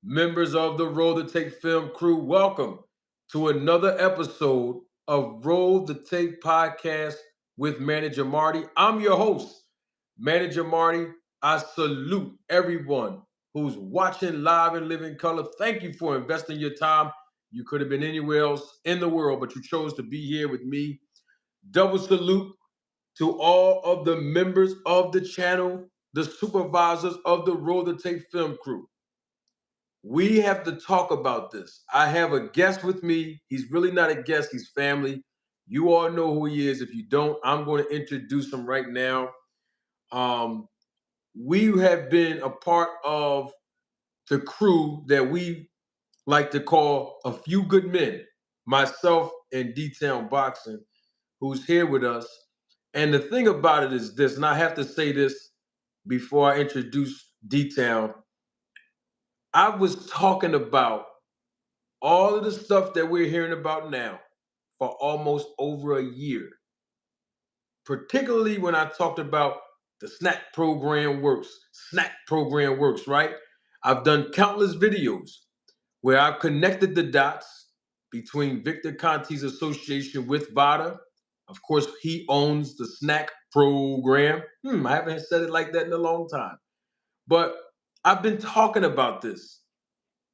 Members of the Roll the Tape Film crew, welcome to another episode of Roll the Tape Podcast with Manager Marty. I'm your host, Manager Marty. I salute everyone who's watching live and living color. Thank you for investing your time. You could have been anywhere else in the world, but you chose to be here with me. Double salute to all of the members of the channel, the supervisors of the Roll the Tape Film crew. We have to talk about this. I have a guest with me. He's really not a guest, he's family. You all know who he is. If you don't, I'm going to introduce him right now. Um, we have been a part of the crew that we like to call a few good men, myself and D-Town Boxing, who's here with us. And the thing about it is this, and I have to say this before I introduce D-Town. I was talking about all of the stuff that we're hearing about now for almost over a year, particularly when I talked about the snack program works, right? I've done countless videos where I've connected the dots between Victor Conti's association with Vada. Of course, he owns the snack program. I haven't said it like that in a long time. But I've been talking about this.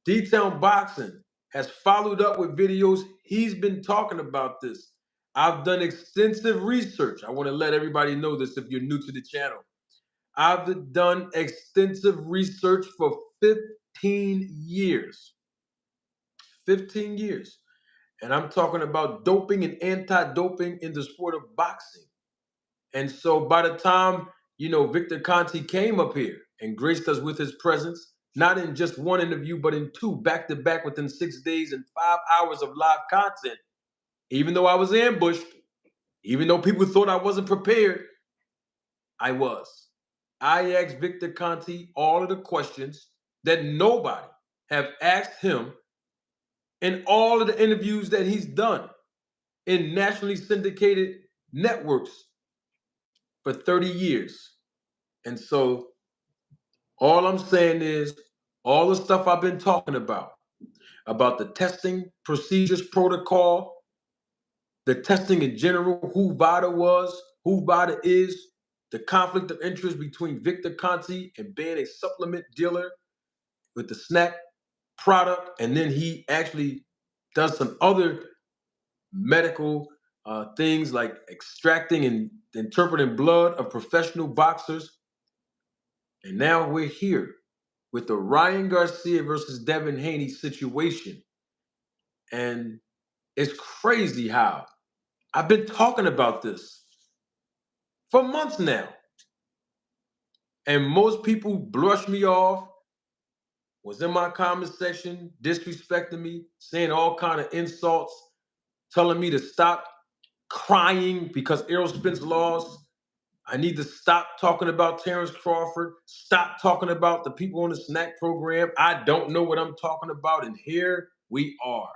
D-Town Boxing has followed up with videos. He's been talking about this. I've done extensive research. I want to let everybody know this if you're new to the channel. I've done extensive research for 15 years. 15 years. And I'm talking about doping and anti-doping in the sport of boxing. And so by the time, Victor Conti came up here and graced us with his presence, not in just one interview, but in two, back to back within 6 days and 5 hours of live content, even though I was ambushed, even though people thought I wasn't prepared, I was. I asked Victor Conti all of the questions that nobody have asked him in all of the interviews that he's done in nationally syndicated networks for 30 years. And so all I'm saying is all the stuff I've been talking about the testing procedures protocol, the testing in general, who Vada was, who Vada is, the conflict of interest between Victor Conti and being a supplement dealer with the snack product. And then he actually does some other medical things like extracting and interpreting blood of professional boxers. And now we're here with the Ryan Garcia versus Devin Haney situation. And it's crazy how I've been talking about this for months now. And most people brush me off, was in my comment section, disrespecting me, saying all kind of insults, telling me to stop crying because Errol Spence lost. I need to stop talking about Terrence Crawford, stop talking about the people on the snack program. I don't know what I'm talking about, and here we are.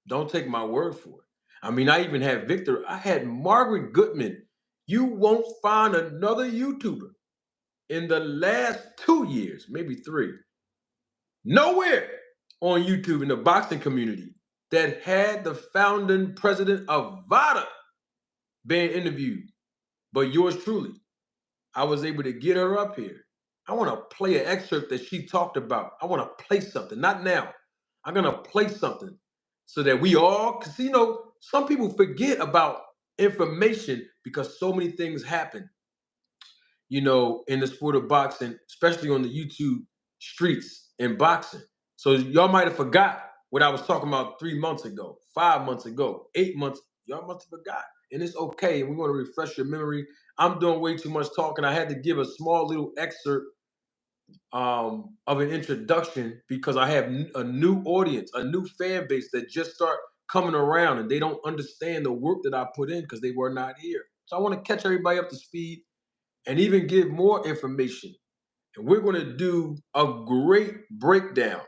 Don't take my word for it. I mean, I even had Victor, I had Margaret Goodman. You won't find another YouTuber in the last 2 years, maybe three, nowhere on YouTube in the boxing community that had the founding president of Vada being interviewed. But yours truly, I was able to get her up here. I want to play an excerpt that she talked about. I want to play something, not now. I'm going to play something so that we all, because, some people forget about information because so many things happen, in the sport of boxing, especially on the YouTube streets in boxing. So y'all might have forgot what I was talking about 3 months ago, 5 months ago, 8 months. Y'all must have forgot. And it's okay. And we're going to refresh your memory. I'm doing way too much talking. I had to give a small little excerpt of an introduction because I have a new audience, a new fan base that just start coming around and they don't understand the work that I put in because they were not here. So I want to catch everybody up to speed and even give more information. And we're going to do a great breakdown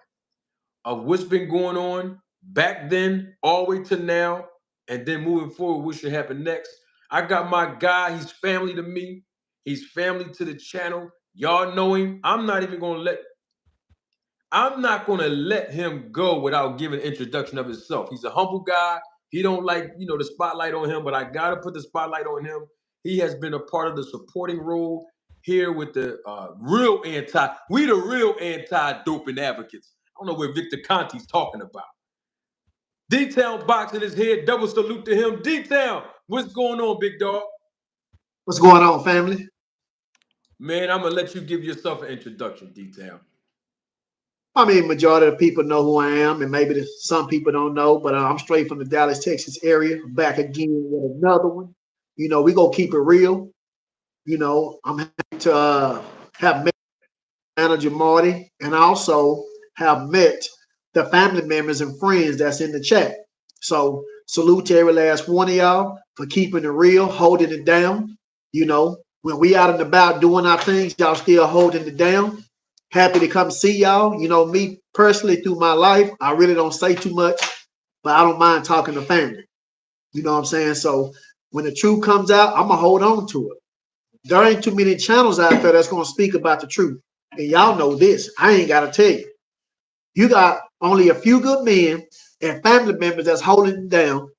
of what's been going on back then, all the way to now, and then moving forward, what should happen next. I got my guy, he's family to me. He's family to the channel. Y'all know him. I'm not even going to let I'm not going to let him go without giving an introduction of himself. He's a humble guy. He don't like, the spotlight on him, but I got to put the spotlight on him. He has been a part of the supporting role here with the we the real anti-doping advocates. I don't know what Victor Conti's talking about. D-Town boxing his head. Double salute to him. D-Town, what's going on, big dog? What's going on, family? Man, I'm going to let you give yourself an introduction, D-Town. I mean, majority of the people know who I am, and maybe some people don't know, but I'm straight from the Dallas, Texas area, back again with another one. We go keep it real. I'm happy to have met manager Marty, and I also have met the family members and friends that's in the chat. So salute to every last one of y'all for keeping it real, holding it down. When we out and about doing our things, y'all still holding it down. Happy to come see y'all. Me personally through my life, I really don't say too much, but I don't mind talking to family. You know what I'm saying? So when the truth comes out, I'm going to hold on to it. There ain't too many channels out there that's going to speak about the truth. And y'all know this. I ain't got to tell you. You got only a few good men and family members that's holding it down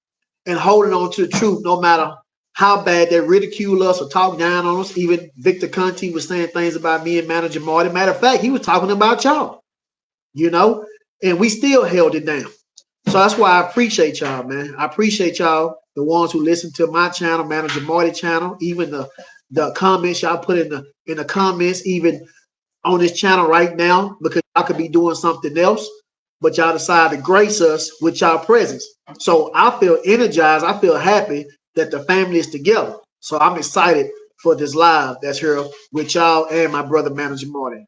and holding on to the truth no matter how bad they ridicule us or talk down on us. Even Victor Conti was saying things about me and manager Marty. Matter of fact, he was talking about y'all, and we still held it down. So that's why I appreciate y'all, man. I appreciate y'all, the ones who listen to my channel, Manager Marty channel, even the comments y'all put in the comments, even on this channel right now, because y'all could be doing something else, but y'all decided to grace us with y'all presence. So I feel energized. I feel happy that the family is together. So I'm excited for this live that's here with y'all and my brother, Manager Marty.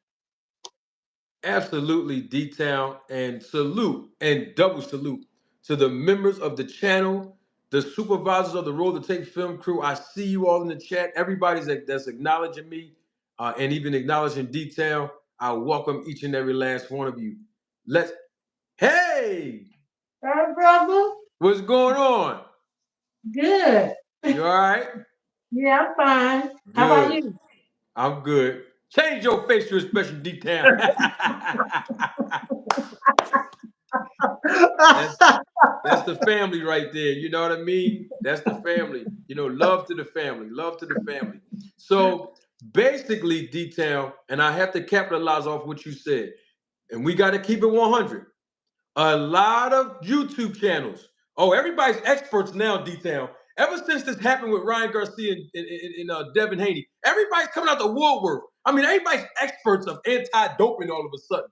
Absolutely, D-Town, and salute and double salute to the members of the channel, the supervisors of the Roll to Take Film crew. I see you all in the chat. Everybody's that's acknowledging me and even acknowledging D-Town. I welcome each and every last one of you. Hey, brother. What's going on? Good. You all right? Yeah, I'm fine. Good. How about you? I'm good. Change your face to a special D-Town. That's the family right there. You know what I mean? That's the family. Love to the family. Love to the family. So basically, D-Town, and I have to capitalize off what you said, and we got to keep it 100. A lot of YouTube channels. Oh, everybody's experts now, D-Town. Ever since this happened with Ryan Garcia and Devin Haney, everybody's coming out the woodwork. I mean, everybody's experts of anti-doping all of a sudden.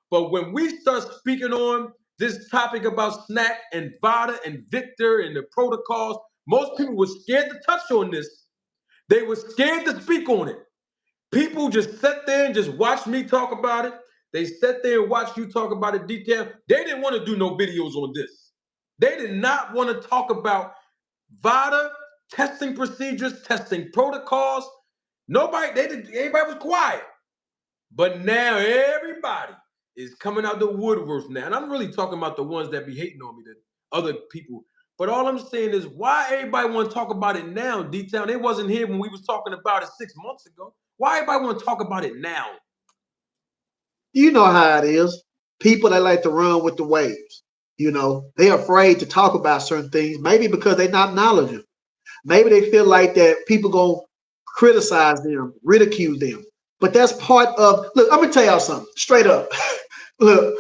But when we start speaking on this topic about Snack and Vada and Victor and the protocols, most people were scared to touch on this. They were scared to speak on it. People just sat there and just watched me talk about it. They sat there and watched you talk about it detail. They didn't want to do no videos on this. They did not want to talk about Vada, testing procedures, testing protocols. Everybody was quiet. But now everybody is coming out the woodworks now. And I'm really talking about the ones that be hating on me, the other people. But all I'm saying is, why everybody want to talk about it now, D-Town? They wasn't here when we was talking about it 6 months ago. Why everybody want to talk about it now? You know how it is. People that like to run with the waves. They're afraid to talk about certain things, maybe because they're not knowledgeable. Maybe they feel like that people gonna criticize them, ridicule them. But that's part of, look, I'm gonna tell y'all something straight up. Look,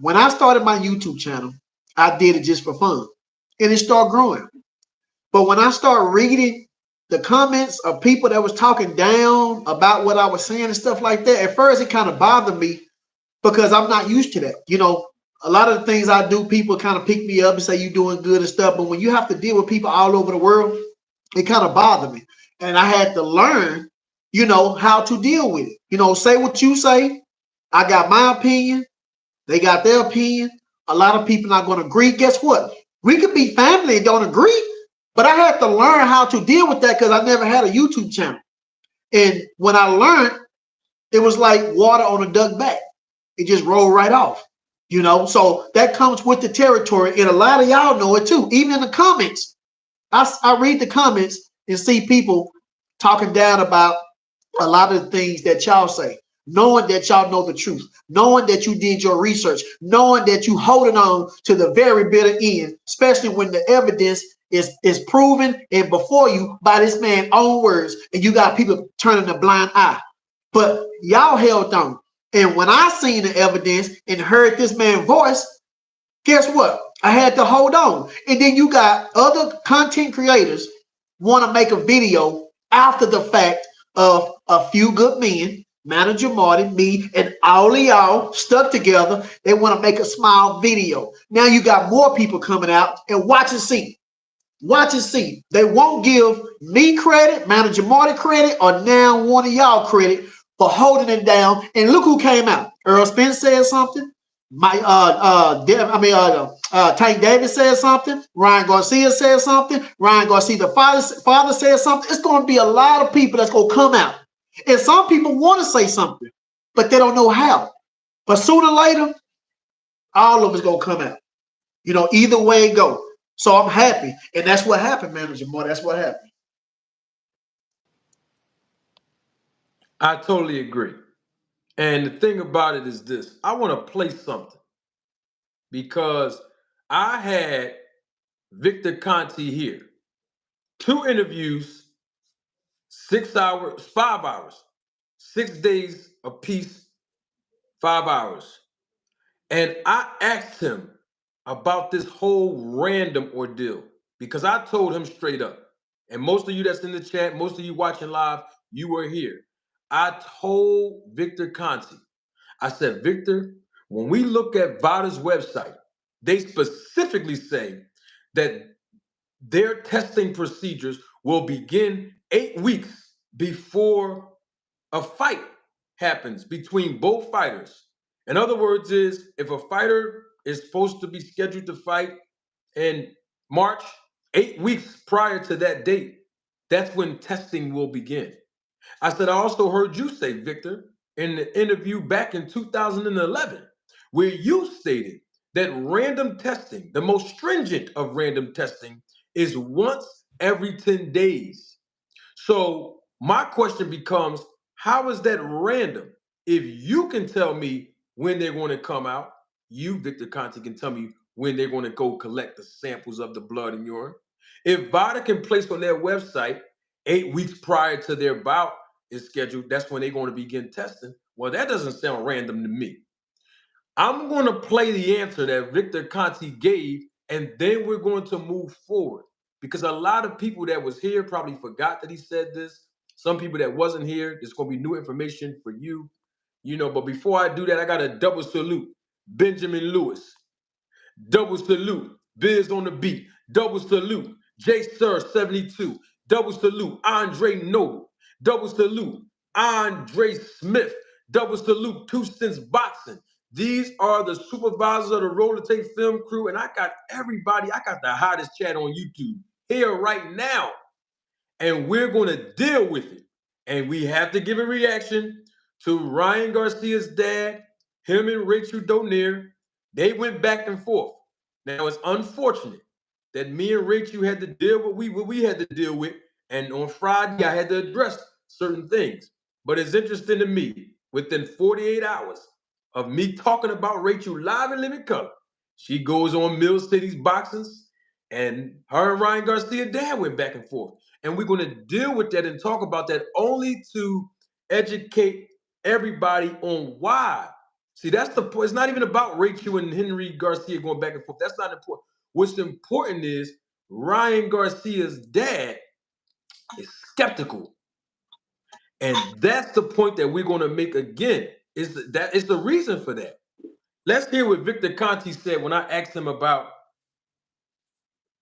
when I started my YouTube channel, I did it just for fun. And it started growing. But when I started reading the comments of people that was talking down about what I was saying and stuff like that, at first it kind of bothered me because I'm not used to that. A lot of the things I do, people kind of pick me up and say you're doing good and stuff. But when you have to deal with people all over the world, it kind of bothered me. And I had to learn, how to deal with it. Say what you say. I got my opinion. They got their opinion. A lot of people not going to agree. Guess what? We could be family and don't agree. But I had to learn how to deal with that because I never had a YouTube channel. And when I learned, it was like water on a duck back. It just rolled right off. So that comes with the territory. And a lot of y'all know it too. Even in the comments, I read the comments and see people talking down about a lot of the things that y'all say. knowing that y'all know the truth, knowing that you did your research, knowing that you holding on to the very bitter end, especially when the evidence is proven and before you by this man's own words, and you got people turning a blind eye. But y'all held on. And when I seen the evidence and heard this man's voice, guess what? I had to hold on. And then you got other content creators want to make a video after the fact of a few good men, Manager Martin, me, and all of y'all stuck together. They want to make a small video. Now you got more people coming out and watch and see. Watch and see. They won't give me credit, Manager Marty credit, or now one of y'all credit for holding it down. And look who came out. Earl Spence said something. Tank Davis said something. Ryan Garcia said something. Ryan Garcia, the father said something. It's going to be a lot of people that's going to come out. And some people want to say something, but they don't know how. But sooner or later, all of it's going to come out. You know, either way it go. So I'm happy. And that's what happened, Manager Moore. That's what happened. I totally agree. And the thing about it is this. I want to play something because I had Victor Conti here. 2 interviews, 6 hours, 5 hours, 6 days apiece, 5 hours. And I asked him about this whole random ordeal because I told him straight up. And most of you that's in the chat, most of you watching live, you were here. I told Victor Conti, I said, Victor, when we look at Vada's website, they specifically say that their testing procedures will begin 8 weeks before a fight happens between both fighters. In other words, is if a fighter is supposed to be scheduled to fight in March, 8 weeks prior to that date, that's when testing will begin. I said, I also heard you say, Victor, in the interview back in 2011, where you stated that random testing, the most stringent of random testing, is once every 10 days. So my question becomes, how is that random? If you can tell me when they're going to come out, you, Victor Conti, can tell me when they're going to go collect the samples of the blood and urine. If Vada can place on their website 8 weeks prior to their bout is scheduled, that's when they're going to begin testing. Well, that doesn't sound random to me. I'm going to play the answer that Victor Conti gave, and then we're going to move forward. Because a lot of people that was here probably forgot that he said this. Some people that wasn't here, there's going to be new information for you. You know, but before I do that, I got a double salute. Benjamin Lewis. Double salute. Biz on the beat. Double salute. J Sir 72. Double salute. Andre Noble. Double salute. Andre Smith. Double salute. 2 Cents Boxing. These are the supervisors of the Roller Tape Film crew, and I got everybody. I got the hottest chat on YouTube here right now, and we're going to deal with it. And we have to give a reaction to Ryan Garcia's dad, him and Rachel Donier. They went back and forth. Now, it's unfortunate that me and Rachel had to deal with what we had to deal with, and on Friday, I had to address certain things. But it's interesting to me, within 48 hours of me talking about Rachel live in living color, she goes on Mill City's Boxings, and her and Ryan Garcia dad went back and forth. And we're going to deal with that and talk about that only to educate everybody on why. See, that's the point. It's not even about Rachel and Henry Garcia going back and forth. That's not important. What's important is Ryan Garcia's dad is skeptical. And that's the point that we're going to make again. Is the reason for that. Let's hear what Victor Conti said when I asked him about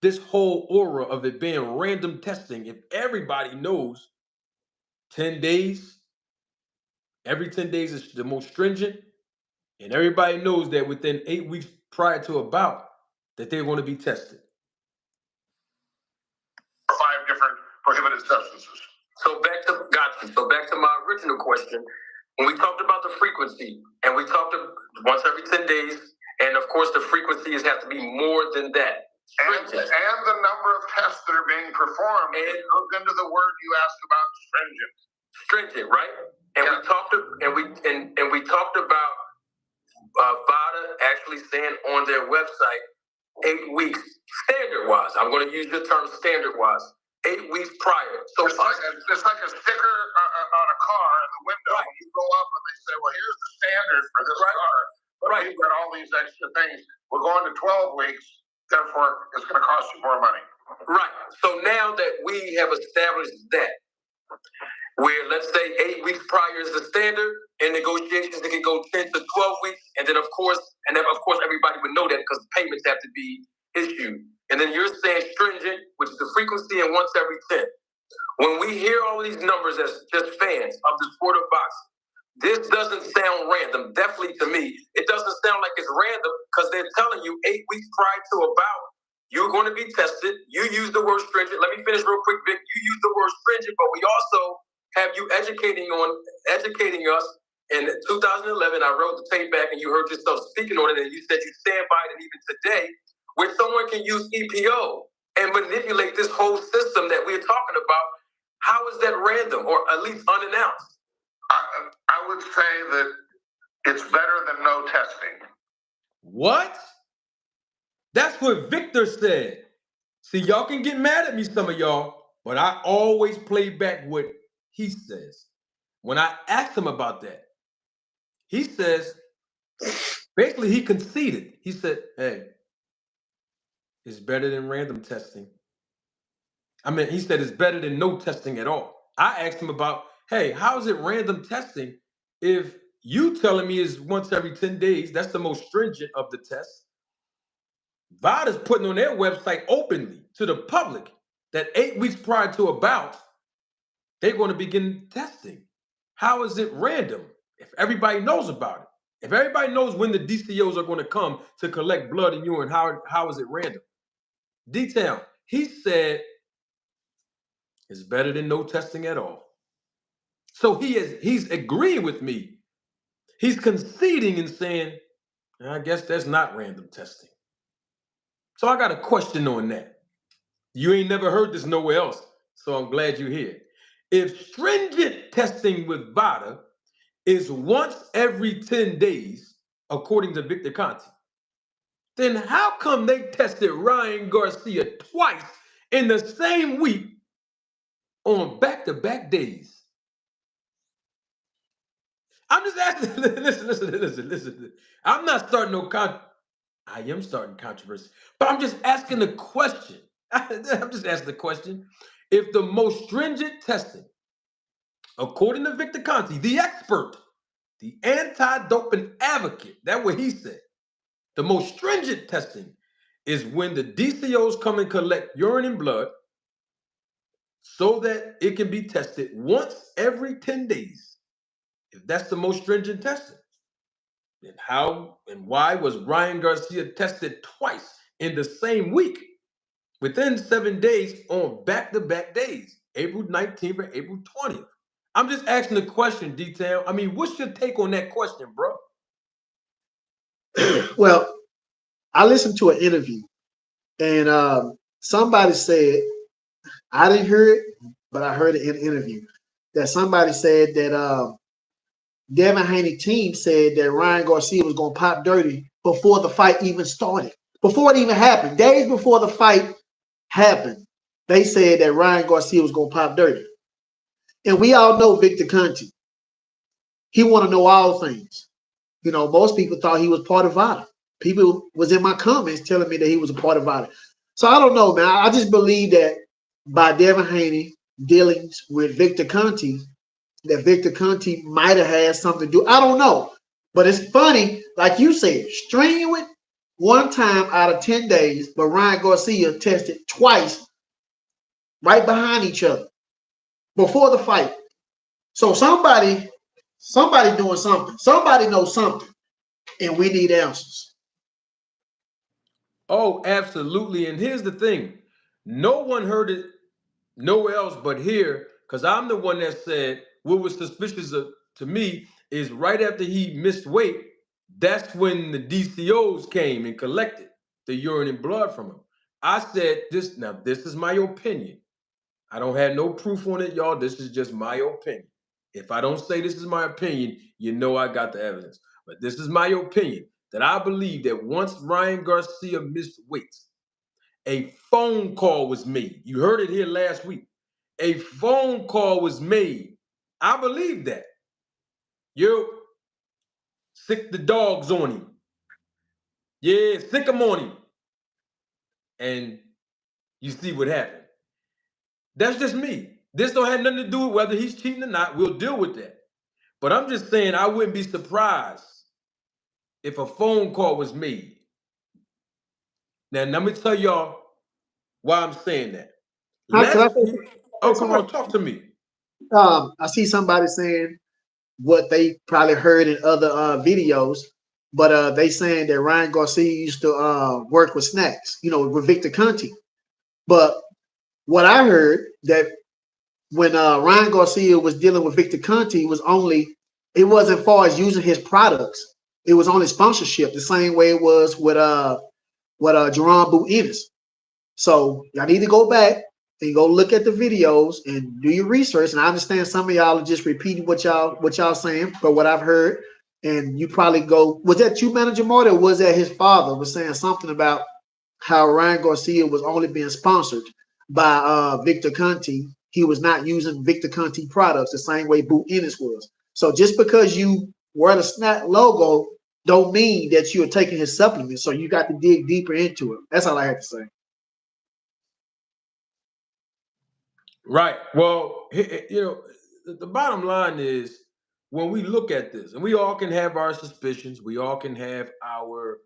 this whole aura of it being random testing. If everybody knows 10 days, every 10 days is the most stringent, and everybody knows that within 8 weeks prior to a bout, that they're going to be tested. 5 different prohibited substances. So back to my original question. When we talked about the frequency, and we talked once every 10 days, and of course the frequencies have to be more than that. And the number of tests that are being performed, and look into the word you asked about, stringent. Stringent, right? And we talked about Vada actually saying on their website 8 weeks standard-wise. I'm going to use the term standard-wise. 8 weeks prior. So it's like a sticker on a car in the window. Right. You go up and they say, well, here's the standard for this car. But we've got all these extra things. We're going to 12 weeks. Therefore, it's going to cost you more money. Right. So now that we have established that, where let's say 8 weeks prior is the standard, in negotiations it can go 10 to 12 weeks, and then of course everybody would know that because payments have to be issued. And then you're saying stringent, which is the frequency, and once every 10. When we hear all these numbers as just fans of the sport of boxing, this doesn't sound random. Definitely to me, it doesn't sound like it's random because they're telling you 8 weeks prior to a bout, you're going to be tested. You use the word stringent. Let me finish real quick, Vic. You use the word stringent, but we also have you educating us. In 2011, I wrote the tape back and you heard yourself speaking on it, and you said you stand by it, and even today, where someone can use EPO and manipulate this whole system that we're talking about. How is that random or at least unannounced? I would say that it's better than no testing. What? That's what Victor said. See, y'all can get mad at me, some of y'all, but I always play back what he says. When I asked him about that, he says, basically he conceded. He said, hey, it's better than random testing. I mean, he said it's better than no testing at all. I asked him about, hey, how is it random testing if you telling me is once every 10 days? That's the most stringent of the tests. Vada's putting on their website openly to the public that 8 weeks prior to a bout, they're going to begin testing. How is it random if everybody knows about it? If everybody knows when the DCOs are going to come to collect blood and urine, how is it random? Detail, he said it's better than no testing at all. So he's agreeing with me. He's conceding and saying, I guess that's not random testing. So I got a question on that. You ain't never heard this nowhere else, so I'm glad you're here. If stringent testing with Vada is once every 10 days, according to Victor Conti, then how come they tested Ryan Garcia twice in the same week on back-to-back days? I'm just asking, listen. I'm not starting no I am starting controversy, but I'm just asking the question. I'm just asking the question. If the most stringent testing, according to Victor Conti, the expert, the anti-doping advocate, that's what he said, the most stringent testing is when the DCOs come and collect urine and blood so that it can be tested once every 10 days. If that's the most stringent testing, then how and why was Ryan Garcia tested twice in the same week within 7 days on back-to-back days, April 19th and April 20th? I'm just asking the question, Detail. I mean, what's your take on that question, bro? Well, I listened to an interview, and somebody said, I didn't hear it, but I heard it in an interview, that somebody said that Devin Haney team said that Ryan Garcia was going to pop dirty before the fight even started. Before it even happened, days before the fight happened, they said that Ryan Garcia was going to pop dirty. And we all know Victor Conti. He want to know all things. You know, most people thought he was part of Vada. People was in my comments telling me that he was a part of Vada. So I don't know, man. I just believe that by Devin Haney dealings with Victor Conti, that Victor Conti might have had something to do. I don't know. But it's funny, like you said, stringent one time out of 10 days, but Ryan Garcia tested twice right behind each other before the fight. So somebody doing something. Somebody knows something, and we need answers. Oh, absolutely. And here's the thing. No one heard it nowhere else but here, because I'm the one that said what was suspicious to me is right after he missed weight, that's when the DCOs came and collected the urine and blood from him. I said this is my opinion. I don't have no proof on it, y'all. This is just my opinion. If I don't say this is my opinion, you know I got the evidence. But this is my opinion that I believe that once Ryan Garcia missed weight, a phone call was made. You heard it here last week. A phone call was made. I believe that. You sick the dogs on him. Yeah, sick them on him. And you see what happened. That's just me. This don't have nothing to do with whether he's cheating or not. We'll deal with that. But I'm just saying I wouldn't be surprised if a phone call was made. Now, let me tell y'all why I'm saying that. Oh, come on, talk to me. I see somebody saying what they probably heard in other videos, but they saying that Ryan Garcia used to work with Snacks, with Victor Conti. But what I heard that when Ryan Garcia was dealing with Victor Conti it wasn't far as using his products. It was only sponsorship, the same way it was with Jerome Buenis. So y'all need to go back and go look at the videos and do your research. And I understand some of y'all are just repeating what y'all saying, but what I've heard, and you probably go, was that you, Manager Marty, or was that his father was saying something about how Ryan Garcia was only being sponsored by Victor Conti? He was not using Victor Conti products the same way Boo Ennis was. So just because you wear the Snack logo don't mean that you're taking his supplements. So you got to dig deeper into it. That's all I have to say. Right. Well, the bottom line is when we look at this, and we all can have our suspicions, we all can have our,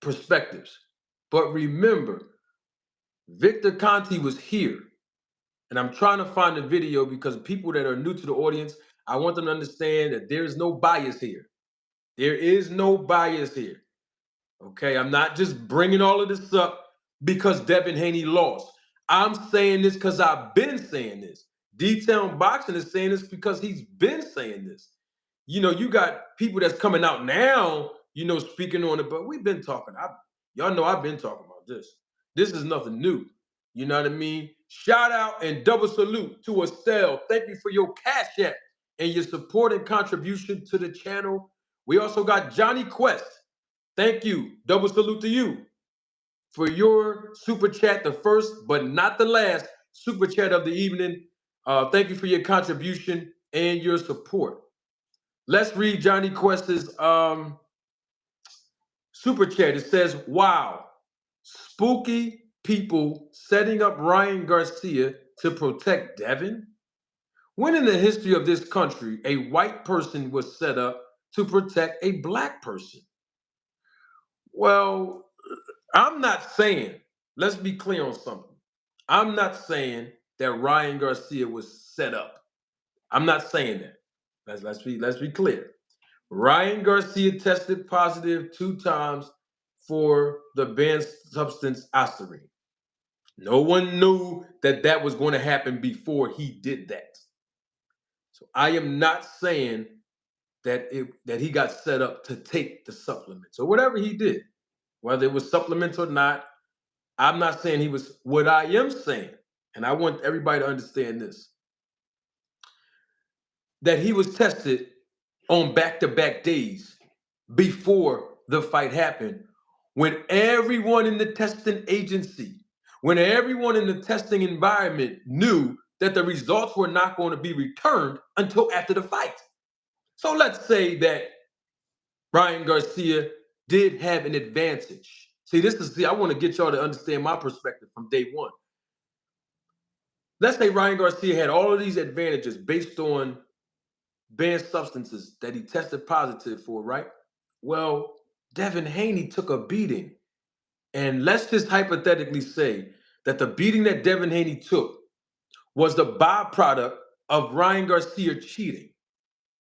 perspectives. But remember, Victor Conti was here. And I'm trying to find the video because people that are new to the audience, I want them to understand that there's no bias here. There is no bias here. Okay, I'm not just bringing all of this up because Devin Haney lost. I'm saying this because I've been saying this. D-Town Boxing is saying this because he's been saying this. You got people that's coming out now, speaking on it, but we've been talking. Y'all know I've been talking about this. This is nothing new. You know what I mean? Shout out and double salute to Estelle. Thank you for your cash app and your support and contribution to the channel. We also got Johnny Quest. Thank you. Double salute to you for your super chat, the first but not the last super chat of the evening. Thank you for your contribution and your support. Let's read Johnny Quest's super chat. It says, wow, spooky people setting up Ryan Garcia to protect Devin? When in the history of this country, a white person was set up to protect a black person? Well, I'm not saying, let's be clear on something. I'm not saying that Ryan Garcia was set up. I'm not saying that. Let's be clear. Ryan Garcia tested positive 2 times for the banned substance aspirin. No one knew that was going to happen before he did that. So I am not saying that he got set up to take the supplements or whatever he did, whether it was supplements or not. I'm not saying he was. What I am saying, and I want everybody to understand this, that he was tested on back-to-back days before the fight happened, when everyone in the testing agency, when everyone in the testing environment knew that the results were not going to be returned until after the fight. So let's say that Ryan Garcia did have an advantage. I want to get y'all to understand my perspective from day one. Let's say Ryan Garcia had all of these advantages based on banned substances that he tested positive for, right? Well, Devin Haney took a beating. And let's just hypothetically say that the beating that Devin Haney took was the byproduct of Ryan Garcia cheating.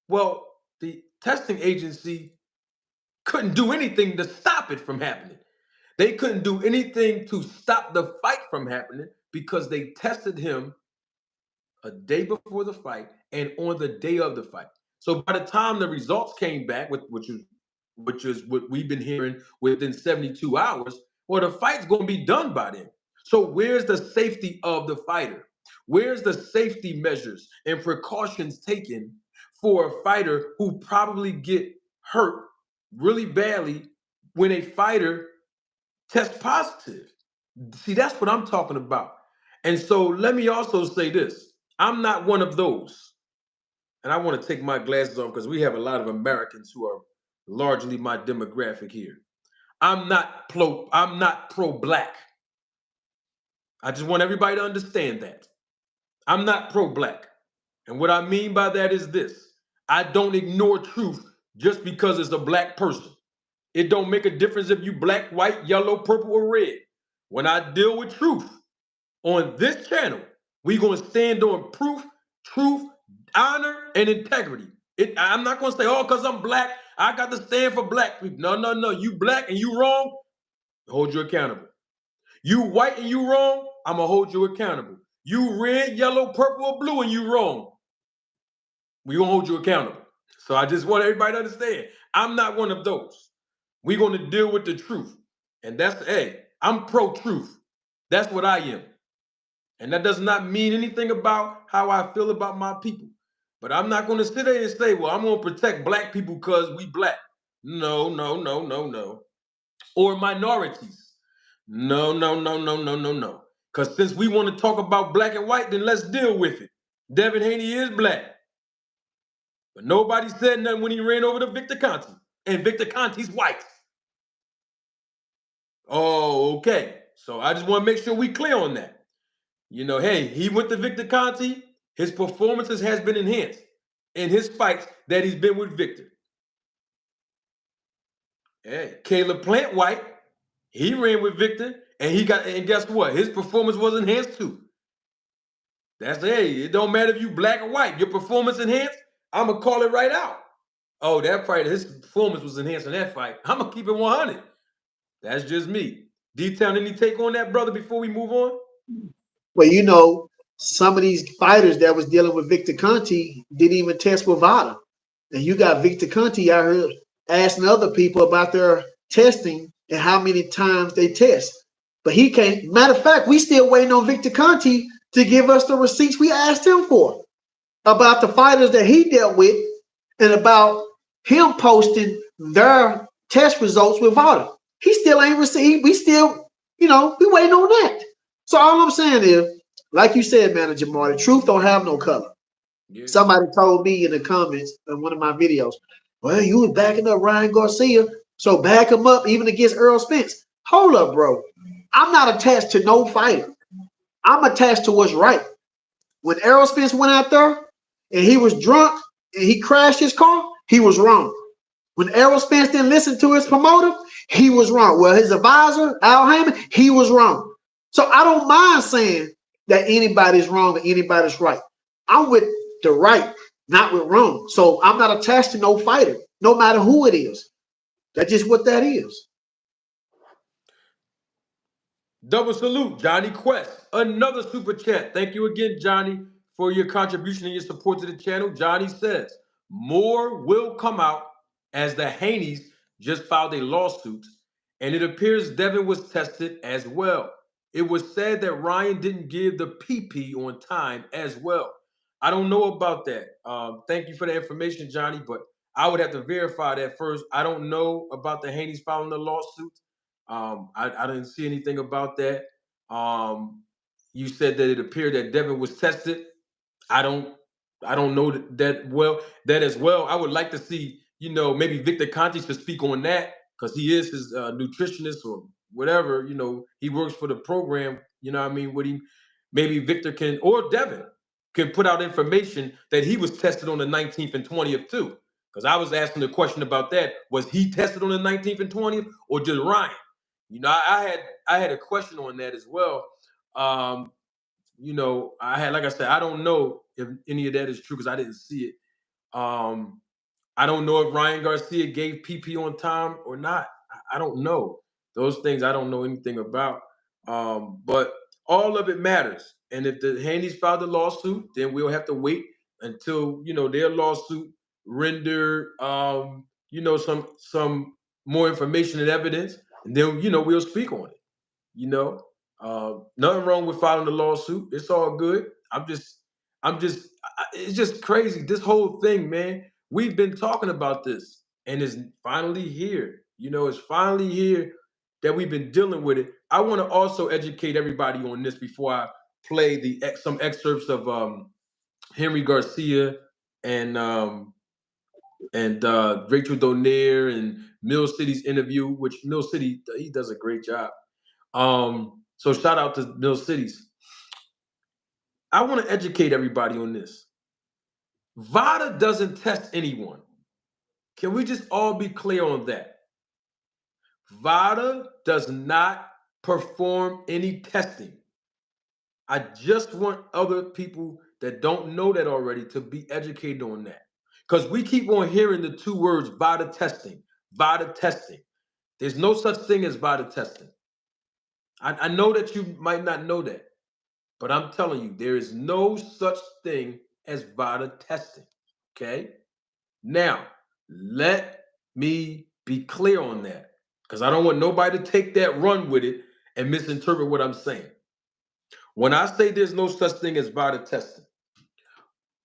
Well, the testing agency couldn't do anything to stop it from happening. They couldn't do anything to stop the fight from happening because they tested him a day before the fight and on the day of the fight. So by the time the results came back, which is what we've been hearing within 72 hours, well, the fight's going to be done by then. So where's the safety of the fighter? Where's the safety measures and precautions taken for a fighter who probably get hurt really badly when a fighter tests positive? See, that's what I'm talking about. And so let me also say this. I'm not one of those. And I want to take my glasses off because we have a lot of Americans who are largely my demographic here. I'm not pro black. I just want everybody to understand that. I'm not pro black. And what I mean by that is this. I don't ignore truth just because it's a black person. It don't make a difference if you black, white, yellow, purple, or red. When I deal with truth on this channel, we gonna stand on proof, truth, honor, and integrity. I'm not gonna say, oh, because I'm black, I got to stand for black people. No, no, no. You black and you wrong, hold you accountable. You white and you wrong, I'm gonna hold you accountable. You red, yellow, purple, or blue and you wrong, we gonna hold you accountable. So I just want everybody to understand, I'm not one of those. We're gonna deal with the truth. And that's, hey, I'm pro-truth. That's what I am. And that does not mean anything about how I feel about my people. But I'm not gonna sit there and say, well, I'm gonna protect black people because we black. No, no, no, no, no. Or minorities. No, no, no, no, no, no, no. Because since we want to talk about black and white, then let's deal with it. Devin Haney is black. But nobody said nothing when he ran over to Victor Conti. And Victor Conti's white. Oh, okay. So I just want to make sure we clear on that. You know, hey, he went to Victor Conti. His performances has been enhanced in his fights that he's been with Victor. Hey, Caleb Plant White, he ran with Victor, and guess what? His performance was enhanced too. That's, hey, it don't matter if you black or white. Your performance enhanced, I'm gonna call it right out. Oh, that fight, his performance was enhanced in that fight. I'm gonna keep it 100. That's just me. D-Town, any take on that, brother, before we move on? Well, you know, some of these fighters that was dealing with Victor Conti didn't even test with Vada. And you got Victor Conti out here asking other people about their testing and how many times they test. But he can't. Matter of fact, we still waiting on Victor Conti to give us the receipts we asked him for about the fighters that he dealt with and about him posting their test results with Vada. He still ain't received. We still, we waiting on that. So all I'm saying is, like you said, Manager Marty, truth don't have no color. Yeah. Somebody told me in the comments in one of my videos, well, you was backing up Ryan Garcia, so back him up even against Earl Spence. Hold up, bro. I'm not attached to no fighter. I'm attached to what's right. When Errol Spence went out there and he was drunk and he crashed his car, he was wrong. When Errol Spence didn't listen to his promoter, he was wrong. Well, his advisor, Al Hammond, he was wrong. So I don't mind saying that anybody's wrong or anybody's right. I'm with the right, not with wrong. So I'm not attached to no fighter, no matter who it is. That's just what that is. Double salute, Johnny Quest. Another super chat. Thank you again, Johnny, for your contribution and your support to the channel. Johnny says, more will come out as the Haneys just filed a lawsuit, and it appears Devin was tested as well. It was said that Ryan didn't give the PP on time as well. I don't know about that. Thank you for the information, Johnny, but I would have to verify that first. I don't know about the Haneys filing the lawsuit. I didn't see anything about that. You said that it appeared that Devin was tested. I don't know that as well. I would like to see, maybe Victor Conti should speak on that because he is his nutritionist or whatever. He works for the program. You know what I mean? Maybe Victor can, or Devin can put out information that he was tested on the 19th and 20th too. Because I was asking the question about that. Was he tested on the 19th and 20th or just Ryan? I had a question on that as well. I had, like I said, I don't know if any of that is true because I didn't see it. I don't know if Ryan Garcia gave PP on time or not. I don't know. Those things I don't know anything about. But all of it matters. And if the Haney's filed a lawsuit, then we'll have to wait until, their lawsuit render, some more information and evidence. And then, we'll speak on it. Nothing wrong with filing the lawsuit. It's all good. It's just crazy. This whole thing, man. We've been talking about this, and it's finally here. It's finally here that we've been dealing with it. I want to also educate everybody on this before I play some excerpts of Henry Garcia and Rachel Donaire and Mill City's interview, which Mill City, he does a great job. So shout out to Mill Cities. I want to educate everybody on this. Vada doesn't test anyone. Can we just all be clear on that? Vada does not perform any testing. I just want other people that don't know that already to be educated on that. Because we keep on hearing the two words Vada testing, Vada testing. There's no such thing as Vada testing. I know that you might not know that, but I'm telling you, there is no such thing as Vada testing. Okay? Now, let me be clear on that, because I don't want nobody to take that, run with it, and misinterpret what I'm saying. When I say there's no such thing as Vada testing,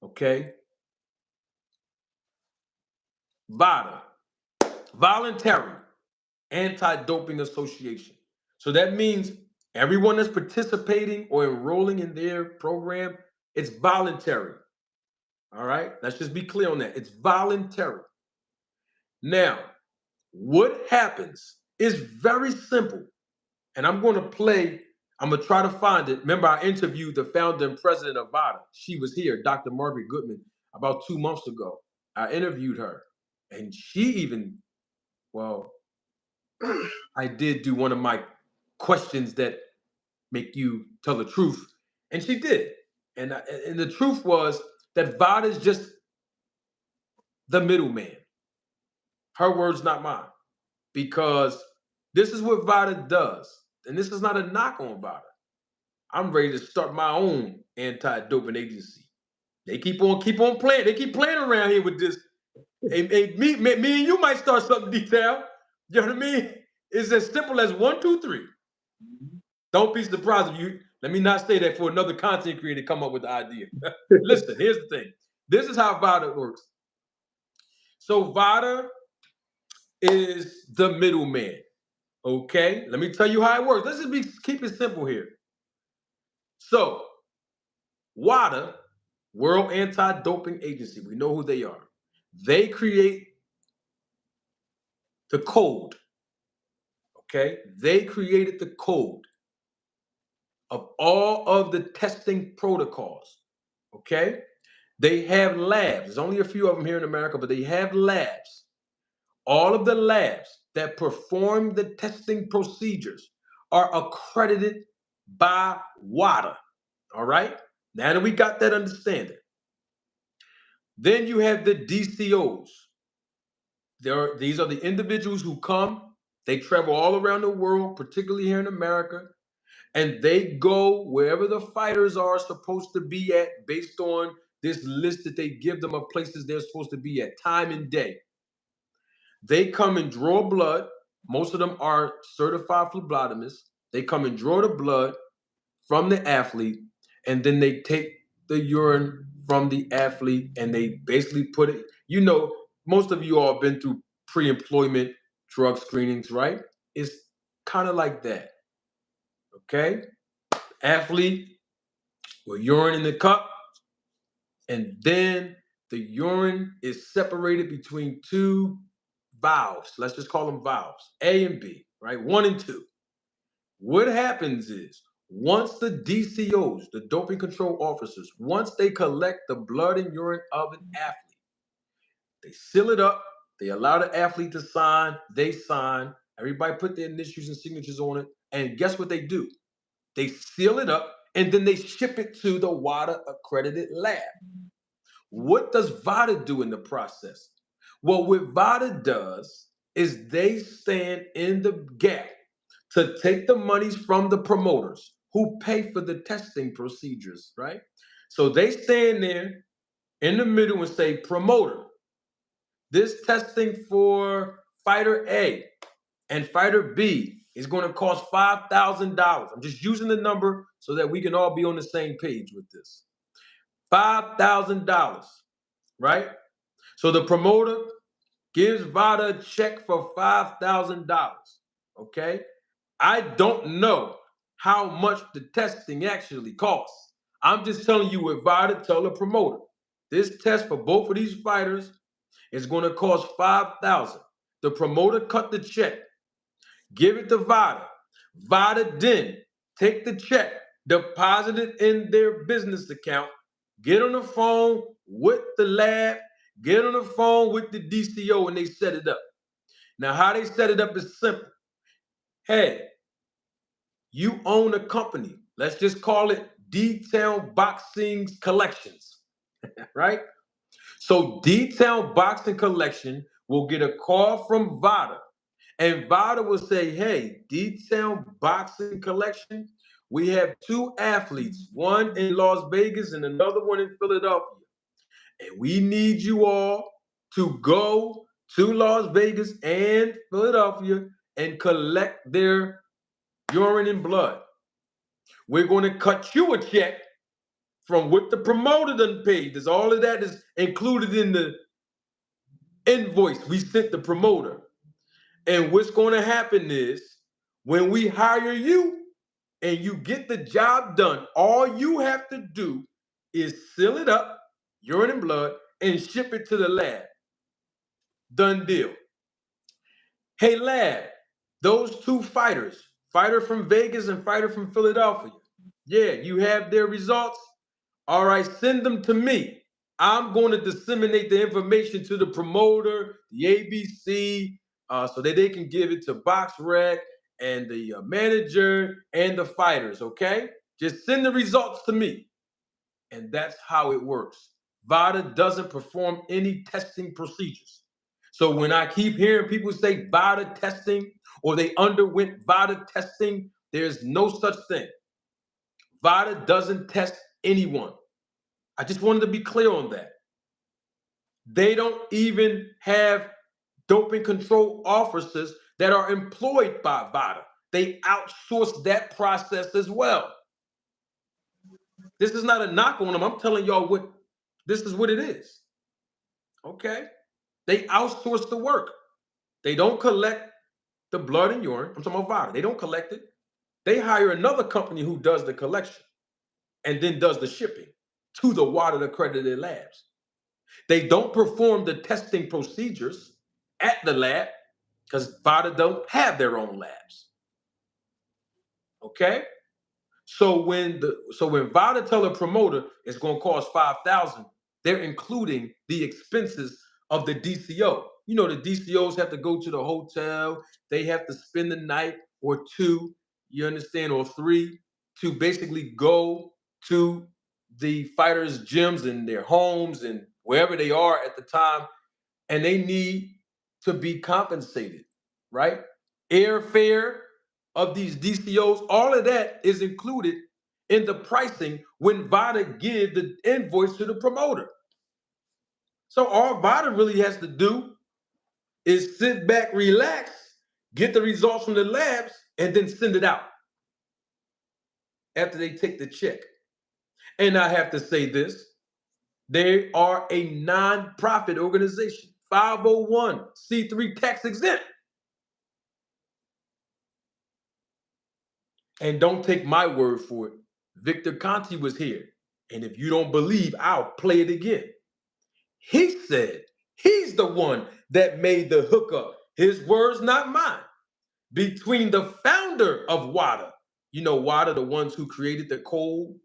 okay? Vada, Voluntary Anti-Doping Association. So that means everyone that's participating or enrolling in their program, it's voluntary. All right? Let's just be clear on that. It's voluntary. Now, what happens is very simple. And I'm going to try to find it. Remember, I interviewed the founder and president of Vada. She was here, Dr. Margaret Goodman, about 2 months ago. I interviewed her. And she even, well, I did do one of my questions that make you tell the truth. And she did. And the truth was that Vada is just the middleman. Her words, not mine. Because this is what Vada does. And this is not a knock on Vada. I'm ready to start my own anti-doping agency. They keep on playing. They keep playing around here with this. Hey, me and you might start something detailed. You know what I mean? It's as simple as 1, 2, 3. Don't be surprised if you. Let me not say that for another content creator to come up with the idea. Listen, here's the thing. This is how Vada works. So Vada is the middleman. Okay, let me tell you how it works. Let's just keep it simple here. So, WADA, World Anti-Doping Agency, we know who they are. They create the code. Okay, they created the code of all of the testing protocols. Okay, they have labs. There's only a few of them here in America, but they have labs. All of the labs that perform the testing procedures are accredited by WADA. All right? Now that we got that understanding. Then you have the DCOs. These are the individuals who come, they travel all around the world, particularly here in America, and they go wherever the fighters are supposed to be at based on this list that they give them of places they're supposed to be at, time and day. They come and draw blood. Most of them are certified phlebotomists. They come and draw the blood from the athlete, and then they take the urine from the athlete and they basically put it, most of you all have been through pre-employment drug screenings, right? It's kind of like that. Okay? Athlete with urine in the cup, and then the urine is separated between 2 valves. Let's just call them valves, A and B, right? 1 and 2. What happens is, once the DCOs, the doping control officers, once they collect the blood and urine of an athlete, they seal it up, they allow the athlete to sign, they sign, everybody put their initials and signatures on it, and guess what they do? They seal it up, and then they ship it to the WADA accredited lab. What does VADA do in the process? Well, what VADA does is they stand in the gap to take the monies from the promoters who pay for the testing procedures, right? So they stand there in the middle and say, promoter, this testing for fighter A and fighter B is going to cost $5,000. I'm just using the number so that we can all be on the same page with this. $5,000, right? So the promoter gives Vada a check for $5,000, okay? I don't know how much the testing actually costs. I'm just telling you what Vada tell the promoter. This test for both of these fighters is going to cost $5,000. The promoter cut the check, give it to Vada. Vada then take the check, deposit it in their business account, get on the phone with the lab, get on the phone with the DCO, and they set it up. Now, how they set it up is simple. Hey, you own a company. Let's just call it Detail Boxing Collections, right? So Detail Boxing Collection will get a call from Vada, and Vada will say, hey, Detail Boxing Collection, we have two athletes, one in Las Vegas and another one in Philadelphia. And we need you all to go to Las Vegas and Philadelphia and collect their urine and blood. We're going to cut you a check from what the promoter done paid. There's all of that is included in the invoice we sent the promoter. And what's going to happen is when we hire you and you get the job done, all you have to do is seal it up, urine and blood, and ship it to the lab. Done deal. Hey, lab, those two fighters, fighter from Vegas and fighter from Philadelphia, yeah, you have their results. All right, send them to me. I'm going to disseminate the information to the promoter, the ABC, so that they can give it to BoxRec and the manager and the fighters, okay? Just send the results to me. And that's how it works. Vada doesn't perform any testing procedures. So when I keep hearing people say Vada testing or they underwent Vada testing, there's no such thing. Vada doesn't test anyone. I just wanted to be clear on that. They don't even have doping control officers that are employed by Vada. They outsource that process as well. This is not a knock on them. I'm telling y'all what this is what it is. Okay? They outsource the work. They don't collect the blood and urine. I'm talking about Vada. They don't collect it. They hire another company who does the collection and then does the shipping to the WADA accredited labs. They don't perform the testing procedures at the lab because Vada don't have their own labs. Okay? So when Vada tell a promoter it's going to cost $5,000, they're including the expenses of the DCO. You know, the DCOs have to go to the hotel, they have to spend the night or two, you understand, or three, to basically go to the fighters' gyms and their homes and wherever they are at the time, and they need to be compensated, right? Airfare of these DCOs, all of that is included in the pricing when Vada give the invoice to the promoter. So all Vada really has to do is sit back, relax, get the results from the labs, and then send it out after they take the check. And I have to say this, they are a non-profit organization, 501c3 tax exempt. And don't take my word for it. Victor Conti was here. And if you don't believe, I'll play it again. He said he's the one that made the hookup, his words, not mine, between the founder of WADA. You know, WADA, the ones who created the code,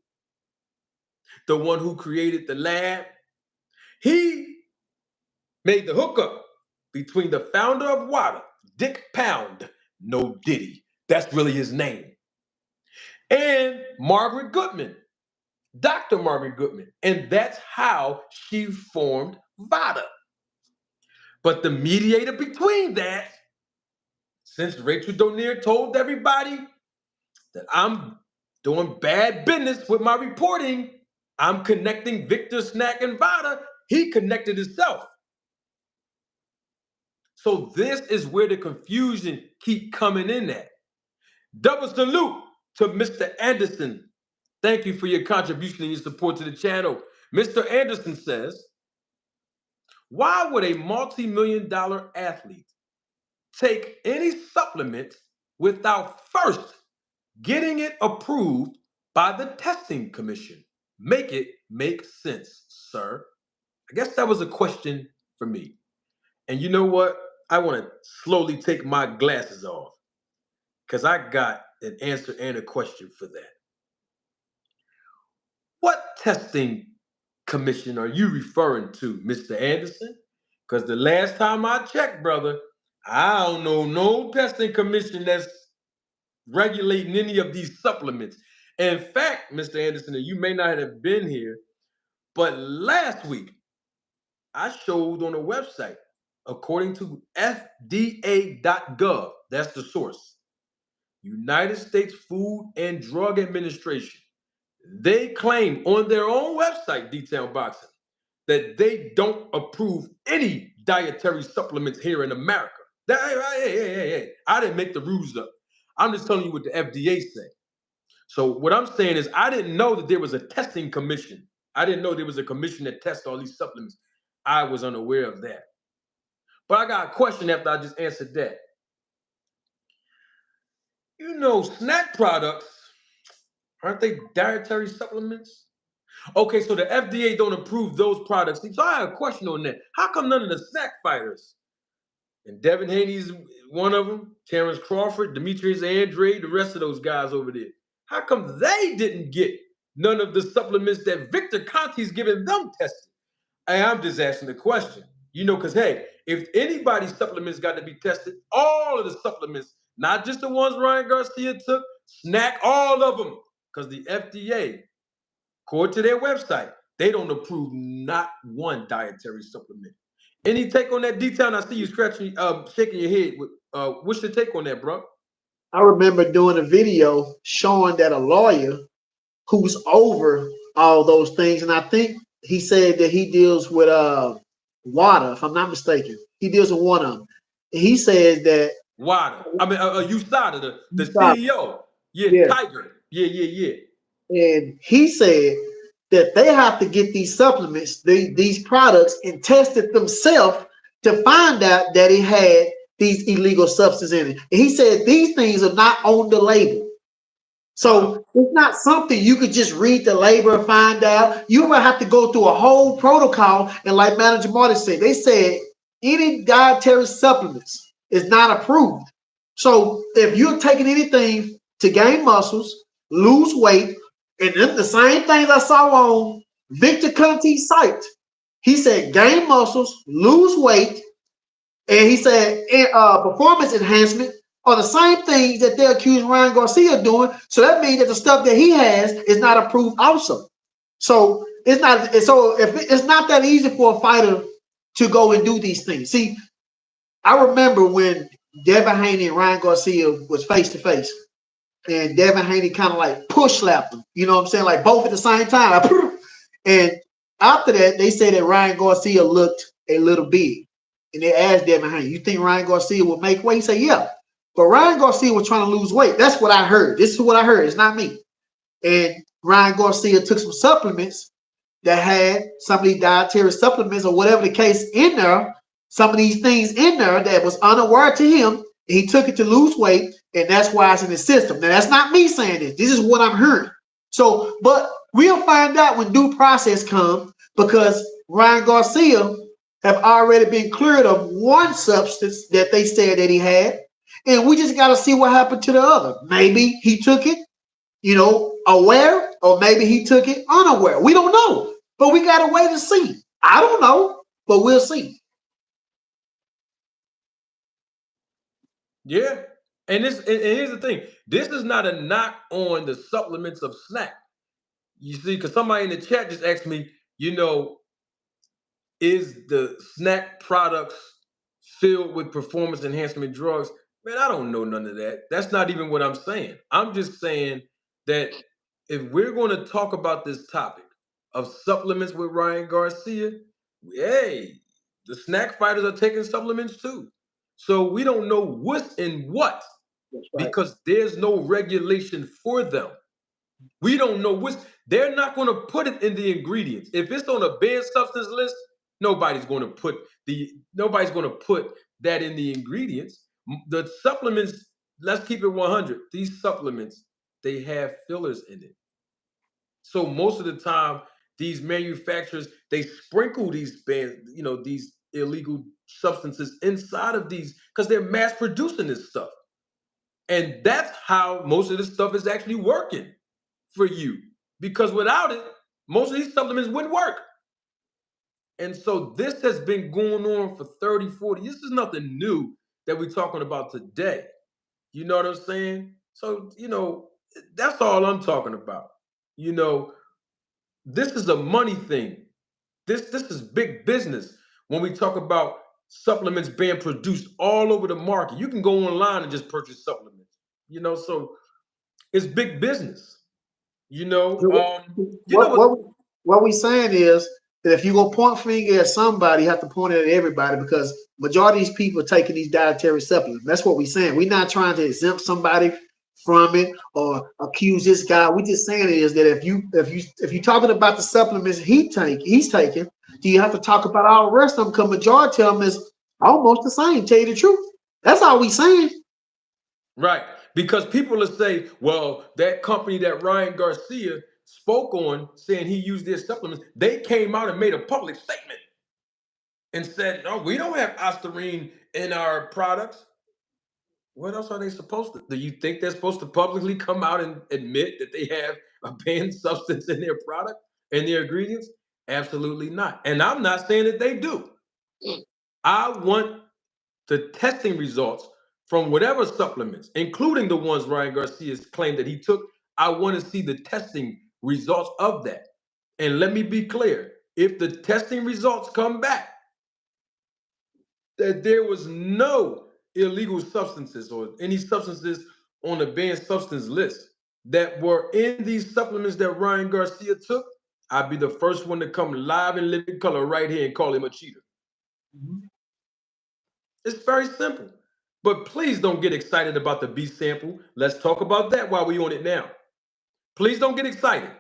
the one who created the lab. He made the hookup between the founder of WADA, Dick Pound, no Diddy, that's really his name, and Margaret Goodman, Dr. Margaret Goodman. And that's how she formed Vada. But the mediator between that, since Rachel Donier told everybody that I'm doing bad business with my reporting, I'm connecting Victor, Snack, and Vada, he connected himself. So this is where the confusion keep coming in at. Double salute to Mr. Anderson. Thank you for your contribution and your support to the channel. Mr. Anderson says, why would a multi-million-dollar athlete take any supplement without first getting it approved by the testing commission? Make it make sense, sir. I guess that was a question for me. And you know what? I want to slowly take my glasses off because I got an answer and a question for that. What testing commission are you referring to, Mr. Anderson? Because the last time I checked, brother, I don't know no testing commission that's regulating any of these supplements. In fact, Mr. Anderson, and you may not have been here, but last week I showed on a website, according to FDA.gov, that's the source, United States Food and Drug Administration. They claim on their own website, Detail Boxing, that they don't approve any dietary supplements here in America. Hey. I didn't make the rules up. I'm just telling you what the FDA said. So what I'm saying is I didn't know that there was a testing commission. I didn't know there was a commission that tests all these supplements. I was unaware of that. But I got a question after I just answered that. You know, snack products, aren't they dietary supplements? Okay, so the FDA don't approve those products. So I have a question on that. How come none of the snack fighters, and Devin Haney's one of them, Terrence Crawford, Demetrius Andrade, the rest of those guys over there, how come they didn't get none of the supplements that Victor Conti's giving them tested? Hey, I'm just asking the question. You know, because, hey, if anybody's supplements got to be tested, all of the supplements, not just the ones Ryan Garcia took, snack all of them. Because the FDA, according to their website, they don't approve not one dietary supplement. Any take on that detail? And I see you scratching, shaking your head. What's your take on that, bro? I remember doing a video showing that a lawyer who's over all those things, and I think he said that he deals with Vada, if I'm not mistaken. He deals with one of them. And he says that Vada. I mean, USADA, the USADA. CEO. Yeah, Yeah. Tiger. Yeah. And he said that they have to get these supplements, these products, and test it themselves to find out that it had these illegal substances in it. And he said these things are not on the label. So it's not something you could just read the label and find out. You will have to go through a whole protocol. And like Manager Marty said, they said any dietary supplements is not approved. So if you're taking anything to gain muscles, lose weight, and then the same things I saw on Victor Conti's site, he said gain muscles, lose weight, and he said performance enhancement are the same things that they accuse Ryan Garcia of doing. So that means that the stuff that he has is not approved also. So it's not. So if it's not that easy for a fighter to go and do these things. See, I remember when Devin Haney and Ryan Garcia was face to face, and Devin Haney kind of like push slapped him. You know what I'm saying? Like both at the same time. And after that, they said that Ryan Garcia looked a little big. And they asked Devin Haney, you think Ryan Garcia would make weight? He said, yeah. But Ryan Garcia was trying to lose weight. That's what I heard. This is what I heard. It's not me. And Ryan Garcia took some supplements that had some of these dietary supplements or whatever the case in there, some of these things in there that was unaware to him. He took it to lose weight, and that's why it's in his system. Now, that's not me saying this. This is what I'm hearing. So, but we'll find out when due process comes, because Ryan Garcia have already been cleared of one substance that they said that he had, and we just got to see what happened to the other. Maybe he took it, aware, or maybe he took it unaware. We don't know, but we got to wait and see. I don't know, but we'll see. Yeah. And here's the thing. This is not a knock on the supplements of snack. You see, because somebody in the chat just asked me, is the snack products filled with performance enhancement drugs? Man, I don't know none of that. That's not even what I'm saying. I'm just saying that if we're going to talk about this topic of supplements with Ryan Garcia, hey, the snack fighters are taking supplements too. So we don't know what's in what That's right. because there's no regulation for them. We don't know which. They're not going to put it in the ingredients. If it's on a banned substance list, nobody's going to put that in the ingredients. The supplements, let's keep it 100. These supplements, they have fillers in it. So most of the time, these manufacturers, they sprinkle these these illegal substances inside of these because they're mass producing this stuff. And that's how most of this stuff is actually working for you. Because without it, most of these supplements wouldn't work. And so this has been going on for 30, 40. This is nothing new that we're talking about today. You know what I'm saying? So, that's all I'm talking about. You know, this is a money thing. This is big business when we talk about supplements being produced all over the market. You can go online and just purchase supplements. So it's big business. You know, you know What what? what what we saying is that if you go point finger at somebody, you have to point it at everybody because majority of these people are taking these dietary supplements. That's what we're saying. We're not trying to exempt somebody from it or accuse this guy. We just saying is that if you talking about the supplements he's taking, do you have to talk about all the rest of them? Because majority of them is almost the same. Tell you the truth. That's all we saying. Right. Because people will say, well, that company that Ryan Garcia spoke on saying he used their supplements, they came out and made a public statement and said, no, we don't have Ostarine in our products. What else are they supposed to? Do you think they're supposed to publicly come out and admit that they have a banned substance in their product and their ingredients? Absolutely not. And I'm not saying that they do. I want the testing results from whatever supplements, including the ones Ryan Garcia's claimed that he took. I want to see the testing results of that. And let me be clear, if the testing results come back that there was no illegal substances or any substances on the banned substance list that were in these supplements that Ryan Garcia took, I'd be the first one to come live in living color right here and call him a cheater. Mhm. It's very simple. But please don't get excited about the B sample. Let's talk about that while we're on it now. Please don't get excited.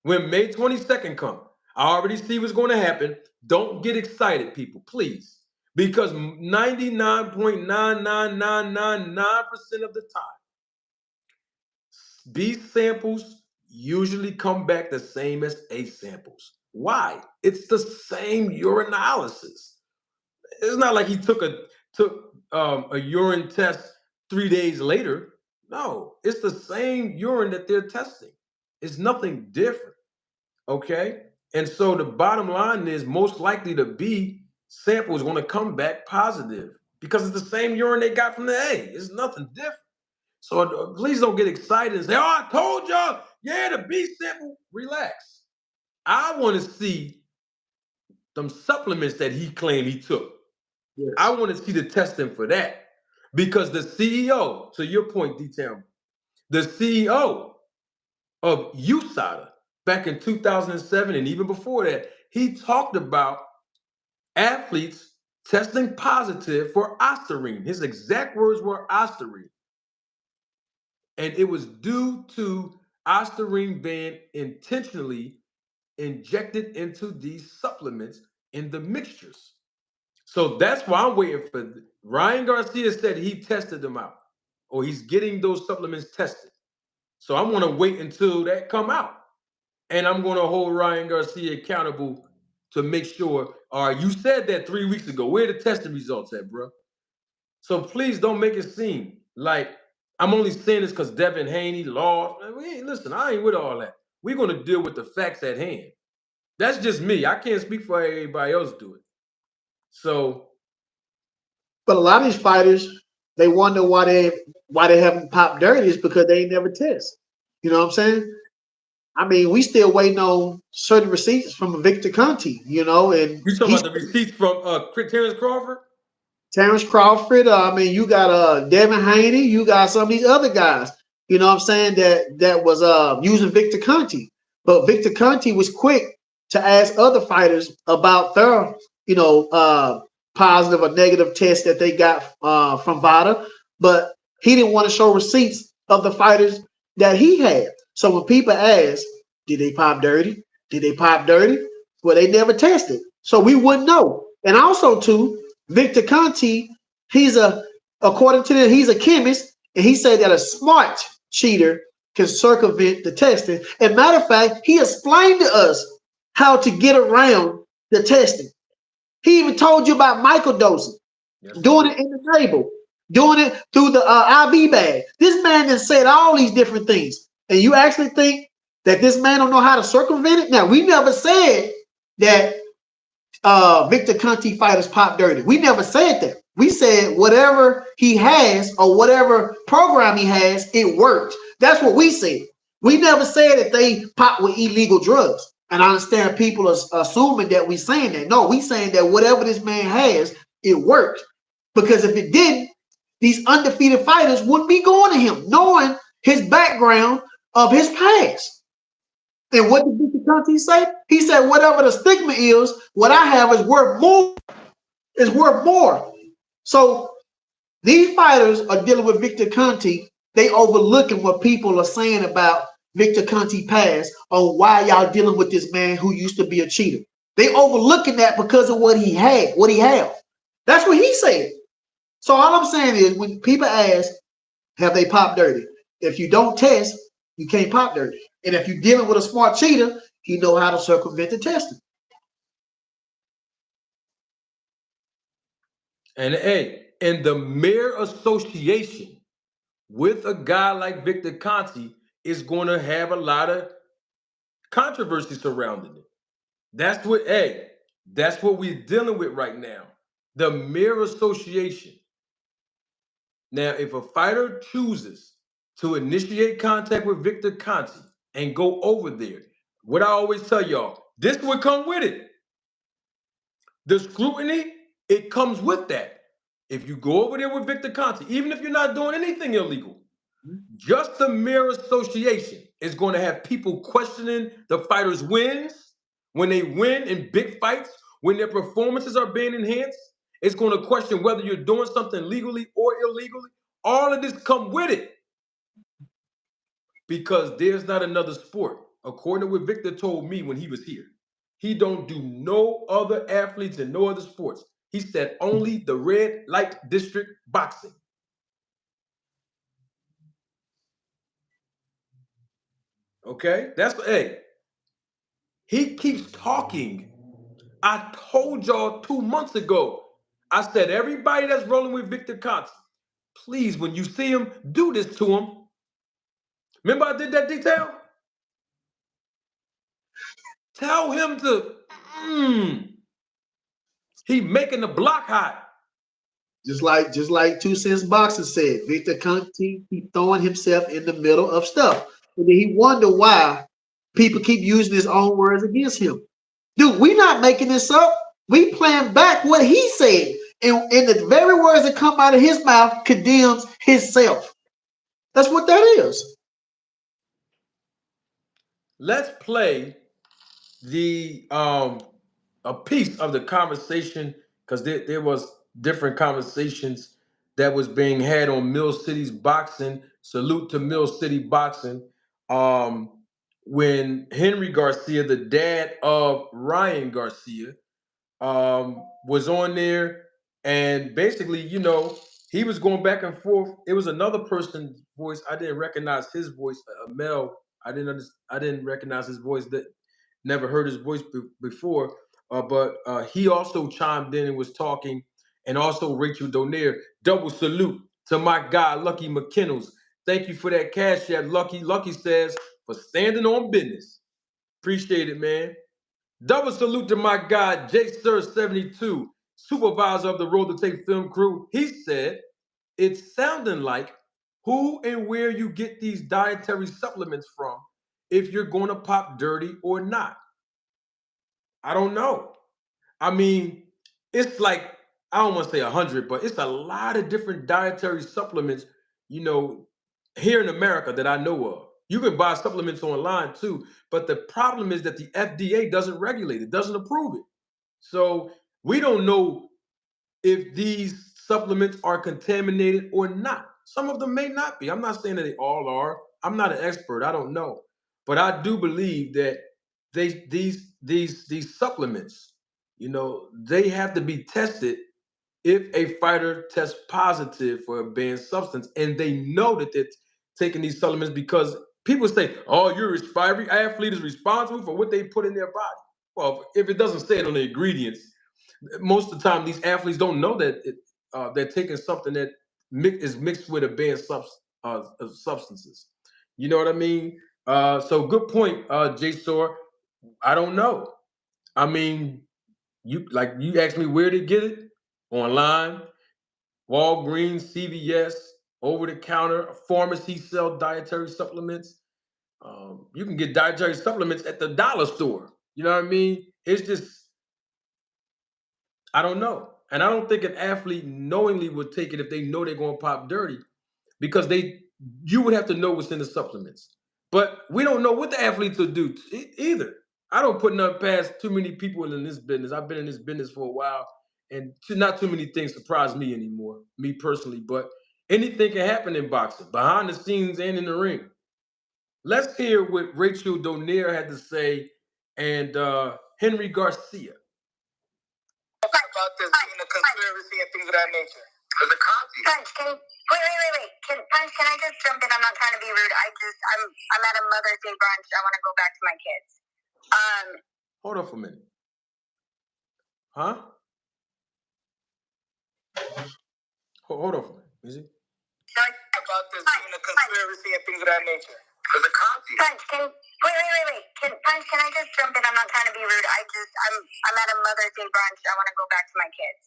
When May 22nd comes, I already see what's going to happen. Don't get excited, people, please. Because 99.99999% of the time, B samples usually come back the same as A samples. Why? It's the same urinalysis. It's not like he took a urine test 3 days later. No, it's the same urine that they're testing. It's nothing different. Okay. And so the bottom line is most likely the B sample is going to come back positive because it's the same urine they got from the A. It's nothing different. So please don't get excited and say, oh, I told y'all, yeah, the B sample. Relax. I want to see them supplements that he claimed he took. Yes. I want to see the testing for that because the CEO, to your point, D-Town, the CEO of USADA back in 2007 and even before that, he talked about athletes testing positive for Ostarine. His exact words were Ostarine. And it was due to Ostarine being intentionally injected into these supplements in the mixtures. So that's why I'm waiting for Ryan Garcia said he tested them out or he's getting those supplements tested. So I'm going to wait until that come out. And I'm going to hold Ryan Garcia accountable to make sure, all right, you said that 3 weeks ago. Where are the testing results at, bro? So please don't make it seem like I'm only saying this because Devin Haney, Law. Listen, I ain't with all that. We're going to deal with the facts at hand. That's just me. I can't speak for everybody else do it. So, But a lot of these fighters, they wonder why they haven't popped dirty is because they ain't never test. You know what I'm saying? I mean, we still waiting on certain receipts from Victor Conti, and you talking he's about the receipts from Terrence Crawford? Terrence Crawford. I mean, you got Devin Haney, you got some of these other guys, you know what I'm saying, that was using Victor Conti. But Victor Conti was quick to ask other fighters about their, positive or negative tests that they got from Vada, but he didn't want to show receipts of the fighters that he had. So when people ask, did they pop dirty? Did they pop dirty? Well, they never tested. So we wouldn't know. And also, too, Victor Conti, according to them, he's a chemist, and he said that a smart cheater can circumvent the testing. And matter of fact, he explained to us how to get around the testing. He even told you about microdosing, doing it in the table, doing it through the IV bag. This man has said all these different things. And you actually think that this man don't know how to circumvent it? Now, we never said that Victor Conti fighters pop dirty. We never said that. We said whatever he has or whatever program he has, it worked. That's what we said. We never said that they pop with illegal drugs. And I understand people are assuming that we're saying that. No, we saying that whatever this man has, it worked. Because if it didn't, these undefeated fighters wouldn't be going to him, knowing his background of his past. And what did Victor Conti say? He said, whatever the stigma is, what I have is worth more. Is worth more. So these fighters are dealing with Victor Conti. They overlooking what people are saying about Victor Conti past on why y'all dealing with this man who used to be a cheater. They overlooking that because of what he had, what he have. That's what he said. So all I'm saying is when people ask, have they popped dirty? If you don't test, you can't pop dirty. And if you're dealing with a smart cheater, he know how to circumvent the testing. And hey, in the mere association with a guy like Victor Conti is going to have a lot of controversy surrounding it. That's what we're dealing with right now. The mere association. Now, if a fighter chooses to initiate contact with Victor Conti and go over there, what I always tell y'all, this would come with it. The scrutiny, it comes with that. If you go over there with Victor Conti, even if you're not doing anything illegal, just the mere association is going to have people questioning the fighters' wins, when they win in big fights, when their performances are being enhanced. It's going to question whether you're doing something legally or illegally. All of this come with it. Because there's not another sport, according to what Victor told me when he was here. He don't do no other athletes and no other sports. He said only the red light district boxing. Okay? He keeps talking. I told y'all 2 months ago. I said, everybody that's rolling with Victor Conti, please, when you see him, do this to him. Remember I did that detail? Tell him to, he making the block hot. Just like 2 Cents Boxing said, Victor Conti keep throwing himself in the middle of stuff. And then he wonder why people keep using his own words against him. Dude, we not making this up. We playing back what he said. And the very words that come out of his mouth condemns himself. That's what that is. Let's play the a piece of the conversation, because there was different conversations that was being had on Mill City's boxing. Salute to Mill City Boxing. When Henry Garcia, the dad of Ryan Garcia, was on there, and basically, he was going back and forth. It was another person's voice. I didn't recognize his voice. Mel. I didn't recognize his voice. That never heard his voice before. But he also chimed in and was talking, and also Rachel Donaire. Double salute to my guy Lucky McKinnells. Thank you for that cash app, Lucky. Lucky says for standing on business. Appreciate it, man. Double salute to my guy, J Sir 72, supervisor of the Road to Take film crew. He said, it's sounding like who and where you get these dietary supplements from, if you're going to pop dirty or not. I don't know. I mean, it's like, I don't want to say 100, but it's a lot of different dietary supplements, here in America that I know of. You can buy supplements online too, but the problem is that the FDA doesn't regulate it, doesn't approve it. So we don't know if these supplements are contaminated or not. Some of them may not be. I'm not saying that they all are, I'm not an expert. I don't know, but I do believe that these supplements, they have to be tested if a fighter tests positive for a banned substance, and they know that they're taking these supplements because people say, "Oh, every athlete is responsible for what they put in their body." Well, if it doesn't say it on the ingredients, most of the time these athletes don't know that they're taking something that is mixed with a banned substances. You know what I mean? So good point, Jay Sor. I don't know. I mean, you asked me where to get it online. Walgreens, CVS, over the counter, pharmacy sell dietary supplements. You can get dietary supplements at the dollar store. You know what I mean? It's just, I don't know. And I don't think an athlete knowingly would take it if they know they're going to pop dirty because you would have to know what's in the supplements. But we don't know what the athletes will do either. I don't put nothing past too many people in this business. I've been in this business for a while, and not too many things surprise me anymore, me personally. But anything can happen in boxing, behind the scenes and in the ring. Let's hear what Rachel Donier had to say and Henry Garcia. About this being a conspiracy and things of that nature. Because the Conti. Punch, wait. Punch, can I just jump in? I'm not trying to be rude. I'm at a Mother's Day brunch. I want to go back to my kids. Hold on for a minute. Huh? Hold on for a minute. Is it? About this being a conspiracy and things of that nature. Because the Conti. Punch, wait. Punch, can I just jump in? I'm not trying to be rude. I'm at a Mother's Day brunch. I want to go back to my kids.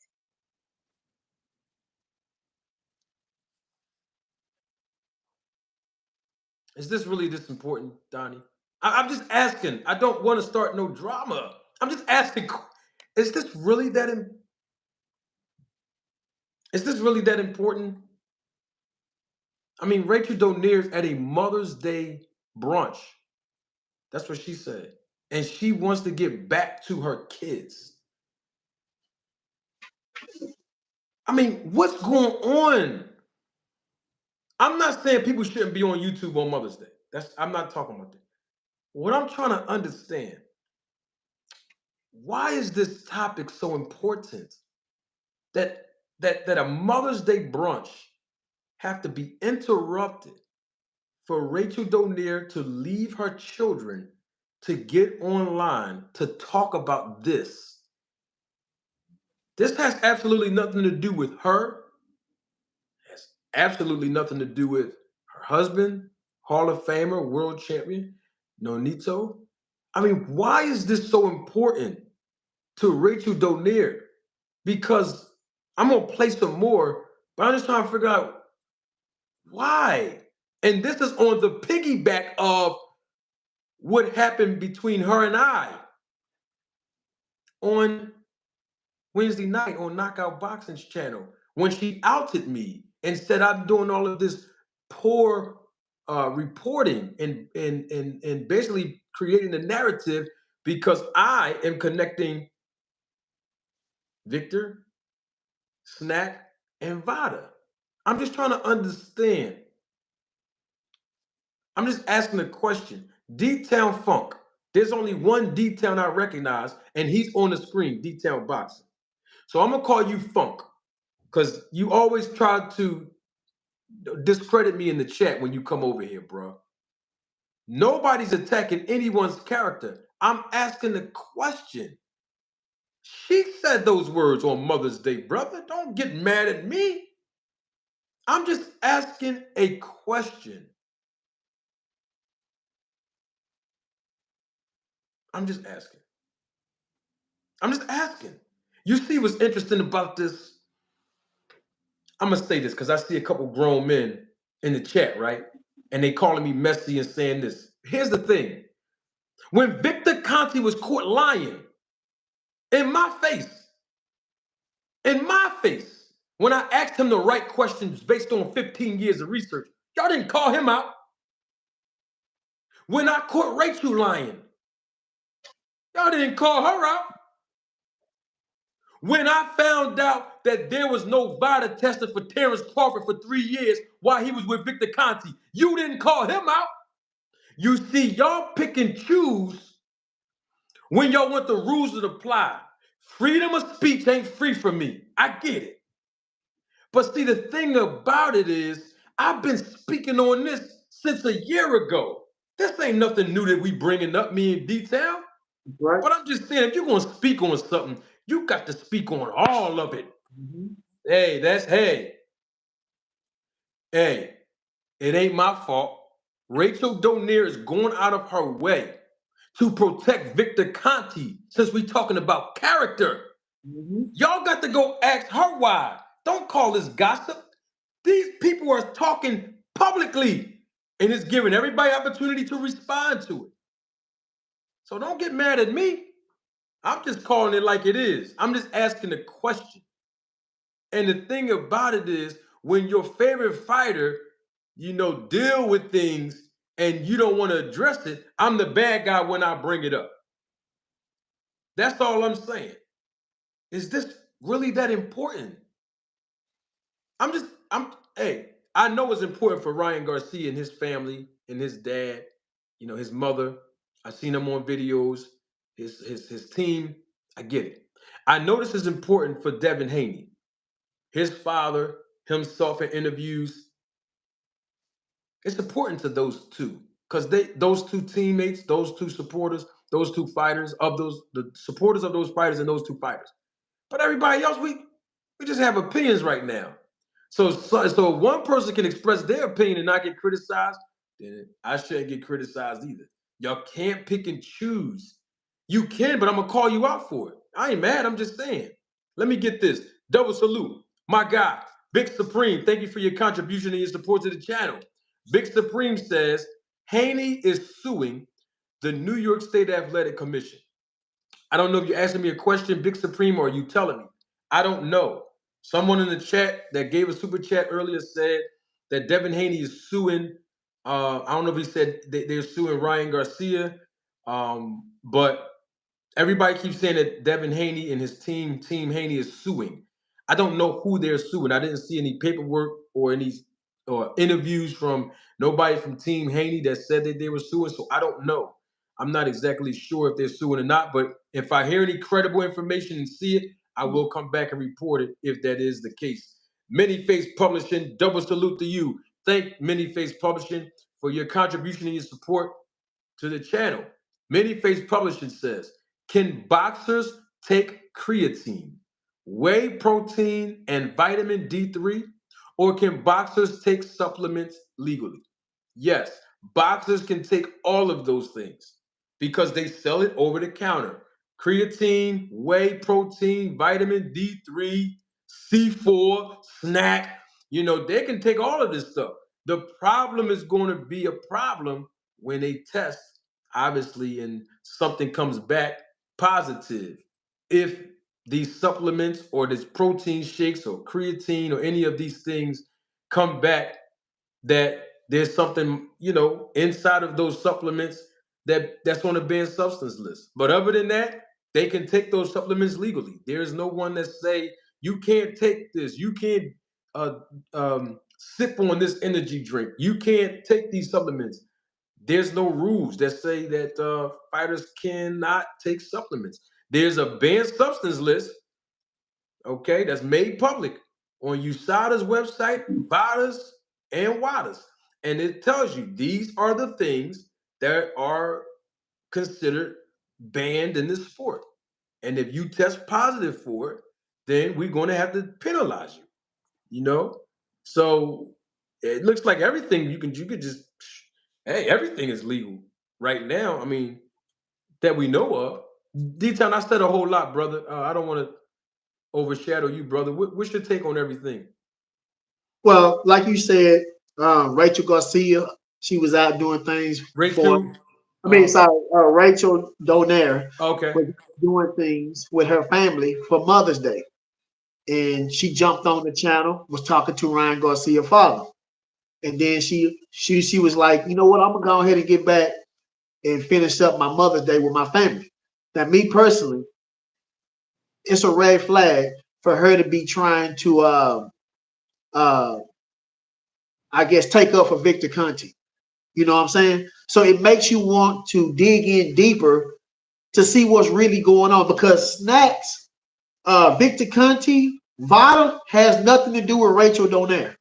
Is this really this important, Donnie? I'm just asking. I don't want to start no drama. I'm just asking. Is this really that? Is this really that important? I mean, Rachel Donier's at a Mother's Day brunch. That's what she said, and she wants to get back to her kids. I mean, what's going on? I'm not saying people shouldn't be on YouTube on Mother's Day. I'm not talking about that. What I'm trying to understand, why is this topic so important that a Mother's Day brunch have to be interrupted for Rachel Donier to leave her children to get online to talk about this? This has absolutely nothing to do with her. It has absolutely nothing to do with her husband, Hall of Famer, world champion, Nonito. I mean, why is this so important to Rachel Donier? Because I'm going to play some more, but I'm just trying to figure out why. And this is on the piggyback of what happened between her and I on Wednesday night on Knockout Boxing's channel when she outed me and said I'm doing all of this poor reporting and basically creating a narrative because I am connecting Victor, Snack, and Vada. I'm just trying to understand. I'm just asking a question. D-Town Funk. There's only one D-Town I recognize, and he's on the screen, D-Town Boxing. So I'm going to call you Funk because you always try to discredit me in the chat when you come over here, bro. Nobody's attacking anyone's character. I'm asking the question. She said those words on Mother's Day, brother. Don't get mad at me. I'm just asking a question. I'm just asking. You see what's interesting about this? I'm going to say this because I see a couple grown men in the chat, right? And they calling me messy and saying this. Here's the thing. When Victor Conti was caught lying in my face, when I asked him the right questions based on 15 years of research, y'all didn't call him out. When I caught Rachel lying, y'all didn't call her out. When I found out that there was no Vada tested for Terrence Crawford for 3 years while he was with Victor Conti, you didn't call him out. You see, y'all pick and choose when y'all want the rules to apply. Freedom of speech ain't free for me. I get it. But see, the thing about it is, I've been speaking on this since a year ago. This ain't nothing new that we bringing up, me in detail. Right. But I'm just saying, if you're going to speak on something, you got to speak on all of it. Mm-hmm. Hey, it ain't my fault. Rachel Donaire is going out of her way to protect Victor Conti since we talking about character. Mm-hmm. Y'all got to go ask her why. Don't call this gossip. These people are talking publicly and it's giving everybody opportunity to respond to it. So don't get mad at me. I'm just calling it like it is. I'm just asking a question. And the thing about it is, when your favorite fighter, deal with things and you don't want to address it, I'm the bad guy when I bring it up. That's all I'm saying. Is this really that important? Hey, I know it's important for Ryan Garcia and his family and his dad, his mother. I've seen him on videos, his team. I get it. I know this is important for Devin Haney, his father, himself in interviews. It's important to those two because those two teammates, those two supporters, those two fighters the supporters of those fighters and those two fighters. But everybody else, we just have opinions right now. So one person can express their opinion and not get criticized, then I shouldn't get criticized either. Y'all can't pick and choose. You can, but I'm gonna call you out for it. I ain't mad. I'm just saying. Let me get this. Double salute, my guy, Big Supreme. Thank you for your contribution and your support to the channel. Big Supreme says Haney is suing the New York State Athletic Commission. I don't know if you're asking me a question, Big Supreme, or are you telling me? I don't know. Someone in the chat that gave a super chat earlier said that Devin Haney is suing. I don't know if he said they're suing Ryan Garcia, but everybody keeps saying that Devin Haney and his Team Haney, is suing. I don't know who they're suing. I didn't see any paperwork or any interviews from nobody from Team Haney that said that they were suing, so I don't know. I'm not exactly sure if they're suing or not, but if I hear any credible information and see it, I will come back and report it if that is the case. Many Face Publishing, double salute to you. Thank Many Face Publishing for your contribution and your support to the channel. Many Face Publishing says, can boxers take creatine, whey protein, and vitamin D3? Or can boxers take supplements legally? Yes, boxers can take all of those things because they sell it over the counter. Creatine, whey protein, vitamin D3, C4, snack. They can take all of this stuff. The problem is going to be a problem when they test, obviously, and something comes back positive. If these supplements or these protein shakes or creatine or any of these things come back that there's something, inside of those supplements that's on the banned substance list. But other than that, they can take those supplements legally. There's no one that say you can't take this, you can't uh, sip on this energy drink, you can't take these supplements. There's no rules that say that fighters cannot take supplements. There's a banned substance list, okay, that's made public on USADA's website, Vada's, and Wada's. And it tells you these are the things that are considered banned in this sport. And if you test positive for it, then we're going to have to penalize you. So it looks like everything you could just, hey, everything is legal right now. I mean, that we know of. D-Town, I said a whole lot, brother. I don't want to overshadow you, brother. What's your take on everything? Well, like you said, Rachel Garcia, she was out doing things Rachel. Rachel Donaire Okay. was doing things with her family for Mother's Day. And she jumped on the channel, was talking to Ryan Garcia's father. And then she was like, you know what, I'm gonna go ahead and get back and finish up my Mother's Day with my family. Now, me personally, it's a red flag for her to be trying to, I guess, take up for Victor Conti. You know what I'm saying? So it makes you want to dig in deeper to see what's really going on, because Snacks, Victor Conti, Vada has nothing to do with Rachel Donaire.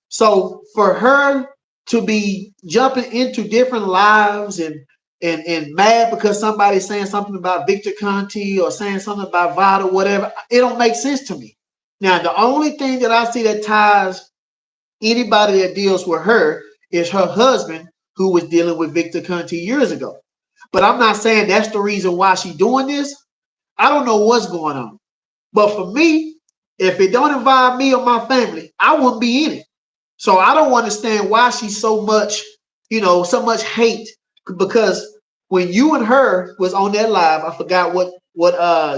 So for her to be jumping into different lives and mad because somebody's saying something about Victor Conti or saying something about Vada, whatever, it don't make sense to me. Now, the only thing that I see that ties anybody that deals with her is her husband, who was dealing with Victor Conti years ago. But I'm not saying that's the reason why she's doing this. I don't know what's going on. But for me, if it don't involve me or my family, I wouldn't be in it. So I don't understand why she's so much, so much hate. Because when you and her was on that live, I forgot what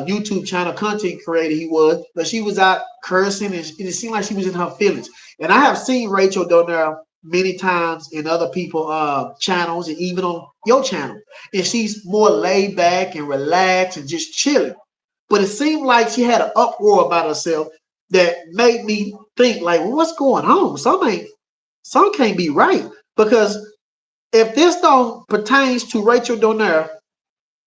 YouTube channel content creator he was, but she was out cursing, and it seemed like she was in her feelings. And I have seen Rachel Donaire many times in other people's channels and even on your channel, and she's more laid back and relaxed and just chilling. But it seemed like she had an uproar about herself that made me think, like, well, what's going on? Something can't be right. Because if this don't pertains to Rachel Donaire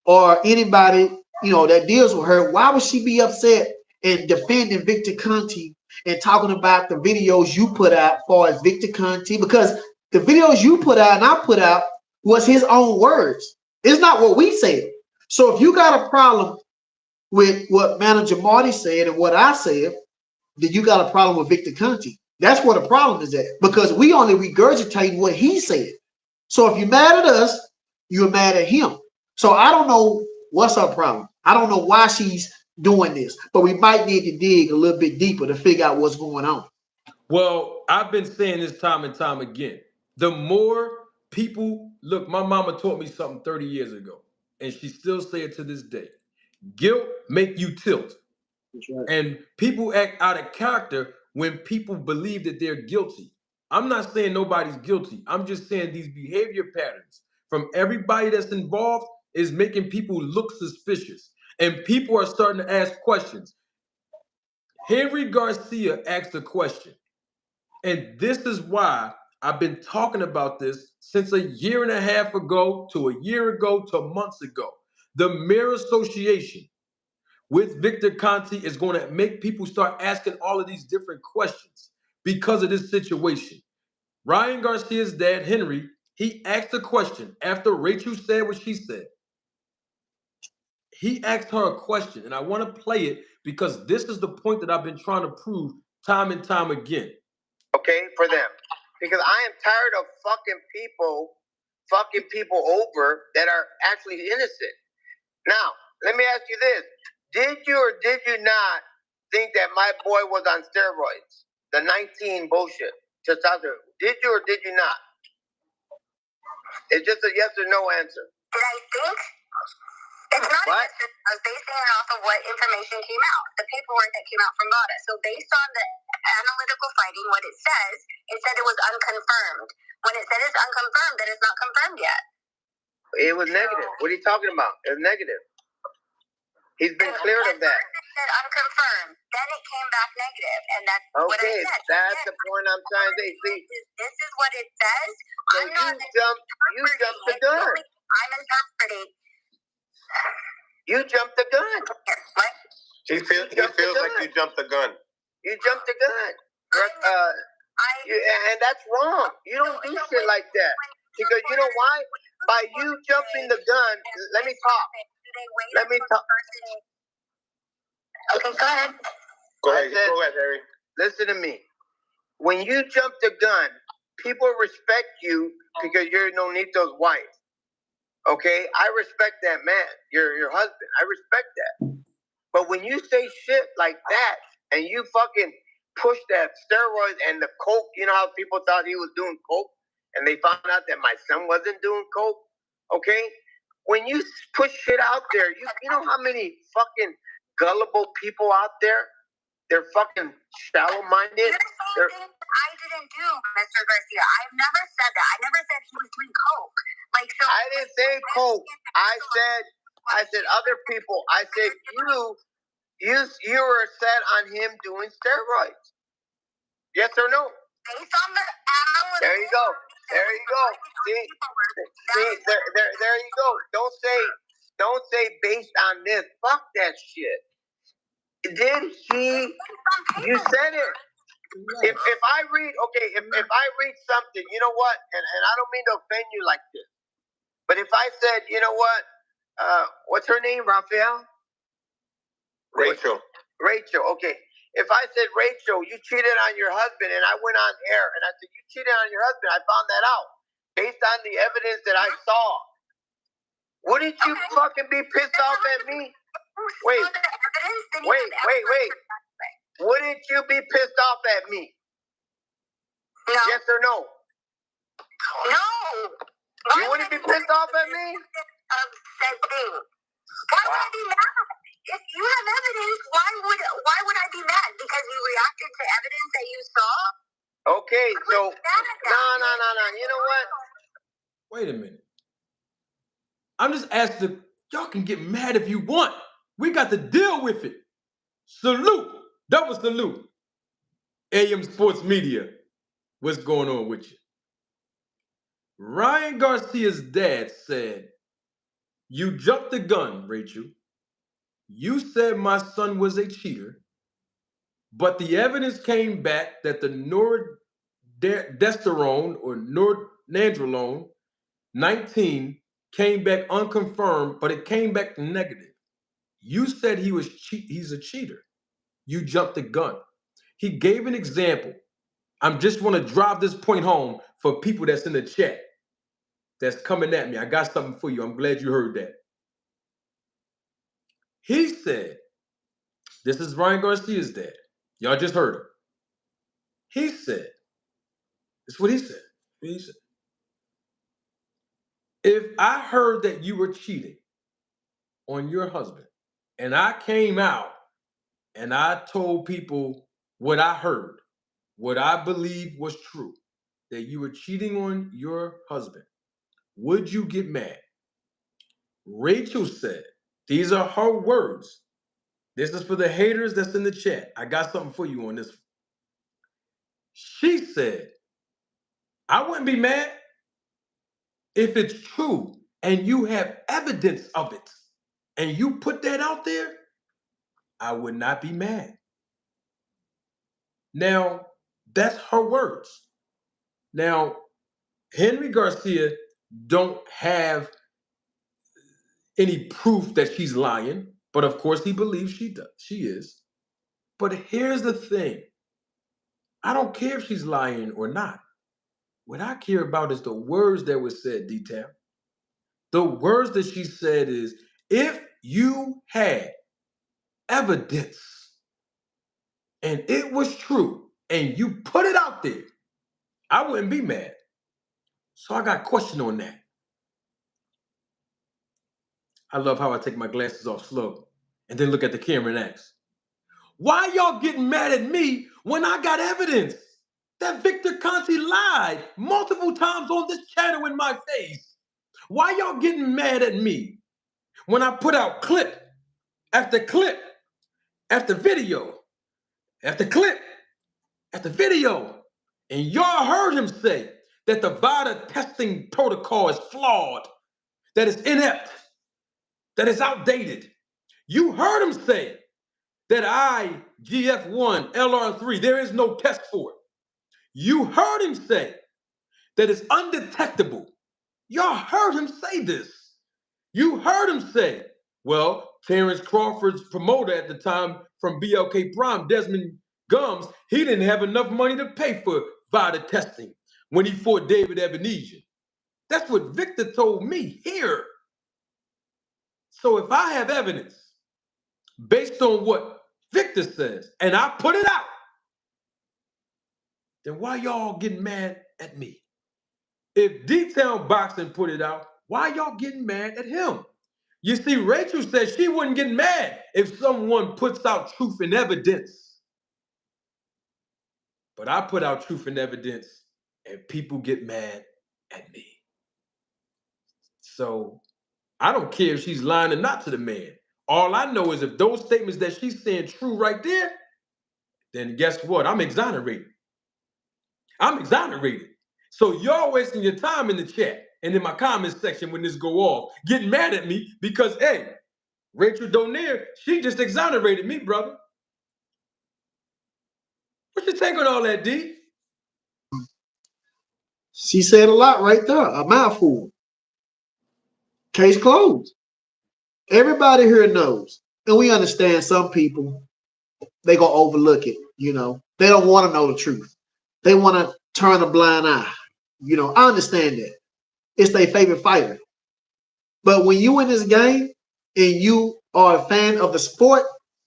or anybody, that deals with her, why would she be upset and defending Victor Conti and talking about the videos you put out for as Victor Conti? Because the videos you put out and I put out was his own words. It's not what we said. So if you got a problem with what Manager Marty said and what I said, then you got a problem with Victor Conti. That's where the problem is at, because we only regurgitate what he said. So if you're mad at us, you're mad at him. So I don't know what's her problem. I don't know why she's doing this, but we might need to dig a little bit deeper to figure out what's going on. Well, I've been saying this time and time again. The more people look, my mama taught me something 30 years ago, and she still say it to this day. Guilt make you tilt. That's right. And people act out of character when people believe that they're guilty. I'm not saying nobody's guilty. I'm just saying these behavior patterns from everybody that's involved is making people look suspicious. And people are starting to ask questions. Henry Garcia asked a question. And this is why I've been talking about this since a year and a half ago to a year ago to months ago. The Mirror Association with Victor Conti is going to make people start asking all of these different questions because of this situation. Ryan Garcia's dad, Henry, he asked a question after Rachel said what she said. He asked her a question, and I want to play it because this is the point that I've been trying to prove time and time again. Okay, for them. Because I am tired of fucking people over that are actually innocent. Now, let me ask you this. Did you or did you not think that my boy was on steroids? The 19 bullshit. Did you or did you not? It's just a yes or no answer. Did I think? It's not What? a yes or no. I was basing it off of what information came out, the paperwork that came out from Vada. So based on the analytical finding, what it said it was unconfirmed. When it said it's unconfirmed, then it's not confirmed yet. It was negative. What are you talking about? It was negative. He's been cleared of that. It said unconfirmed. Then it came back negative, and that's what I Okay, said. that's the point I'm trying to say. See, This is what it says. so I'm not you jumped the gun. I'm interpreting. You jumped the gun. What? He feels like you jumped the gun. You jumped the gun. And that's wrong. You don't do shit like that. Because you know why? By you jumping the gun, let me talk. Let me talk. Okay, go ahead. Go ahead, Harry. Listen to me. When you jump the gun, people respect you because you're Nonito's wife. Okay? I respect that man, your husband. I respect that. But when you say shit like that and you fucking push that steroids and the coke, you know how people thought he was doing coke and they found out that my son wasn't doing coke? Okay? When you push shit out there, you know how many fucking gullible people out there? They're fucking shallow-minded. I didn't do, Mr. Garcia. I've never said that. I never said he was doing coke. So I didn't say coke. I said other people. I said you You were set on him doing steroids. Yes or no? Based on the analytical. There you go. There you go. See, there you go. Don't say based on this. Fuck that shit. Did he? You said it. If I read, okay, if I read something, you know what? And I don't mean to offend you like this, but if I said, you know what? What's her name? Raphael? Rachel. Rachel. Okay. If I said, Rachel, you cheated on your husband, and I went on air and I said, you cheated on your husband, I found that out based on the evidence that I saw. Wouldn't you fucking be pissed off at me? Wait. Wouldn't you be pissed off at me? No. Yes or no? No. You wouldn't be pissed off at me? Upset thing. Why would I be mad? If you have evidence, why would I be mad? Because you reacted to evidence that you saw? Okay, so no. You know what? Wait a minute. I'm just asking, y'all can get mad if you want. We got to deal with it. Salute. Double salute. AM Sports Media. What's going on with you? Ryan Garcia's dad said, you jumped the gun, Rachel. You said my son was a cheater, but the evidence came back that the nordesterone or nandrolone 19 came back unconfirmed, but it came back negative. You said he's a cheater. You jumped the gun. He gave an example. I just want to drive this point home for people that's in the chat that's coming at me. I got something for you. I'm glad you heard that. He said, this is Ryan Garcia's dad. Y'all just heard him. He said, this is what he said. He said, if I heard that you were cheating on your husband and I came out and I told people what I heard, what I believe was true, that you were cheating on your husband, would you get mad? Rachel said, these are her words. This is for the haters that's in the chat. I got something for you on this one. She said, I wouldn't be mad if it's true and you have evidence of it and you put that out there. I would not be mad. Now, that's her words. Now, Henry Garcia don't have any proof that she's lying, but of course he believes she does. She is. But here's the thing. I don't care if she's lying or not. What I care about is the words that were said, detail. The words that she said is, if you had evidence and it was true and you put it out there, I wouldn't be mad. So I got a question on that. I love how I take my glasses off slow and then look at the camera and ask, why y'all getting mad at me when I got evidence that Victor Conti lied multiple times on this channel in my face? Why y'all getting mad at me when I put out clip after clip after video after clip after video? And y'all heard him say that the Vada testing protocol is flawed, that it's inept, that it's outdated. You heard him say that IGF-1, LR3, there is no test for it. You heard him say that it's undetectable. Y'all heard him say this. You heard him say, well, Terrence Crawford's promoter at the time from BLK Prime, Desmond Gums, he didn't have enough money to pay for Vada testing when he fought David Ebenezer. That's what Victor told me here. So if I have evidence based on what Victor says and I put it out, then why y'all getting mad at me? If D-Town Boxing put it out, why y'all getting mad at him? You see, Rachel said she wouldn't get mad if someone puts out truth and evidence. But I put out truth and evidence and people get mad at me. So I don't care if she's lying or not to the man. All I know is if those statements that she's saying true right there, then guess what? I'm exonerated. I'm exonerated. So y'all wasting your time in the chat and in my comments section when this go off, getting mad at me because, hey, Rachel Donaire, she just exonerated me, brother. What you take on all that, D? She said a lot right there, a mouthful. Case closed. Everybody here knows, and we understand some people, they gonna overlook it. You know, they don't want to know the truth. They want to turn a blind eye. You know, I understand that. It's their favorite fighter. But when you in this game and you are a fan of the sport,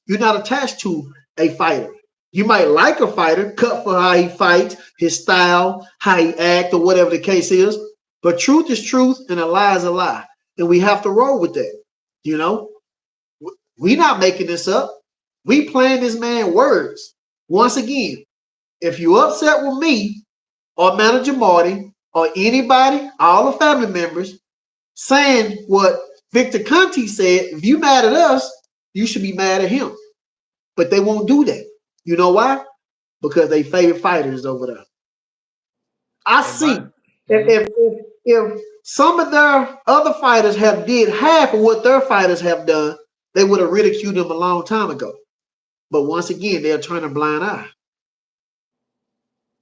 you're not attached to a fighter. You might like a fighter, cut for how he fights, his style, how he act, or whatever the case is. But truth is truth and a lie is a lie. And we have to roll with that. You know, we not making this up. We playing this man words. Once again, if you upset with me or Manager Marty or anybody, all the family members, saying what Victor Conte said, if you mad at us, you should be mad at him. But they won't do that. You know why? Because they favorite fighters over there. I see. If some of their other fighters have did half of what their fighters have done, they would have ridiculed them a long time ago. But once again, they'll turn a blind eye.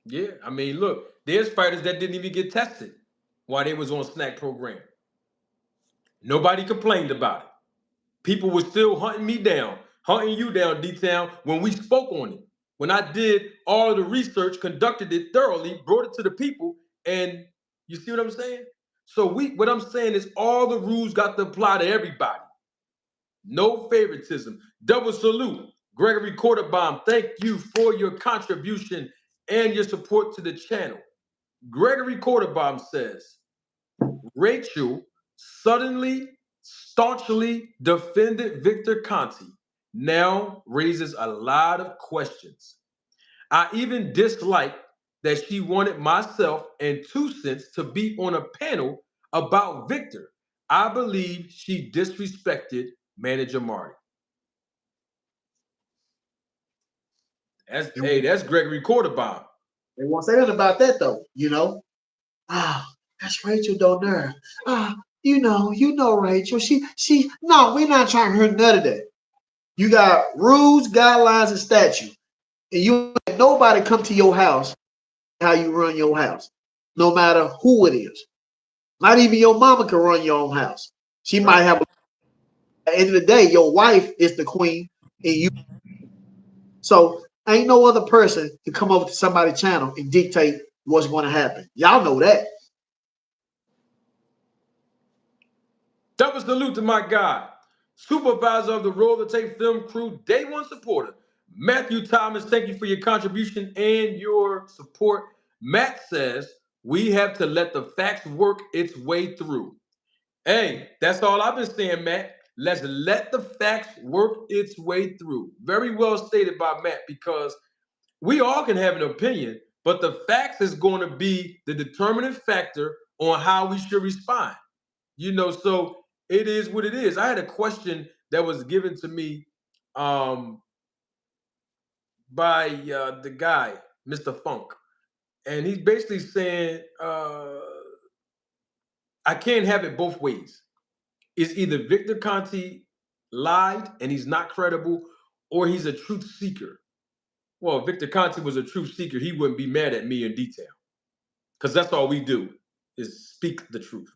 Yeah, I mean, look, there's fighters that didn't even get tested while they was on snack program. Nobody complained about it. People were still hunting me down, hunting you down, D-Town, when we spoke on it. When I did all of the research, conducted it thoroughly, brought it to the people, and you see what I'm saying? So what I'm saying is all the rules got to apply to everybody. No favoritism. Double salute. Gregory Quarterbaum, thank you for your contribution and your support to the channel. Gregory Quarterbaum says, Rachel suddenly, staunchly defended Victor Conte now raises a lot of questions. I even dislike that she wanted myself and 2 Cents to be on a panel about Victor. I believe she disrespected Manager Marty. That's Gregory Quarterbaum. They won't say nothing about that though, you know. That's Rachel Donaire. You know Rachel. No, we're not trying to hear none of that. You got rules, guidelines, and statutes. And you let nobody come to your house how you run your house, no matter who it is. Not even your mama can run your own house. She might have. At the end of the day, your wife is the queen, and you. So ain't no other person to come over to somebody's channel and dictate what's going to happen. Y'all know that. Double salute to my guy, supervisor of the Roll the Tape Film Crew, day one supporter, Matthew Thomas. Thank you for your contribution and your support. Matt says we have to let the facts work its way through. Hey, that's all I've been saying, Matt. Let's let the facts work its way through. Very well stated by Matt, because we all can have an opinion, but the facts is going to be the determining factor on how we should respond. So it is what it is. I had a question that was given to me by the guy, Mr. Funk. And he's basically saying, I can't have it both ways. It's either Victor Conte lied and he's not credible, or he's a truth seeker. Well, if Victor Conte was a truth seeker, he wouldn't be mad at me in detail, because that's all we do is speak the truth.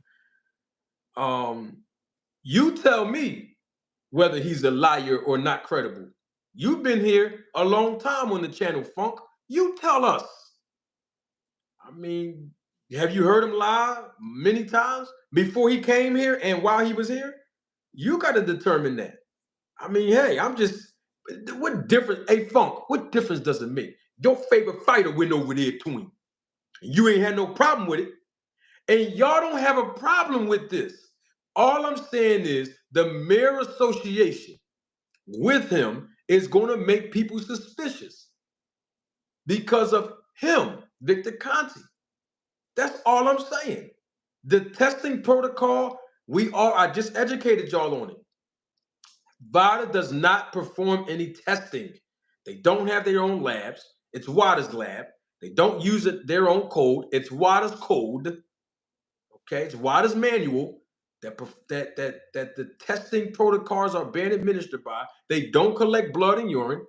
You tell me whether he's a liar or not credible. You've been here a long time on the channel, Funk. You tell us. I mean, have you heard him lie many times before he came here and while he was here? You got to determine that. I mean, hey, what difference? Hey, Funk, what difference does it make? Your favorite fighter went over there to him. You ain't had no problem with it. And y'all don't have a problem with this. All I'm saying is the mere association with him is going to make people suspicious because of him, Victor Conte. That's all I'm saying. The testing protocol, I just educated y'all on it. Vada does not perform any testing. They don't have their own labs. It's Wada's lab. They don't use their own code. It's Wada's code. Okay, it's Wada's manual that the testing protocols are being administered by. They don't collect blood and urine.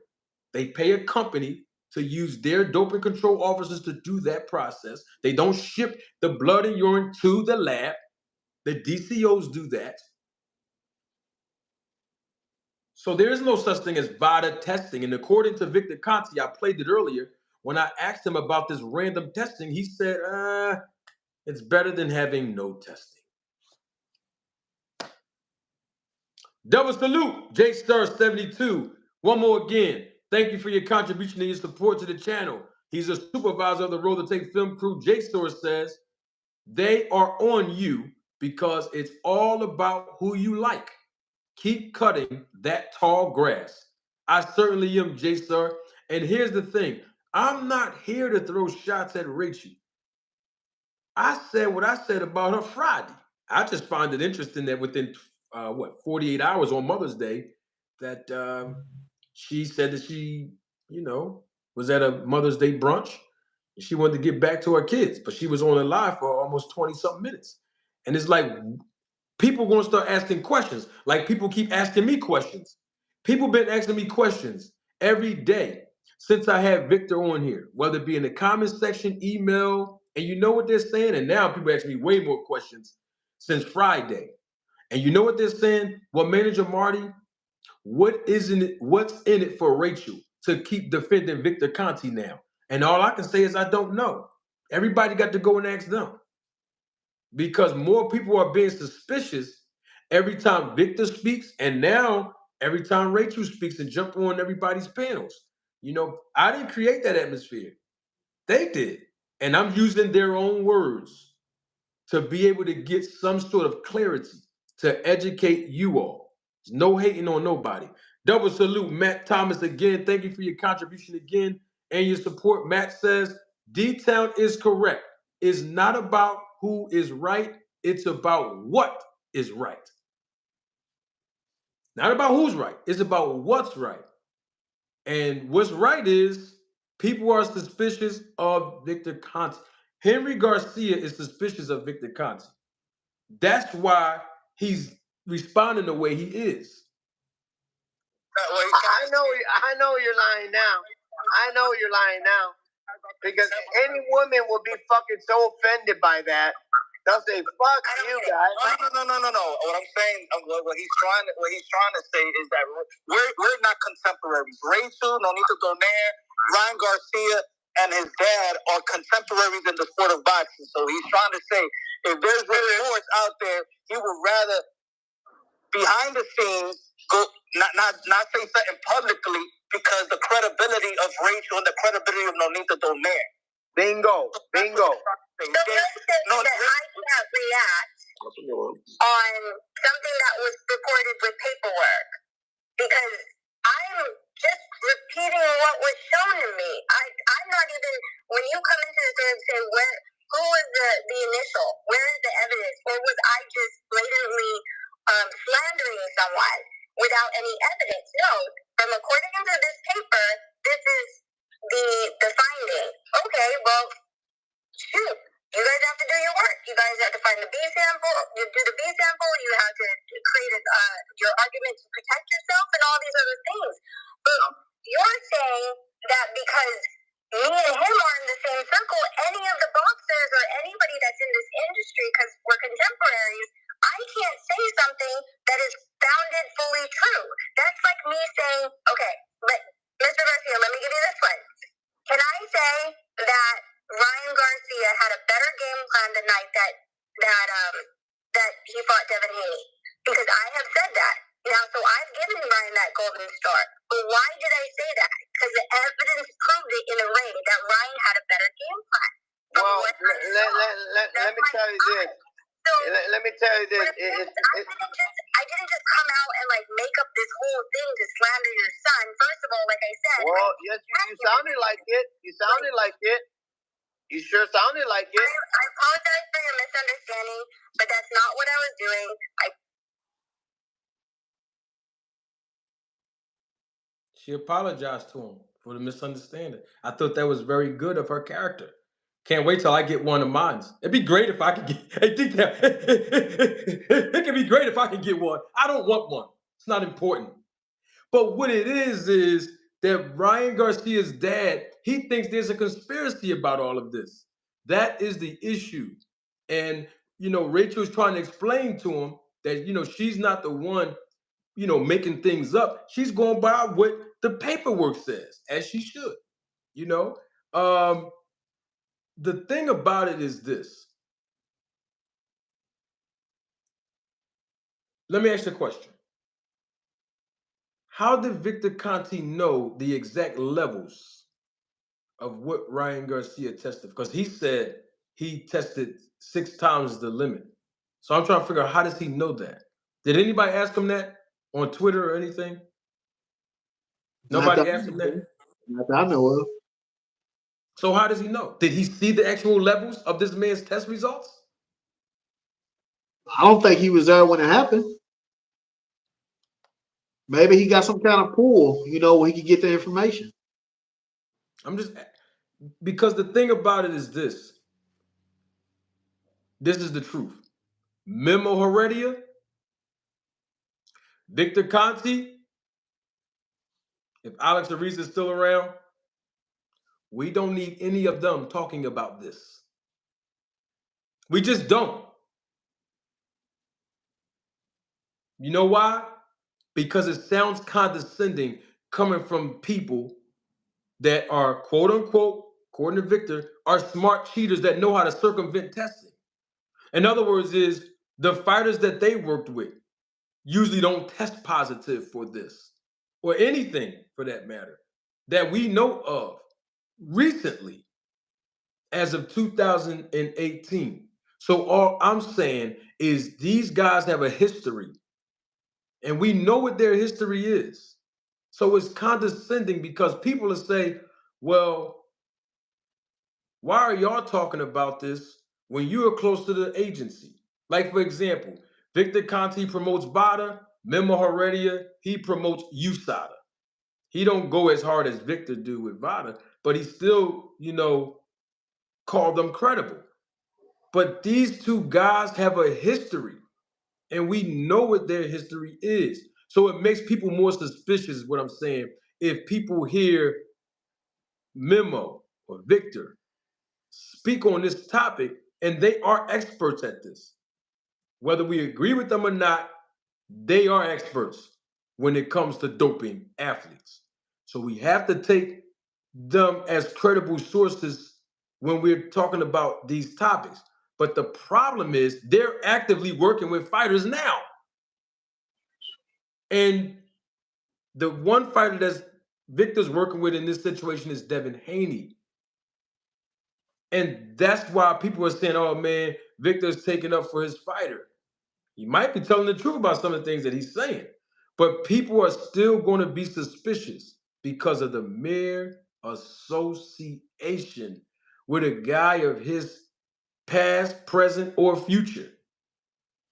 They pay a company to use their doping control officers to do that process. They don't ship the blood and urine to the lab. The DCOs do that. So there is no such thing as Vada testing. And according to Victor Conti, I played it earlier, when I asked him about this random testing, he said, it's better than having no testing. Double salute, J Star 72. One more again. Thank you for your contribution and your support to the channel. He's a supervisor of the Roll the Tape film crew. J Star says, they are on you because it's all about who you like. Keep cutting that tall grass. I certainly am, J Star. And here's the thing. I'm not here to throw shots at Rachel. I said what I said about her Friday. I just find it interesting that within 48 hours on Mother's Day, that she said that she, was at a Mother's Day brunch and she wanted to get back to her kids, but she was on a live for almost 20 something minutes. And it's like people are going to start asking questions. Like people keep asking me questions. People been asking me questions every day since I had Victor on here, whether it be in the comments section, email, and you know what they're saying? And now people ask me way more questions since Friday. And you know what they're saying? Well, Manager Marty, what's in it for Rachel to keep defending Victor Conti now? And all I can say is I don't know. Everybody got to go and ask them. Because more people are being suspicious every time Victor speaks, and now every time Rachel speaks and jump on everybody's panels. I didn't create that atmosphere. They did. And I'm using their own words to be able to get some sort of clarity to educate you all. There's no hating on nobody. Double salute, Matt Thomas again. Thank you for your contribution again and your support. Matt says, D-Town is correct. It's not about who is right. It's about what is right. Not about who's right. It's about what's right. And what's right is people are suspicious of Victor Conti. Henry Garcia is suspicious of Victor Conti. That's why he's responding the way he is. I know you're lying now. I know you're lying now. Because any woman will be fucking so offended by that. They'll say, "Fuck you guys." No. What I'm saying, what he's trying to say is that we're not contemporaries. Rachel, Nonito Donaire, Ryan Garcia, and his dad are contemporaries in the sport of boxing. So he's trying to say, if there's reports out there, he would rather behind the scenes go not say something publicly because the credibility of Rachel and the credibility of Nonito Donaire. Bingo. So I can't react on something that was reported with paperwork because I'm just repeating what was shown to me. I'm not even, when you come into this and say, who was the initial? Where is the evidence? Or was I just blatantly slandering someone without any evidence? No, from according to this paper, this is the finding. Okay, well, shoot. You guys have to do your work. You guys have to find the B sample. You do the B sample. You have to create your argument to protect yourself and all these other things. But you're saying that because me and him are in the same circle, any of the boxers or anybody that's in this industry, because we're contemporaries, I can't say something that is founded fully true. That's like me saying, okay, but Mr. Garcia, let me give you this one. Can I say that Ryan Garcia had a better game plan the night that he fought Devin Haney? Because I have said that. Now, so I've given Ryan that golden star. But why did I say that? Because the evidence proved it in the ring that Ryan had a better game plan. Well, let me tell you this. Let me tell you this. I didn't just come out and make up this whole thing to slander your son. First of all, like I said. Well, yes, you sounded like it. You sounded like it. You sure sounded like it. I apologize for your misunderstanding, but that's not what I was doing. She apologized to him for the misunderstanding. I thought that was very good of her character. Can't wait till I get one of mine. It'd be great if I could get. Hey, think that it could be great if I could get one. I don't want one. It's not important. But what it is that Ryan Garcia's dad, he thinks there's a conspiracy about all of this. That is the issue. And, Rachel's trying to explain to him that, she's not the one, making things up. She's going by what the paperwork says, as she should, you know. The thing about it is this. Let me ask you a question. How did Victor Conti know the exact levels of what Ryan Garcia tested? Because he said he tested 6 times the limit. So I'm trying to figure out, how does he know that? Did anybody ask him that on Twitter or anything? Nobody asked him that? Not that I know of. So how does he know? Did he see the actual levels of this man's test results? I don't think he was there when it happened. Maybe he got some kind of pool, where he could get the information. Because the thing about it is this. This is the truth. Memo Heredia, Victor Conti, if Alex Ariza is still around, we don't need any of them talking about this. We just don't. You know why? Because it sounds condescending coming from people that are, quote unquote, according to Victor, are smart cheaters that know how to circumvent testing. In other words, is the fighters that they worked with usually don't test positive for this or anything for that matter that we know of recently as of 2018. So all I'm saying is these guys have a history and we know what their history is. So it's condescending because people will say, well, why are y'all talking about this when you are close to the agency? Like, for example, Victor Conti promotes Vada, Memo Heredia, he promotes USADA. He don't go as hard as Victor do with Vada, but he still, called them credible. But these two guys have a history, and we know what their history is. So it makes people more suspicious, what I'm saying, if people hear Memo or Victor speak on this topic, and they are experts at this. Whether we agree with them or not, they are experts when it comes to doping athletes. So we have to take them as credible sources when we're talking about these topics. But the problem is they're actively working with fighters now. And the one fighter that's Victor's working with in this situation is Devin Haney. And that's why people are saying, oh man, Victor's taking up for his fighter. He might be telling the truth about some of the things that he's saying, but people are still going to be suspicious because of the mere association with a guy of his past, present, or future.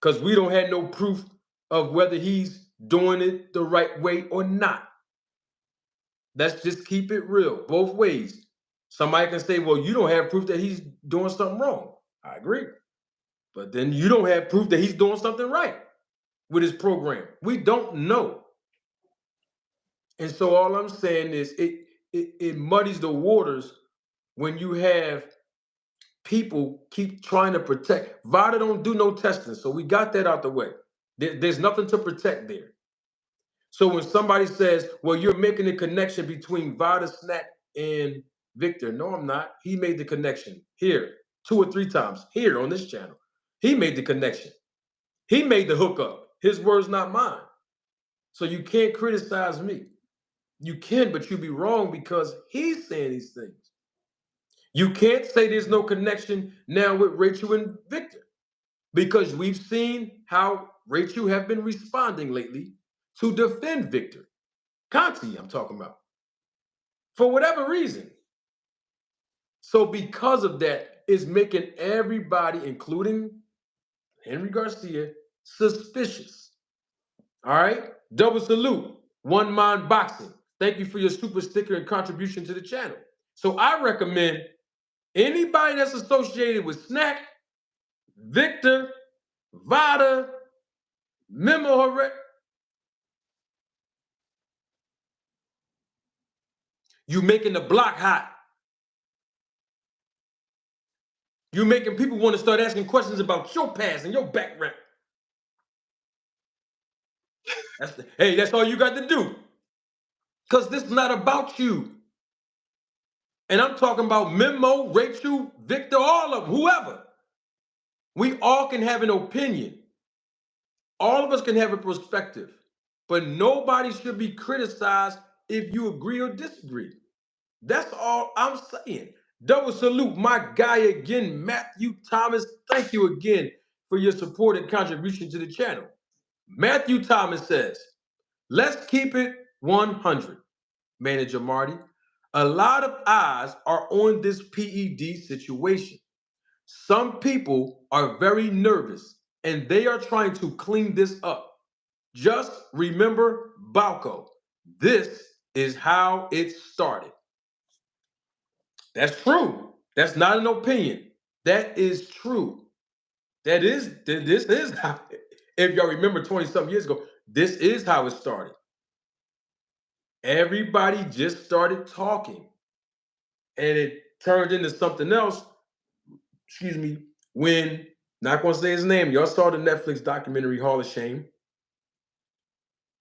Because we don't have no proof of whether he's doing it the right way or not. Let's just keep it real, both ways. Somebody can say, well, you don't have proof that he's doing something wrong. I agree. But then you don't have proof that he's doing something right with his program. We don't know. And so all I'm saying is it muddies the waters when you have people keep trying to protect. Vada don't do no testing, so we got that out the way. There's nothing to protect there. So when somebody says, well, you're making a connection between Vada Snack and Victor. No, I'm not. He made the connection here 2 or 3 times here on this channel. He made the connection. He made the hookup. His words, not mine. So you can't criticize me. You can, but you'd be wrong because he's saying these things. You can't say there's no connection now with Rachel and Victor because we've seen how Rachel have been responding lately to defend Victor. Conti, I'm talking about. For whatever reason. So because of that, it's making everybody, including Henry Garcia, suspicious. All right? Double salute. One Mind Boxing. Thank you for your super sticker and contribution to the channel. So I recommend anybody that's associated with Snack, Victor, Vada, Memo, you making the block hot. You making people want to start asking questions about your past and your background. That's all you got to do. Because this is not about you. And I'm talking about Memo, Rachel, Victor, all of them, whoever. We all can have an opinion. All of us can have a perspective. But nobody should be criticized if you agree or disagree. That's all I'm saying. Double salute, my guy again, Matthew Thomas. Thank you again for your support and contribution to the channel. Matthew Thomas says, let's keep it 100, Manager Marty. A lot of eyes are on this PED situation. Some people are very nervous and they are trying to clean this up. Just remember Balco. This is how it started. That's true. That's not an opinion. That is true. This is how, if y'all remember 20-something years ago, this is how it started. Everybody just started talking. And it turned into something else, excuse me, when, not gonna say his name, y'all saw the Netflix documentary Hall of Shame.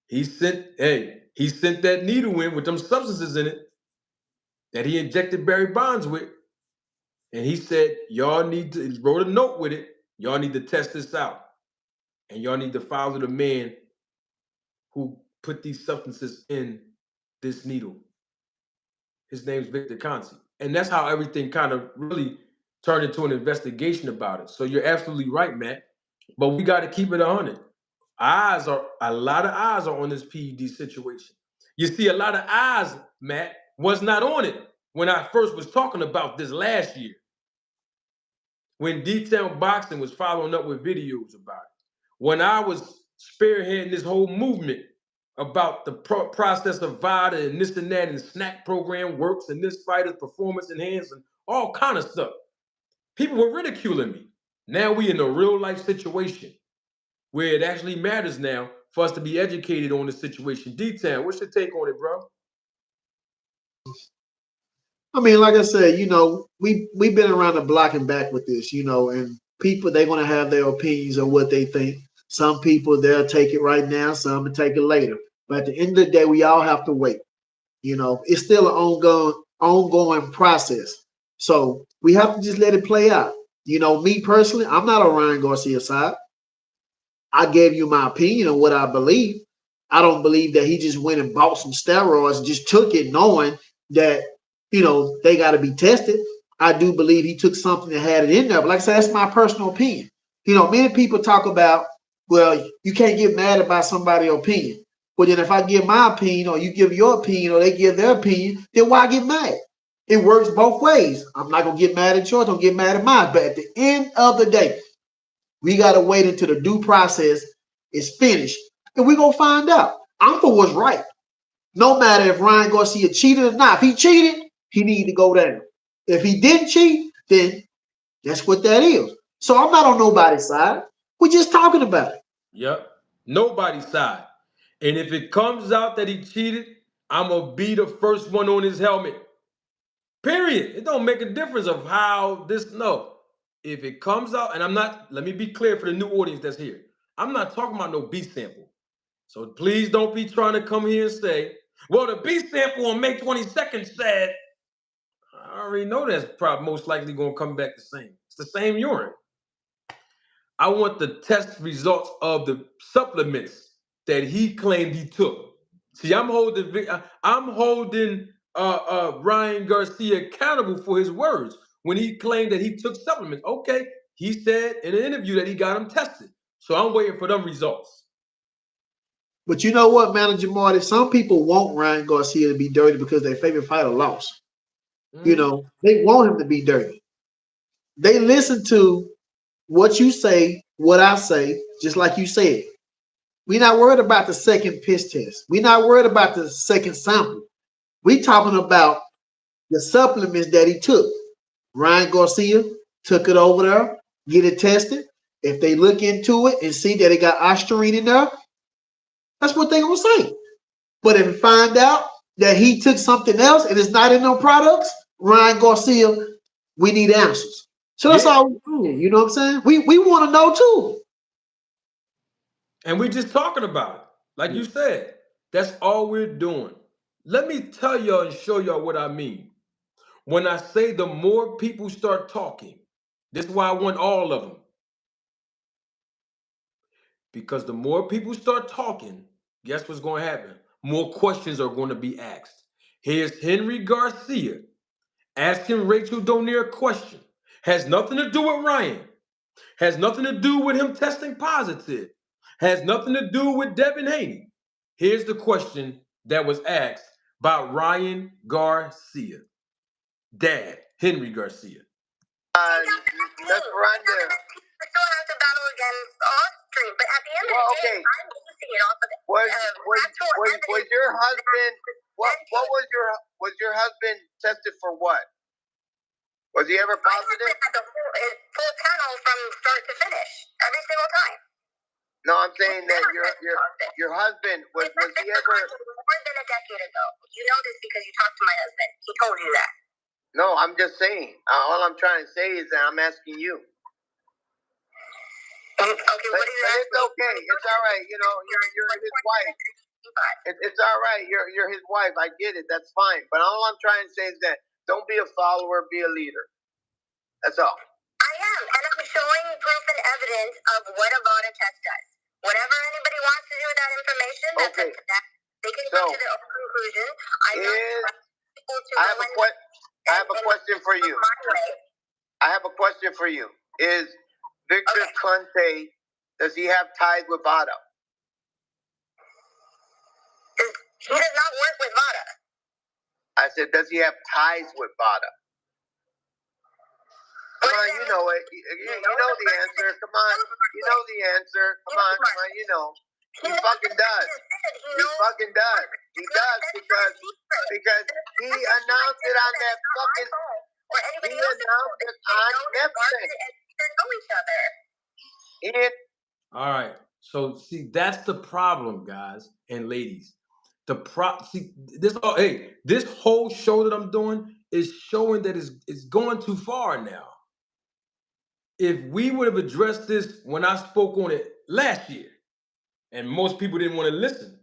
He sent that needle in with them substances in it that he injected Barry Bonds with. And he said, y'all need to, wrote a note with it, y'all need to test this out. And y'all need to follow the man who put these substances in this needle. His name's Victor Conti. And that's how everything kind of really turned into an investigation about it. So you're absolutely right, Matt. But we got to keep it 100. A lot of eyes are on this PED situation. You see, a lot of eyes, Matt, was not on it when I first was talking about this last year. When Detailed Boxing was following up with videos about it. When I was spearheading this whole movement about the process of Vada and this and that and snack program works and this fighter's performance enhanced and all kind of stuff. People were ridiculing me. Now we in a real life situation where it actually matters now for us to be educated on the situation. Detail, what's your take on it, bro? I mean, like I said, we've been around the block and back with this, and people, they're going to have their opinions on what they think. Some people, they'll take it right now, some will take it later. But at the end of the day, we all have to wait. It's still an ongoing process. So we have to just let it play out. Me personally, I'm not on Ryan Garcia's side. I gave you my opinion on what I believe. I don't believe that he just went and bought some steroids and just took it knowing that, they got to be tested. I do believe he took something that had it in there. But like I said, that's my personal opinion. Many people talk about, well, you can't get mad about somebody's opinion. But then if I give my opinion or you give your opinion or they give their opinion, then why get mad? It works both ways. I'm not going to get mad at yours. Don't get mad at mine. But at the end of the day, we got to wait until the due process is finished. And we're going to find out. I'm for what's right. No matter if Ryan Garcia cheated or not. If he cheated, he need to go down. If he didn't cheat, then that's what that is. So I'm not on nobody's side. We're just talking about it. Yep. Nobody's side. And if it comes out that he cheated, I'm going to be the first one on his helmet. Period. It don't make a difference of how this, no. If it comes out, and I'm not, let me be clear for the new audience that's here. I'm not talking about no B sample. So please don't be trying to come here and say, well, the B sample on May 22nd said, I already know that's probably most likely going to come back the same. It's the same urine. I want the test results of the supplements that he claimed he took. See, I'm holding Ryan Garcia accountable for his words when he claimed that he took supplements. Okay, he said in an interview that he got them tested. So I'm waiting for them results. But you know what, Manager Marty? Some people want Ryan Garcia to be dirty because their favorite fighter lost. They want him to be dirty. They listen to what you say, what I say, just like you said. We're not worried about the second piss test. We're not worried about the second sample. We talking about the supplements that he took. Ryan Garcia took it over there, get it tested. If they look into it and see that it got ostarine in there, that's what they gonna say. But if you find out that he took something else and it's not in no products, Ryan Garcia, we need answers. So that's all we're doing. You know what I'm saying? We want to know too. And we're just talking about it. Like you said, that's all we're doing. Let me tell y'all and show y'all what I mean. When I say the more people start talking, this is why I want all of them. Because the more people start talking, guess what's going to happen? More questions are going to be asked. Here's Henry Garcia asking Rachel Donier a question. Has nothing to do with Ryan. Has nothing to do with him testing positive. Has nothing to do with Devin Haney. Here's the question that was asked by Ryan Garcia. Dad, Henry Garcia. Let's run there. We still have to battle against Austria, but at the end of the day, I'm basing it off of was your husband? What was your husband tested for? What was he ever positive? I had the full panel from start to finish every single time. No, I'm saying that your husband was he ever? More than a decade ago. You know this because you talked to my husband. He told you that. No, I'm just saying. All I'm trying to say is that I'm asking you. Okay, what are you asking? It's okay. It's all right. You know, you're his wife. It's all right. You're his wife. I get it. That's fine. But all I'm trying to say is that don't be a follower, be a leader. That's all. I am, and I'm showing proof and evidence of what a Vada test does. Whatever anybody wants to do with that information, that's up to them. They can come to their own conclusion. I have a question for you. I have a question for you. Is Victor Conte, does he have ties with Vada? He does not work with Vada. I said, does he have ties with Vada? Come on, you know it. You know the answer. Come on. You know the answer. Come on. You know. He fucking does. He fucking does. He does because he announced it on that fucking. He announced it on Netflix. They know each other. He didn't. All right. So see, that's the problem, guys and ladies. This whole show that I'm doing is showing that it's going too far now. If we would have addressed this when I spoke on it last year, and most people didn't want to listen,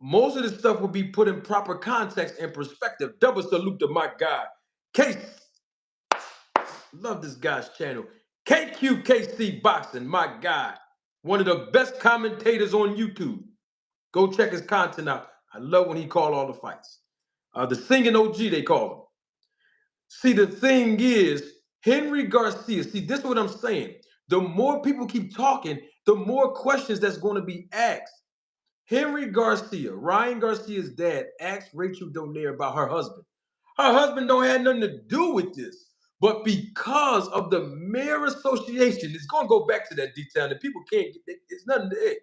most of this stuff would be put in proper context and perspective. Double salute to my guy, Case. Love this guy's channel. KQKC Boxing, my guy. One of the best commentators on YouTube. Go check his content out. I love when he called all the fights. The singing OG, they call him. See, the thing is, Henry Garcia, see, this is what I'm saying. The more people keep talking, the more questions that's going to be asked. Henry Garcia, Ryan Garcia's dad, asked Rachel Donier about her husband. Her husband don't have nothing to do with this. But because of the mere association, it's going to go back to that detail, and people can't get it. It's nothing to it.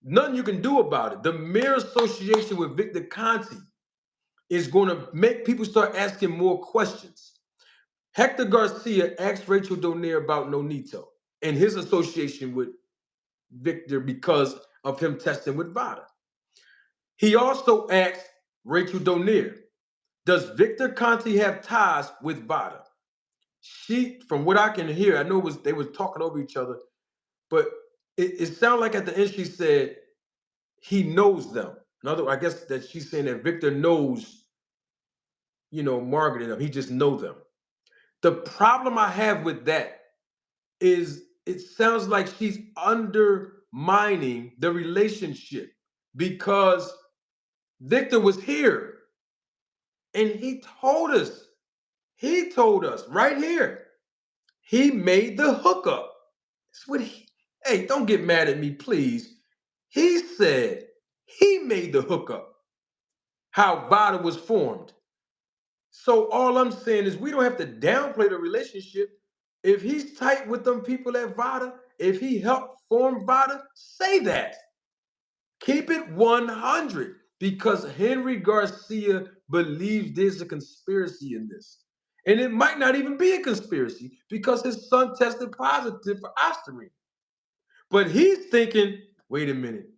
Nothing you can do about it. The mere association with Victor Conte is going to make people start asking more questions. Hector Garcia asked Rachel Donier about Nonito and his association with Victor because of him testing with Vada. He also asked Rachel Donier, does Victor Conte have ties with Vada? She, from what I can hear, I know they was talking over each other, but it sounded like at the end she said he knows them. In other words, I guess that she's saying that Victor knows, Margaret and them. He just knows them. The problem I have with that is it sounds like she's undermining the relationship because Victor was here and he told us right here, he made the hookup. That's what hey, don't get mad at me, please. He said he made the hookup, how Vada was formed. So all I'm saying is we don't have to downplay the relationship. If he's tight with them people at Vada if he helped form Vada, say that. Keep it 100 because Henry Garcia believes there's a conspiracy in this. And it might not even be a conspiracy because his son tested positive for ostarine. But he's thinking, wait a minute.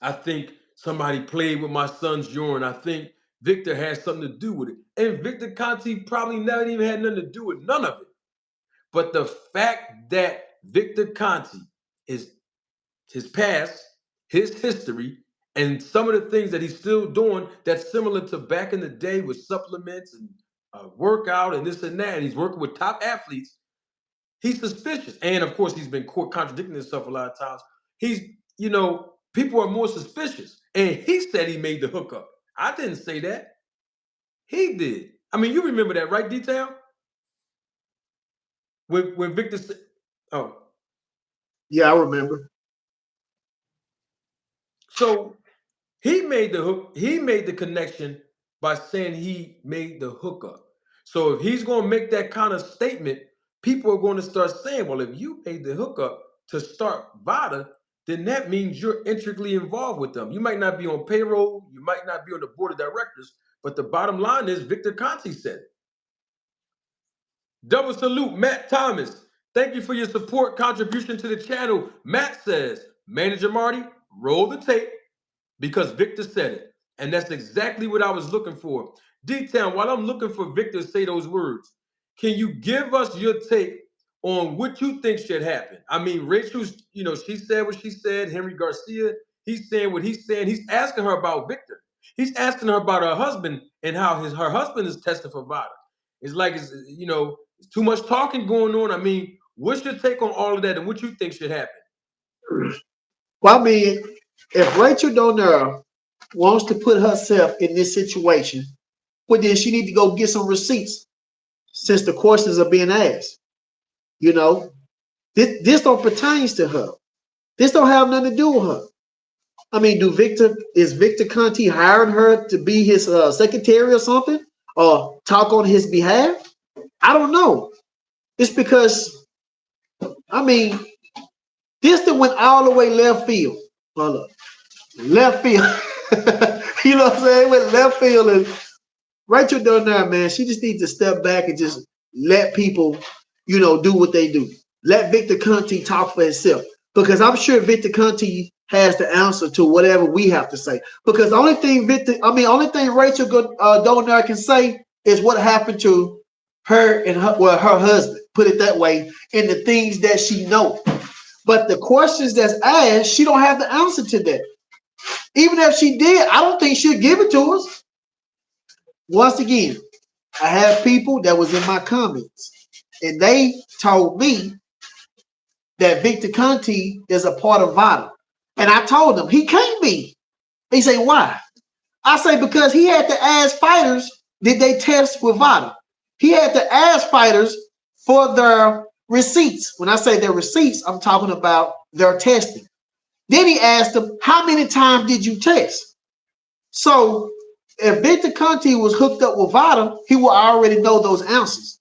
I think somebody played with my son's urine. I think Victor has something to do with it. And Victor Conti probably never even had nothing to do with none of it. But the fact that Victor Conti is his past, his history, and some of the things that he's still doing that's similar to back in the day with supplements and workout and this and that, and he's working with top athletes, he's suspicious. And of course, he's been contradicting himself a lot of times. He's, people are more suspicious. And he said he made the hookup. I didn't say that. He did. I mean, you remember that, right, Detail? When Victor said, oh. Yeah, I remember. So he made the connection by saying he made the hookup. So if he's going to make that kind of statement, people are going to start saying, well, if you made the hookup to start Vada, then that means you're intricately involved with them. You might not be on payroll, you might not be on the board of directors, but the bottom line is Victor Conti said it. Double salute, Matt Thomas. Thank you for your support contribution to the channel. Matt says, Manager Marty, roll the tape because Victor said it. And that's exactly what I was looking for. D-Town, while I'm looking for Victor to say those words, can you give us your take on what you think should happen? I mean, Rachel's, she said what she said. Henry Garcia, he's saying what he's saying. He's asking her about Victor. He's asking her about her husband and how her husband is testing for Vada. It's like, it's too much talking going on. I mean, what's your take on all of that and what you think should happen? Well, I mean, if Rachel Donner wants to put herself in this situation, well, then she need to go get some receipts since the questions are being asked. This don't pertain to her. This don't have nothing to do with her. I mean, is Victor Conti hiring her to be his secretary or something, or talk on his behalf? I don't know. It's because, I mean, this thing went all the way left field. Hold up. Left field. You know what I'm saying? It went left field, and Rachel Donner, man, she just needs to step back and just let people, do what they do. Let Victor Conti talk for himself. Because I'm sure Victor Conti has the answer to whatever we have to say. Because the only thing Rachel Donner can say is what happened to her and her husband, put it that way, and the things that she knows. But the questions that's asked, she don't have the answer to that. Even if she did, I don't think she'll give it to us. Once again, I have people that was in my comments, and they told me that Victor Conti is a part of Vada. And I told them he can't be. They say, why? I say, because he had to ask fighters, did they test with Vada? He had to ask fighters for their receipts. When I say their receipts, I'm talking about their testing. Then he asked them, how many times did you test? So if Victor Conti was hooked up with Vada, he will already know those answers.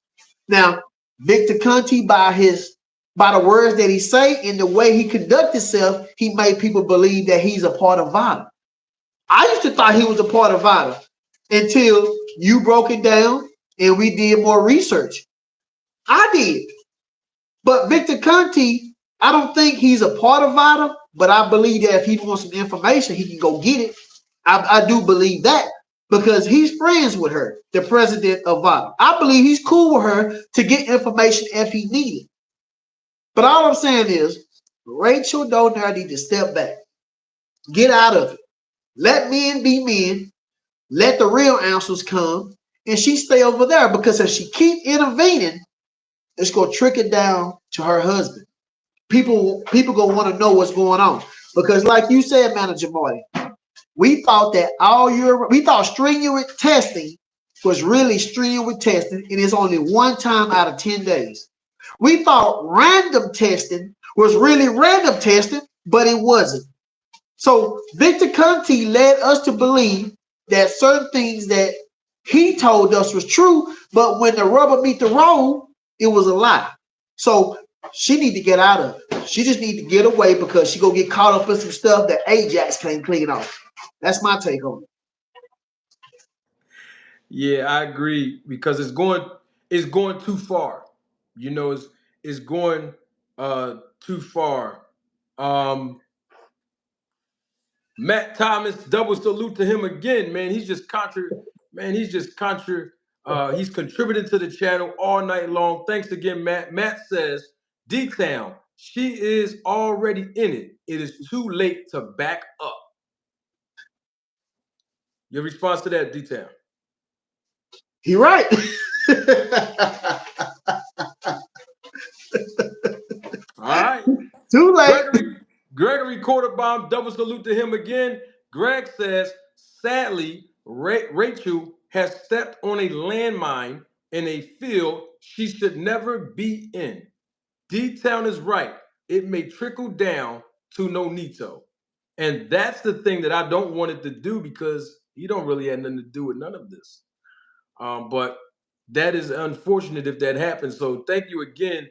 Now, Victor Conti, by the words that he say and the way he conduct himself, he made people believe that he's a part of Vada. I used to thought he was a part of Vada until you broke it down and we did more research. I did. But Victor Conti, I don't think he's a part of Vada, but I believe that if he wants some information, he can go get it. I do believe that because he's friends with her, the president of Vada. I believe he's cool with her to get information if he needed. But all I'm saying is, Rachel Donner need to step back. Get out of it. Let men be men. Let the real answers come. And she stay over there because if she keep intervening, it's going to trickle down to her husband. People going to want to know what's going on. Because like you said, Manager Marty, we thought that we thought strenuous testing was really strenuous testing, and it's only one time out of 10 days. We thought random testing was really random testing, but it wasn't. So Victor Conti led us to believe that certain things that he told us was true, but when the rubber meet the road, it was a lie. So She need to get out of it. She just need to get away because she gonna get caught up in some stuff that Ajax can't clean off. That's my take on it. Yeah, I agree because it's going too far. You know, it's going too far. Um Matt Thomas, double salute to him again, man. He's contributed to the channel all night long. Thanks again, Matt. Matt says, D-Town, she is already in it. It is too late to back up. Your response to that, D-Town? He right. All right. Too late. Gregory Quarterbomb, double salute to him again. Greg says, sadly, Rachel has stepped on a landmine in a field she should never be in. D-Town is right. It may trickle down to Nonito. And that's the thing that I don't want it to do because he don't really have nothing to do with none of this. But that is unfortunate if that happens. So thank you again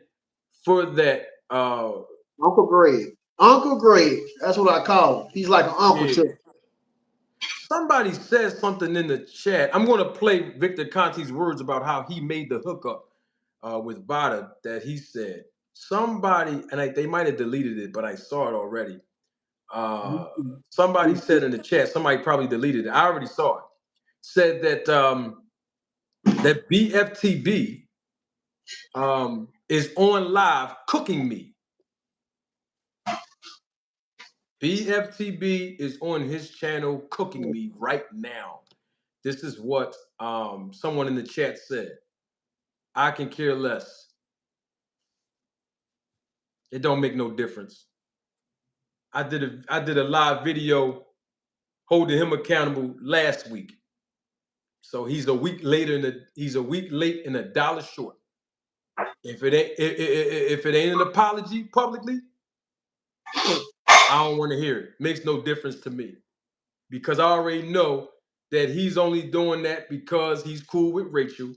for that. Uncle Greg. Uncle Greg. That's what I call him. He's like an uncle to me. Somebody says something in the chat. I'm going to play Victor Conti's words about how he made the hookup with Vada that he said. Somebody, and they might have deleted it, but I saw it already. Somebody said in the chat, somebody probably deleted it. I already saw it. Said that that BFTB is on live cooking me. BFTB is on his channel cooking me right now. This is what someone in the chat said. I can care less. It don't make no difference. I did a live video holding him accountable last week. So he's a week late and $1 short. If it ain't an apology publicly, I don't want to hear it. Makes no difference to me. Because I already know that he's only doing that because he's cool with Rachel.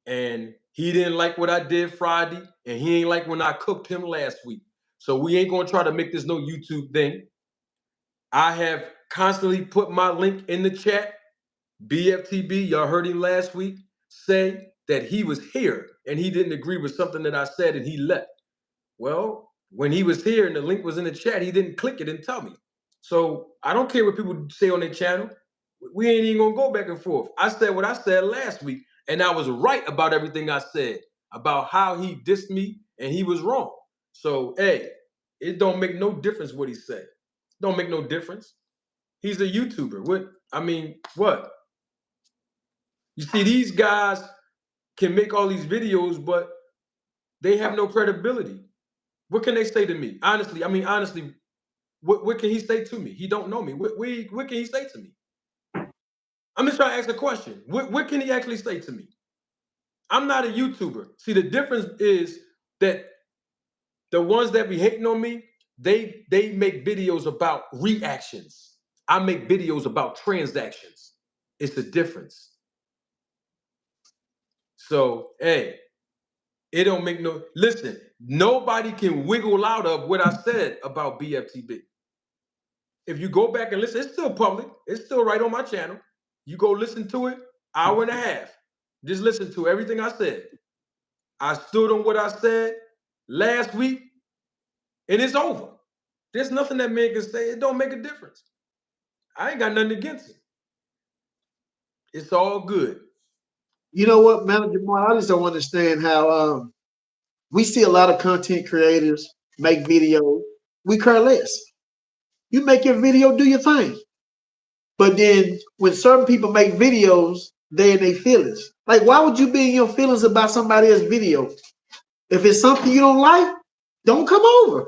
And he didn't like what I did Friday. And he ain't like when I cooked him last week. So we ain't going to try to make this no YouTube thing. I have constantly put my link in the chat. BFTB, y'all heard him last week say that he was here and he didn't agree with something that I said and he left. Well, when he was here and the link was in the chat, he didn't click it and tell me. So I don't care what people say on their channel. We ain't even gonna go back and forth. I said what I said last week, and I was right about everything I said about how he dissed me, and he was wrong. So, hey, it don't make no difference what he said. Don't make no difference. He's a YouTuber. What? You see, these guys can make all these videos, but they have no credibility. What can they say to me? Honestly, what can he say to me? He don't know me. What can he say to me? I'm just trying to ask a question. What can he actually say to me? I'm not a YouTuber. See, the difference is that the ones that be hating on me, they make videos about reactions. I make videos about transactions. It's a difference. So, hey, it don't make no... Listen, nobody can wiggle out of what I said about BFTB. If you go back and listen, it's still public. It's still right on my channel. You go listen to it, hour and a half. Just listen to everything I said. I stood on what I said last week, and it's over. There's nothing that man can say. It don't make a difference. I ain't got nothing against it. It's all good. You know what, Manager Mark? I just don't understand how we see a lot of content creators make videos. We care less. You make your video, do your thing. But then when certain people make videos, they in their feelings. Like, why would you be in your feelings about somebody else's video? If it's something you don't like, don't come over.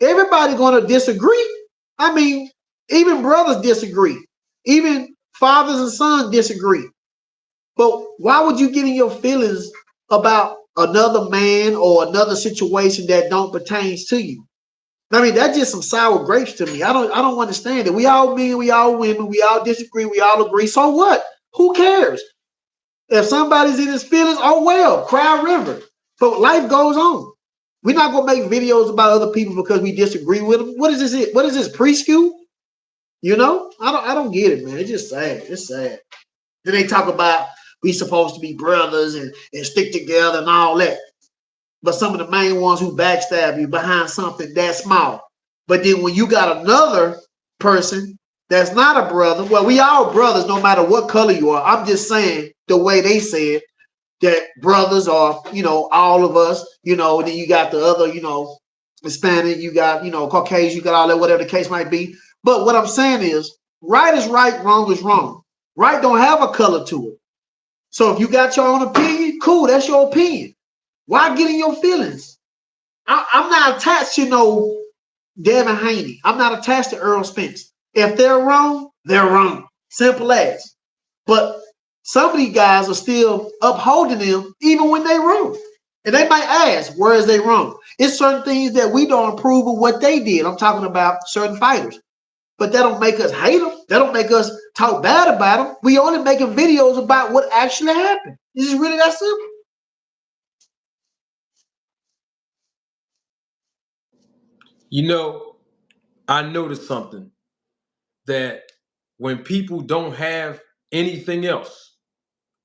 Everybody gonna disagree. I mean, even brothers disagree. Even fathers and sons disagree. But why would you get in your feelings about another man or another situation that don't pertain to you? I mean, that's just some sour grapes to me. I don't understand it. We all men, we all women, we all disagree, we all agree. So what? Who cares? If somebody's in his feelings, oh well, cry a river. But life goes on. We're not gonna make videos about other people because we disagree with them. What is this? What is this preschool? You know, I don't get it, man. It's just sad. It's sad. Then they talk about we supposed to be brothers and stick together and all that. But some of the main ones who backstab you behind something that small. But then when you got another person that's not a brother, well, we all brothers no matter what color you are. I'm just saying the way they said that brothers are, you know, all of us, you know, then you got the other, you know, Hispanic, you got, you know, Caucasian, you got all that, whatever the case might be. But what I'm saying is right is right, wrong is wrong. Right don't have a color to it. So if you got your own opinion, cool, that's your opinion. Why get in your feelings? I'm not attached to no Devin Haney. I'm not attached to Earl Spence. If they're wrong, they're wrong. Simple as. But some of these guys are still upholding them even when they're wrong. And they might ask, where is they wrong? It's certain things that we don't approve of what they did. I'm talking about certain fighters. But that don't make us hate them. That don't make us talk bad about them. We only making videos about what actually happened. This is really that simple. You know, I noticed something that when people don't have anything else,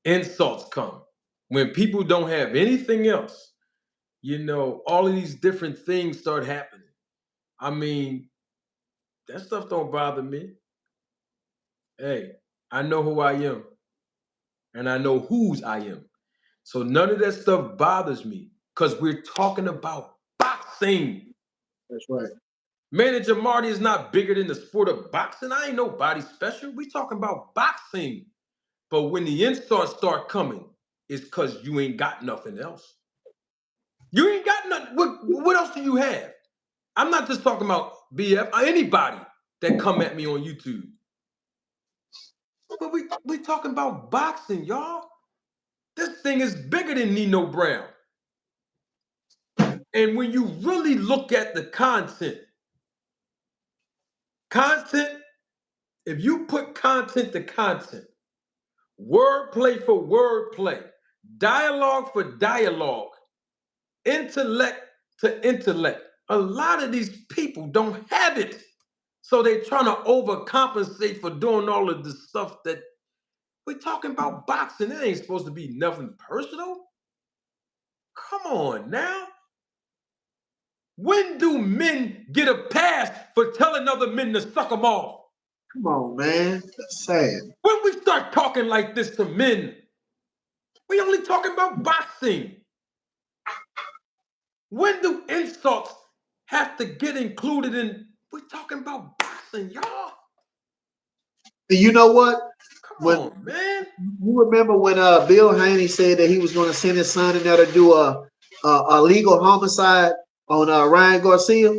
insults come. When people don't have anything else, you know, all of these different things start happening. I mean, that stuff don't bother me. Hey, I know who I am and I know whose I am. So none of that stuff bothers me because we're talking about boxing. That's right. Manager Marty is not bigger than the sport of boxing. I ain't nobody special. We talking about boxing. But when the insults start coming, it's because you ain't got nothing else. You ain't got nothing. What else do you have? I'm not just talking about BF, anybody that come at me on YouTube. But we talking about boxing, y'all. This thing is bigger than Nino Brown. And when you really look at the content, if you put content to content, wordplay for wordplay, dialogue for dialogue, intellect to intellect, a lot of these people don't have it. So they're trying to overcompensate for doing all of this stuff that we're talking about boxing. It ain't supposed to be nothing personal. Come on now. When do men get a pass for telling other men to suck them off? Come on, man. That's sad. When we start talking like this to men, we only talking about boxing. When do insults have to get included in? We're talking about boxing, y'all. And you know what? Come on, man. You remember when Bill Haney said that he was going to send his son in there to do a legal homicide on Ryan Garcia?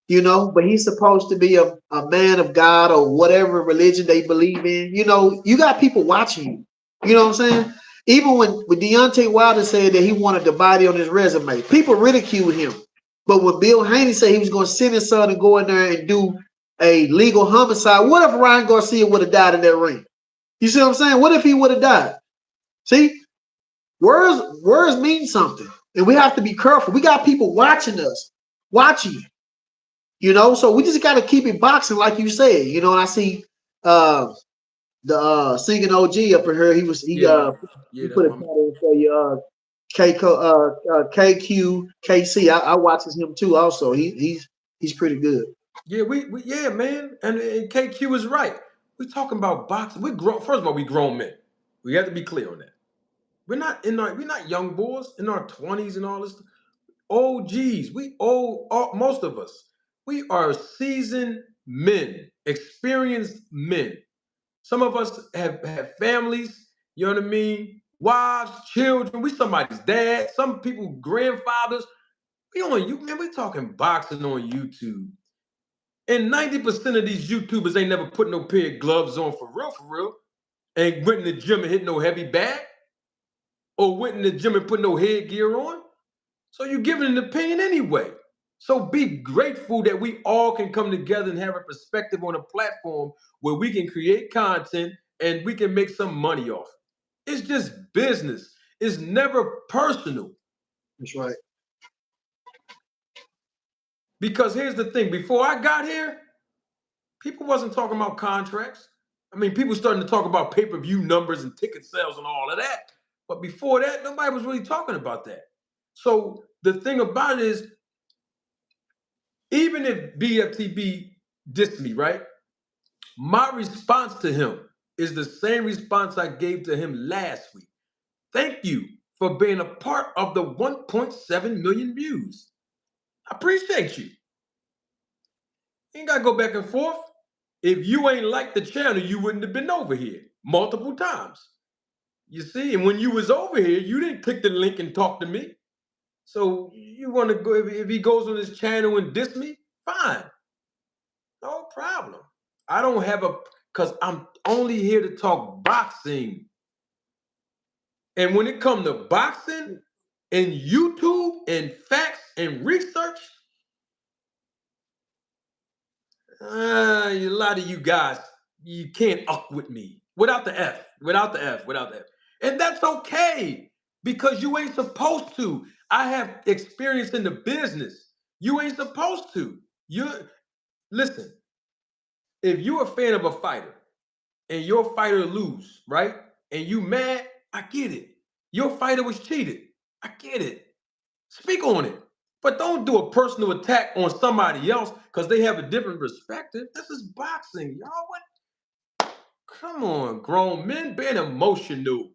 You know, but he's supposed to be a man of God or whatever religion they believe in. You know, you got people watching you. You know what I'm saying? Even when Deontay Wilder said that he wanted the body on his resume, people ridiculed him. But when Bill Haney said he was going to send his son to go in there and do a legal homicide, what if Ryan Garcia would have died in that ring? You see what I'm saying? What if he would have died? See, words mean something, and we have to be careful. We got people watching us, you know. So we just got to keep it boxing, like you said, you know. And I see the singing OG up in here. He put a title for you, KQ KC. I watches him too. Also, he's pretty good. Yeah, yeah, man. And KQ is right. We're talking about boxing. First of all, we grown men. We have to be clear on that. We're not young boys in our 20s and all this. OGs. We old, most of us. We are seasoned men, experienced men. Some of us have families, you know what I mean? Wives, children. We somebody's dad. Some people grandfathers. We're talking boxing on YouTube. And 90% of these YouTubers ain't never put no pair of gloves on for real. Ain't went in the gym and hit no heavy bag. Or went in the gym and put no headgear on. So you're giving an opinion anyway. So be grateful that we all can come together and have a perspective on a platform where we can create content and we can make some money off it. It's just business. It's never personal. That's right. Because here's the thing: before I got here, people wasn't talking about contracts. I mean, people starting to talk about pay-per-view numbers and ticket sales and all of that. But before that, nobody was really talking about that. So the thing about it is, even if BFTB dissed me, right? My response to him is the same response I gave to him last week. Thank you for being a part of the 1.7 million views. I appreciate you. You ain't got to go back and forth. If you ain't liked the channel, you wouldn't have been over here multiple times. You see, and when you was over here, you didn't click the link and talk to me. So you want to go, if he goes on his channel and diss me, fine. No problem. I don't have because I'm only here to talk boxing. And when it comes to boxing and YouTube and facts and research, a lot of you guys, you can't up with me without the F. And that's okay because you ain't supposed to. I have experience in the business. You ain't supposed to. Listen, if you're a fan of a fighter and your fighter lose, right? And you mad, I get it. Your fighter was cheated. I get it. Speak on it. But don't do a personal attack on somebody else because they have a different perspective. This is boxing, y'all. What? Come on, grown men being emotional.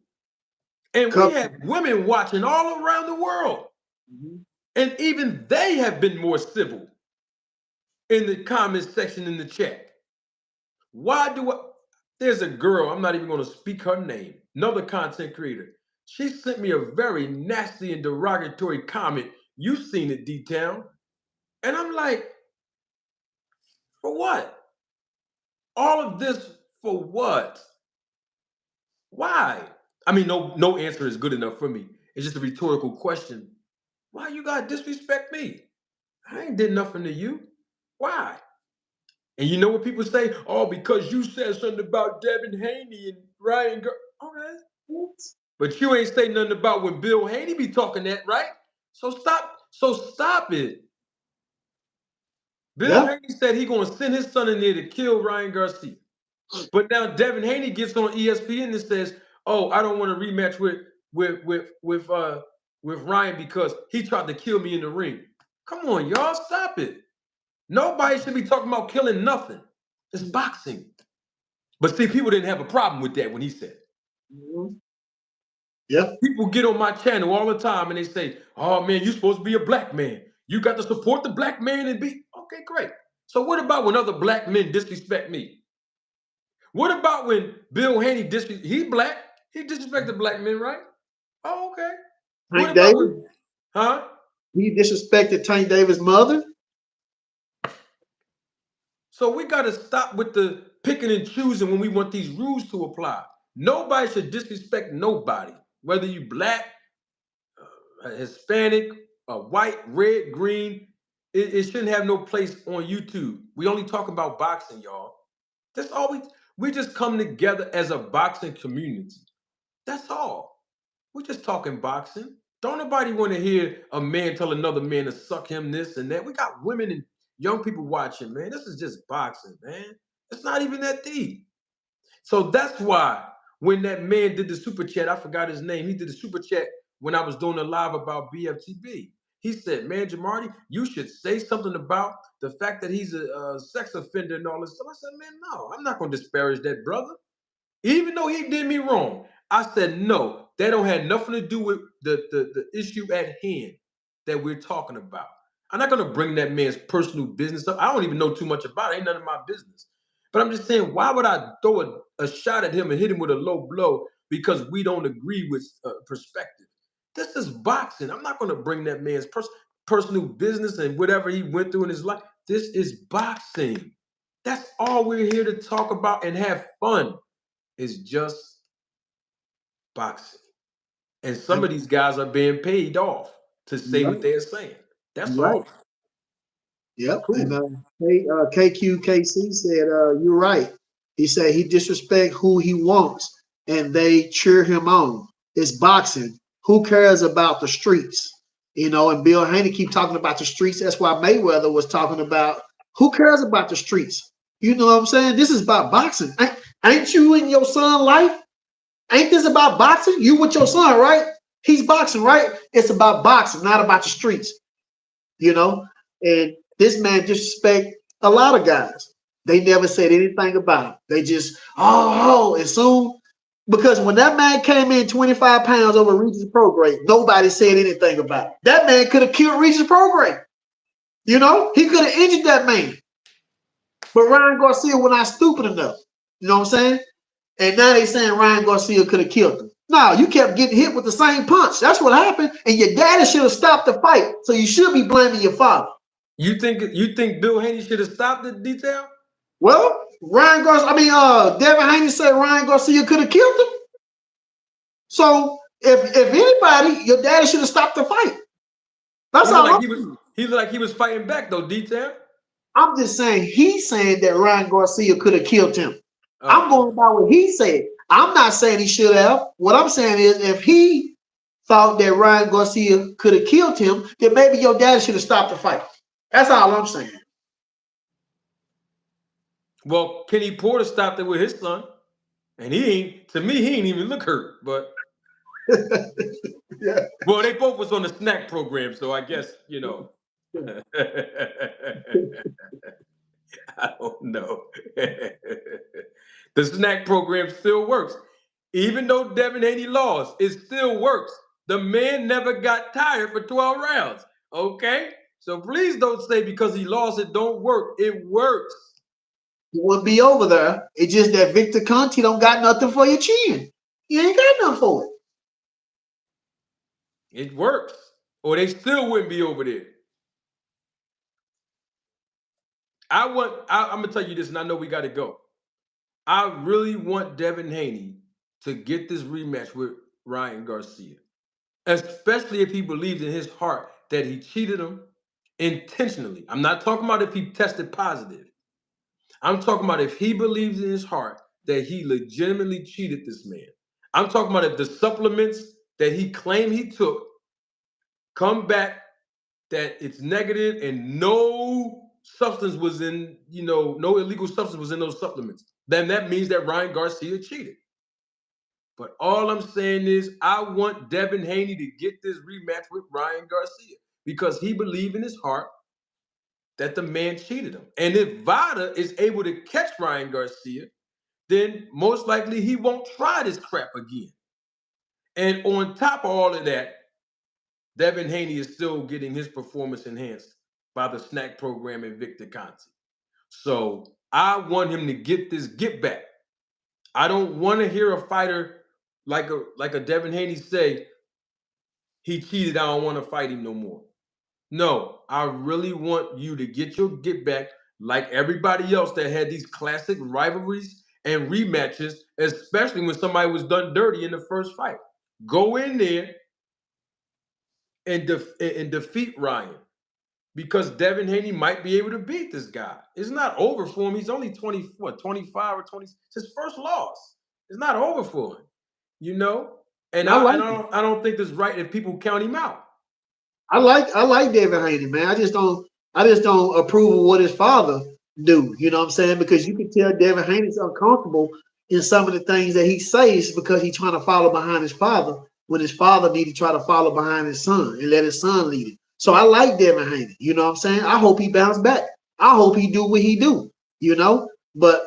And we have women watching all around the world. And even they have been more civil in the comment section in the chat. Why do I? There's a girl, I'm not even going to speak her name, another content creator. She sent me a very nasty and derogatory comment. You've seen it, D-Town. And I'm like, for what? All of this for what? Why? I mean, no answer is good enough for me. It's just a rhetorical question. Why you gotta disrespect me? I ain't did nothing to you. Why? And you know what people say? Oh, because you said something about Devin Haney and Ryan. Okay. But you ain't say nothing about when Bill Haney be talking that, right? So stop it. Bill Haney said he gonna send his son in there to kill Ryan Garcia. But now Devin Haney gets on ESPN and says, "Oh, I don't want to rematch with Ryan because he tried to kill me in the ring." Come on, y'all, stop it. Nobody should be talking about killing nothing. It's boxing. But see, people didn't have a problem with that when he said it. Yeah. People get on my channel all the time and they say, "Oh man, you're supposed to be a black man. You got to support the black man and be." Okay, great. So what about when other black men disrespect me? What about when Bill Haney he's black, he disrespected black men, right? Oh, okay. Tank Davis? Huh? He disrespected Tank Davis' mother? So we got to stop with the picking and choosing when we want these rules to apply. Nobody should disrespect nobody, whether you black, Hispanic, white, red, green. It shouldn't have no place on YouTube. We only talk about boxing, y'all. That's all we just come together as a boxing community. That's all. We're just talking boxing. Don't nobody want to hear a man tell another man to suck him this and that. We got women and young people watching, man. This is just boxing, man. It's not even that deep. So that's why when that man did the super chat, I forgot his name. He did the super chat when I was doing a live about BFTB. He said, "Man, Jamarty, you should say something about the fact that he's a sex offender and all this stuff." I said, "Man, no, I'm not going to disparage that brother. Even though he did me wrong." I said, "No, that don't have nothing to do with the issue at hand that we're talking about. I'm not going to bring that man's personal business up. I don't even know too much about it. Ain't none of my business. But I'm just saying, why would I throw a shot at him and hit him with a low blow because we don't agree with perspective? This is boxing. I'm not going to bring that man's personal business and whatever he went through in his life. This is boxing. That's all we're here to talk about and have fun. It's just boxing. And some of these guys are being paid off to say what they're saying. That's all. Yep. Cool. And KQKC said, "You're right." He said he disrespect who he wants and they cheer him on. It's boxing. Who cares about the streets? You know, and Bill Haney keep talking about the streets. That's why Mayweather was talking about who cares about the streets. You know what I'm saying? This is about boxing. Ain't you in your son's life? Ain't this about boxing? You with your son, right? He's boxing, right? It's about boxing, not about the streets. You know, and this man disrespect a lot of guys. They never said anything about him. They just, and soon, because when that man came in 25 pounds over Regis Prograis, nobody said anything about it. That man could have killed Regis Prograis. You know, he could have injured that man. But Ryan Garcia was not stupid enough. You know what I'm saying? And now they saying Ryan Garcia could have killed him. No, you kept getting hit with the same punch. That's what happened. And your daddy should have stopped the fight. So you should be blaming your father. You think Bill Haney should have stopped the detail? Well, Devin Haney said Ryan Garcia could have killed him. So if anybody, your daddy should have stopped the fight. That's all. He looked like he was fighting back though, detail. I'm just saying he's saying that Ryan Garcia could have killed him. I'm going by what he said. I'm not saying he should have. What I'm saying is if he thought that Ryan Garcia could have killed him, then maybe your dad should have stopped the fight. That's all I'm saying. Well, Kenny Porter stopped it with his son. And he ain't even look hurt, but yeah. Well, they both was on the snack program, so I guess, I don't know. The snack program still works. Even though Devin Haney lost, it still works. The man never got tired for 12 rounds. Okay? So please don't say because he lost it don't work. It works. It wouldn't be over there. It's just that Victor Conti don't got nothing for your chin. He ain't got nothing for it. It works. Or they still wouldn't be over there. I'm going to tell you this, and I know we got to go. I really want Devin Haney to get this rematch with Ryan Garcia, especially if he believes in his heart that he cheated him intentionally. I'm not talking about if he tested positive. I'm talking about if he believes in his heart that he legitimately cheated this man. I'm talking about if the supplements that he claimed he took come back that it's negative and no substance was in, no illegal substance was in those supplements, then that means that Ryan Garcia cheated. But all I'm saying is I want Devin Haney to get this rematch with Ryan Garcia because he believed in his heart that the man cheated him. And if Vada is able to catch Ryan Garcia, then most likely he won't try this crap again. And on top of all of that, Devin Haney is still getting his performance enhanced by the snack program and Victor Conti. So I want him to get this get back. I don't want to hear a fighter like a Devin Haney say, he cheated, I don't want to fight him no more. No, I really want you to get your get back like everybody else that had these classic rivalries and rematches, especially when somebody was done dirty in the first fight. Go in there and defeat Ryan because Devin Haney might be able to beat this guy. It's not over for him. He's only 25 or 20. It's his first loss. It's not over for him, And I don't think that's right if people count him out. I like Devin Haney, man. I just don't approve of what his father do. You know what I'm saying? Because you can tell Devin Haney's uncomfortable in some of the things that he says because he's trying to follow behind his father when his father need to try to follow behind his son and let his son lead him. So I like Devin Haney. You know what I'm saying? I hope he bounce back. I hope he do what he do. But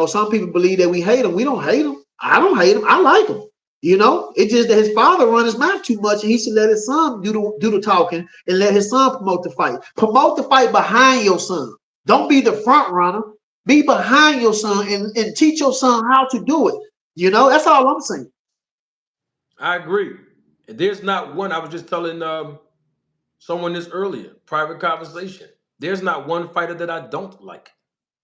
some people believe that we hate him. We don't hate him. I don't hate him. I like him. It's just that his father run his mouth too much, and he should let his son do the talking and let his son promote the fight. Promote the fight behind your son. Don't be the front runner. Be behind your son and teach your son how to do it. That's all I'm saying. I agree. There's not one. I was just telling someone this earlier, private conversation. There's not one fighter that I don't like.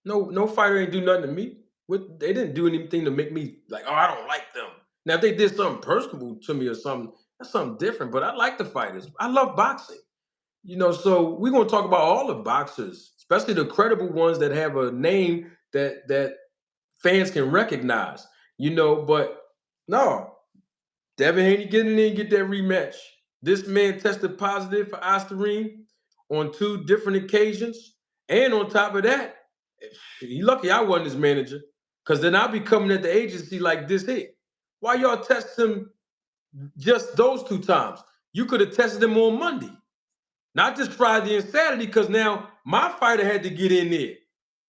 No fighter ain't do nothing to me. They didn't do anything to make me like, I don't like them. Now, if they did something personal to me or something, that's something different. But I like the fighters. I love boxing. So we're going to talk about all the boxers, especially the credible ones that have a name that fans can recognize. But no, Devin Haney get in there and get that rematch. This man tested positive for Ostarine on 2 different occasions. And on top of that, he lucky I wasn't his manager. Because then I'll be coming at the agency like this here. Why y'all test him just those 2 times? You could have tested him on Monday. Not just Friday and Saturday, because now my fighter had to get in there.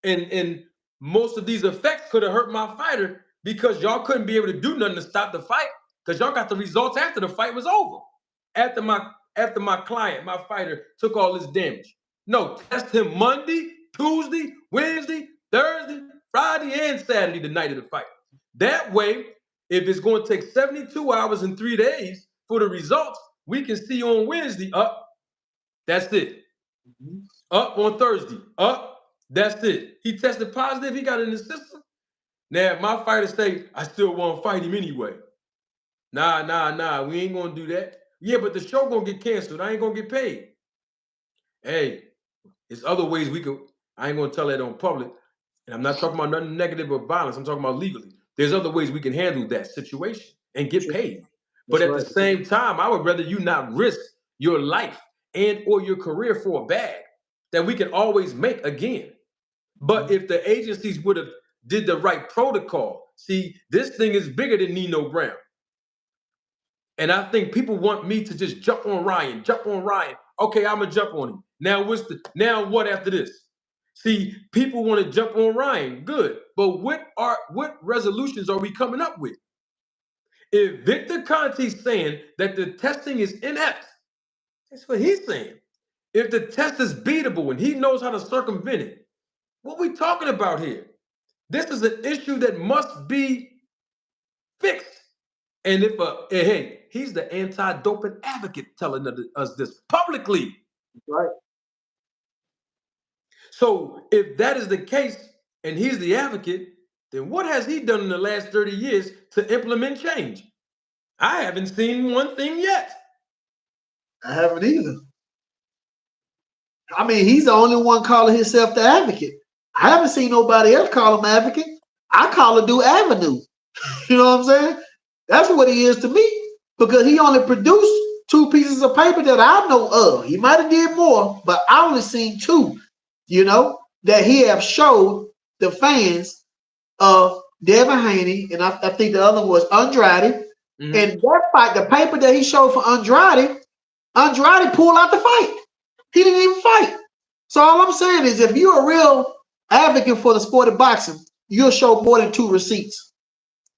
And most of these effects could have hurt my fighter because y'all couldn't be able to do nothing to stop the fight because y'all got the results after the fight was over. After my client, my fighter, took all this damage. No, test him Monday, Tuesday, Wednesday, Thursday, Friday, and Saturday, the night of the fight. That way, if it's going to take 72 hours and 3 days for the results, we can see on Wednesday, that's it. Up on Thursday, that's it. He tested positive, he got in the system. Now, if my fighter say, I still want to fight him anyway. Nah, we ain't gonna do that. Yeah, but the show gonna get canceled. I ain't gonna get paid. Hey, there's other ways we could, I ain't gonna tell that on public. And I'm not talking about nothing negative or violence. I'm talking about legally. There's other ways we can handle that situation and get paid. But at the same time, I would rather you not risk your life and or your career for a bag that we can always make again. But if the agencies would have did the right protocol, see, this thing is bigger than Nino Brown. And I think people want me to just jump on Ryan. Okay, I'm gonna jump on him. Now what after this? See, people want to jump on Ryan. Good. But what resolutions are we coming up with? If Victor Conte's saying that the testing is inept, that's what he's saying. If the test is beatable and he knows how to circumvent it, what are we talking about here? This is an issue that must be fixed. And hey, he's the anti-doping advocate telling us this publicly. Right. So if that is the case and he's the advocate, then what has he done in the last 30 years to implement change? I haven't seen one thing yet. I haven't either. I mean, he's the only one calling himself the advocate. I haven't seen nobody else call him advocate. I call him dude Avenue. You know what I'm saying? That's what he is to me, because he only produced 2 pieces of paper that I know of. He might have did more, but I only seen 2, that he have showed the fans of Devin Haney, and I think the other was Andrade. And that fight, the paper that he showed for Andrade pulled out the fight. He didn't even fight. So all I'm saying is, if you're a real advocate for the sport of boxing, you'll show more than 2 receipts.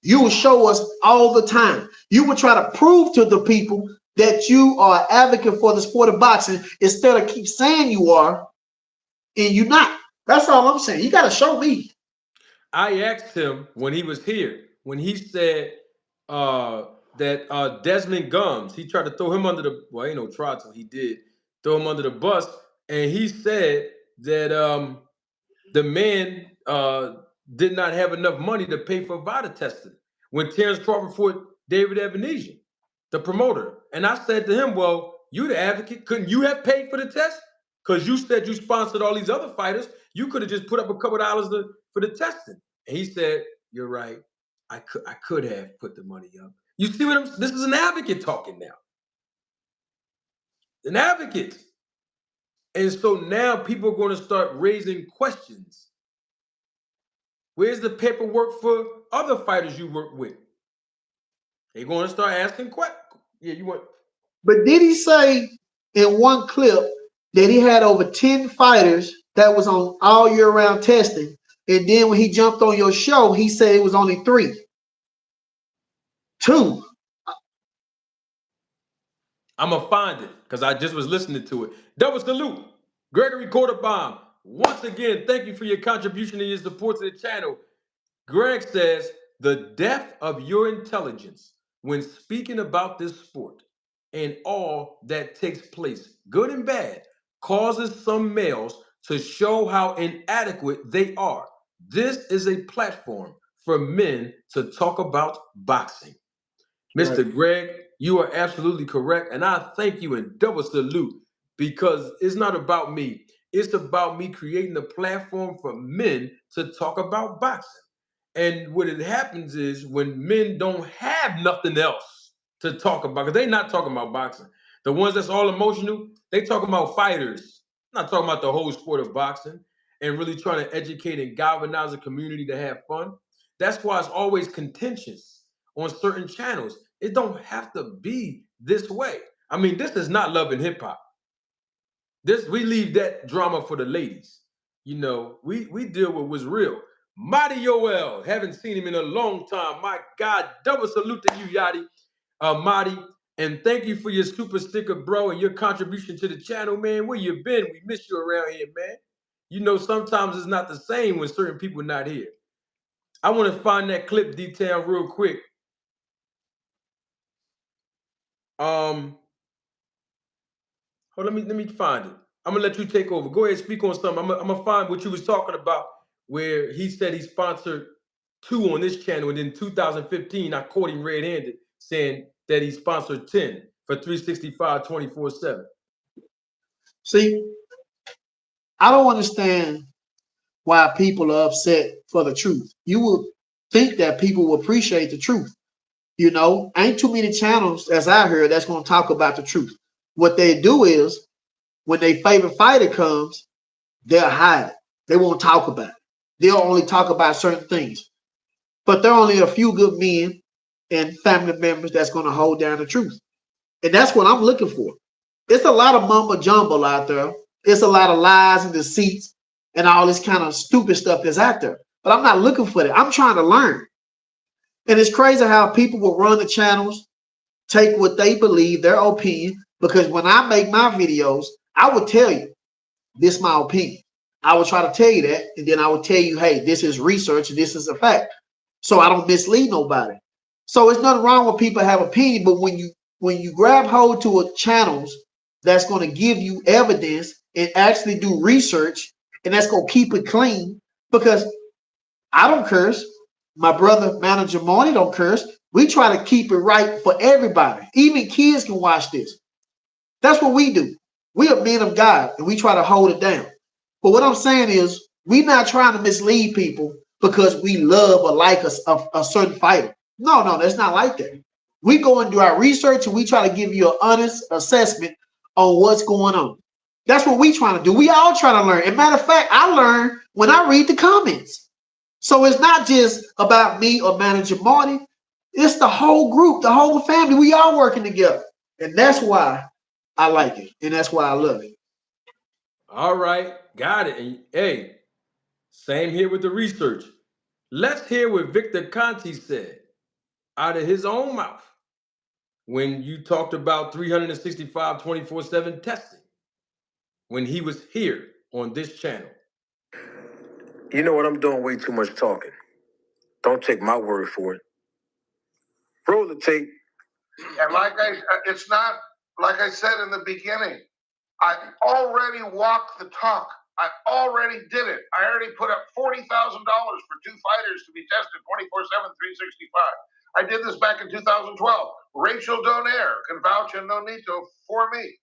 You will show us all the time. You will try to prove to the people that you are an advocate for the sport of boxing instead of keep saying you are and you're not. That's all I'm saying. You got to show me. I asked him when he was here, when he said that Desmond Gums, he tried to throw him under the, well, ain't no try to, he did throw him under the bus. And he said that the man did not have enough money to pay for Vada testing when Terrence Crawford fought David Ebenezer, the promoter. And I said to him, well, you the advocate, couldn't you have paid for the test? Because you said you sponsored all these other fighters. You could have just put up a couple of dollars for the testing. And he said, you're right. I could have put the money up. You see what this is an advocate talking now. An advocate. And so now people are going to start raising questions. Where's the paperwork for other fighters you work with? They're going to start asking questions. Yeah, you want. But did he say in one clip that he had over 10 fighters that was on all year round testing? And then when he jumped on your show, he said it was only 3. 2. I'm going to find it because I just was listening to it. Double salute. Gregory Quarterbomb. Once again, thank you for your contribution and your support to the channel. Greg says, the depth of your intelligence when speaking about this sport and all that takes place, good and bad, causes some males to show how inadequate they are. This is a platform for men to talk about boxing. Mr. Right. Greg, you are absolutely correct. And I thank you and double salute, because it's not about me. It's about me creating a platform for men to talk about boxing. And what it happens is when men don't have nothing else to talk about, because they're not talking about boxing. The ones that's all emotional, they talking about fighters. I'm not talking about the whole sport of boxing and really trying to educate and galvanize a community to have fun. That's why it's always contentious on certain channels. It don't have to be this way. I mean, this is not Love and Hip Hop. This we leave that drama for the ladies. You know, we deal with what's real. Marty Yoel, haven't seen him in a long time. My God, double salute to you, Yachty, Marty, and thank you for your super sticker, bro, and your contribution to the channel, man. Where you been? We miss you around here, man. You know, sometimes it's not the same when certain people not here. I want to find that clip detail real quick. Hold, let me find it. I'm gonna let you take over. Go ahead, speak on something. I'm gonna find what you was talking about, where he said he sponsored 2 on this channel, and in 2015, I caught him red-handed saying that he sponsored 10 for 365 24/7. See, I don't understand why people are upset for the truth. You would think that people will appreciate the truth. You know, ain't too many channels, as I heard, that's going to talk about the truth. What they do is when their favorite fighter comes, they'll hide it. They won't talk about it. They'll only talk about certain things. But there are only a few good men and family members that's going to hold down the truth. And that's what I'm looking for. It's a lot of mumbo jumbo out there. It's a lot of lies and deceits and all this kind of stupid stuff that's out there. But I'm not looking for that. I'm trying to learn. And it's crazy how people will run the channels, take what they believe, their opinion, because when I make my videos, I would tell you, this is my opinion. I would try to tell you that, and then I would tell you, hey, this is research, and this is a fact. So I don't mislead nobody. So it's nothing wrong with people have opinion, but when you grab hold to a channels that's going to give you evidence and actually do research, and that's going to keep it clean, because I don't curse. My brother, Manager Marty, don't curse. We try to keep it right for everybody. Even kids can watch this. That's what we do. We are men of God, and we try to hold it down. But what I'm saying is, we're not trying to mislead people because we love or like a certain fighter. No, that's not like that. We go and do our research, and we try to give you an honest assessment on what's going on. That's what we trying to do. We all trying to learn. As a matter of fact, I learn when I read the comments. So it's not just about me or Manager Marty. It's the whole group, the whole family. We all working together. And that's why I like it. And that's why I love it. All right, got it. And hey, same here with the research. Let's hear what Victor Conti said out of his own mouth when you talked about 365 24/7 testing when he was here on this channel. You know what? I'm doing way too much talking. Don't take my word for it. Roll the tape. And it's not like I said in the beginning. I already walked the talk. I already did it. I already put up $40,000 for 2 fighters to be tested 24/7, 365. I did this back in 2012. Rachel Donaire can vouch and Nonito for me.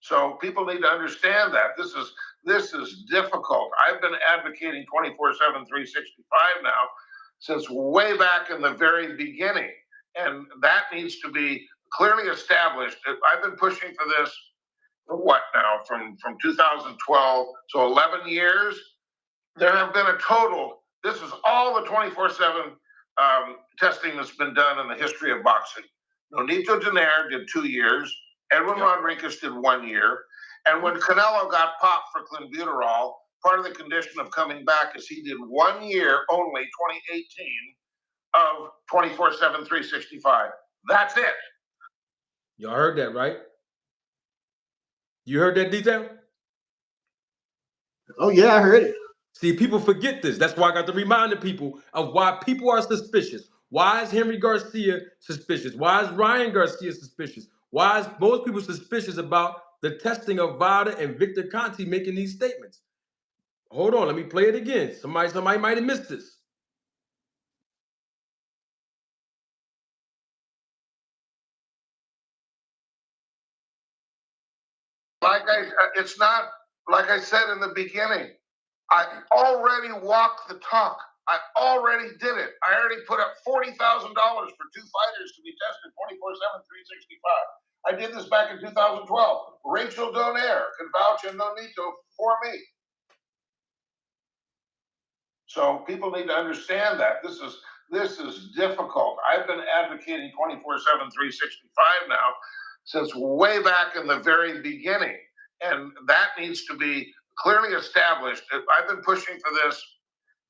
So people need to understand that this is difficult. I've been advocating 24/7, 365 now since way back in the very beginning, and that needs to be clearly established. I've been pushing for this for what now? From 2012, so 11 years. There have been a total. This is all the 24/7 testing that's been done in the history of boxing. Nonito Donaire did 2 years. Edwin Rodriguez did 1 year. And when Canelo got popped for clenbuterol, part of the condition of coming back is he did 1 year only, 2018, of 24/7, 365. That's it. Y'all heard that, right? You heard that detail? Oh, yeah, I heard it. See, people forget this. That's why I got to remind the people of why people are suspicious. Why is Henry Garcia suspicious? Why is Ryan Garcia suspicious? Why is most people suspicious about the testing of Vada and Victor Conti making these statements? Hold on, let me play it again. Somebody might have missed this. It's not like I said in the beginning. I already walked the talk. I already did it. I already put up $40,000 for 2 fighters to be tested 24/7, 365. I did this back in 2012. Rachel Donaire can vouch and Nonito for me. So people need to understand that this is difficult. I've been advocating 24/7, 365 now since way back in the very beginning, and that needs to be clearly established. I've been pushing for this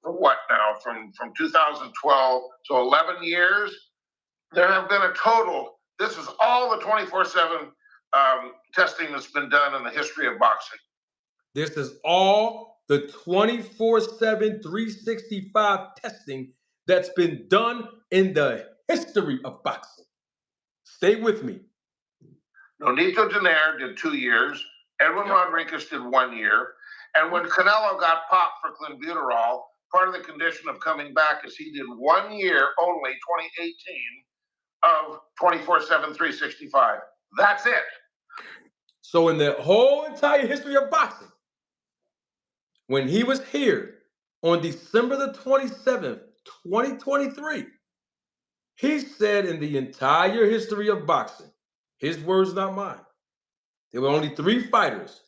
for what now? From 2012, so 11 years. There have been a total. This is all the 24/7 testing that's been done in the history of boxing. This is all the 24/7, 365 testing that's been done in the history of boxing. Stay with me. Nonito Donaire did 2 years. Edwin Rodriguez did 1 year. And when Canelo got popped for clenbuterol, part of the condition of coming back is he did 1 year only, 2018, of 24/7, 365. That's it. So in the whole entire history of boxing, when he was here on December the 27th, 2023, he said in the entire history of boxing, his words, not mine, there were only 3 fighters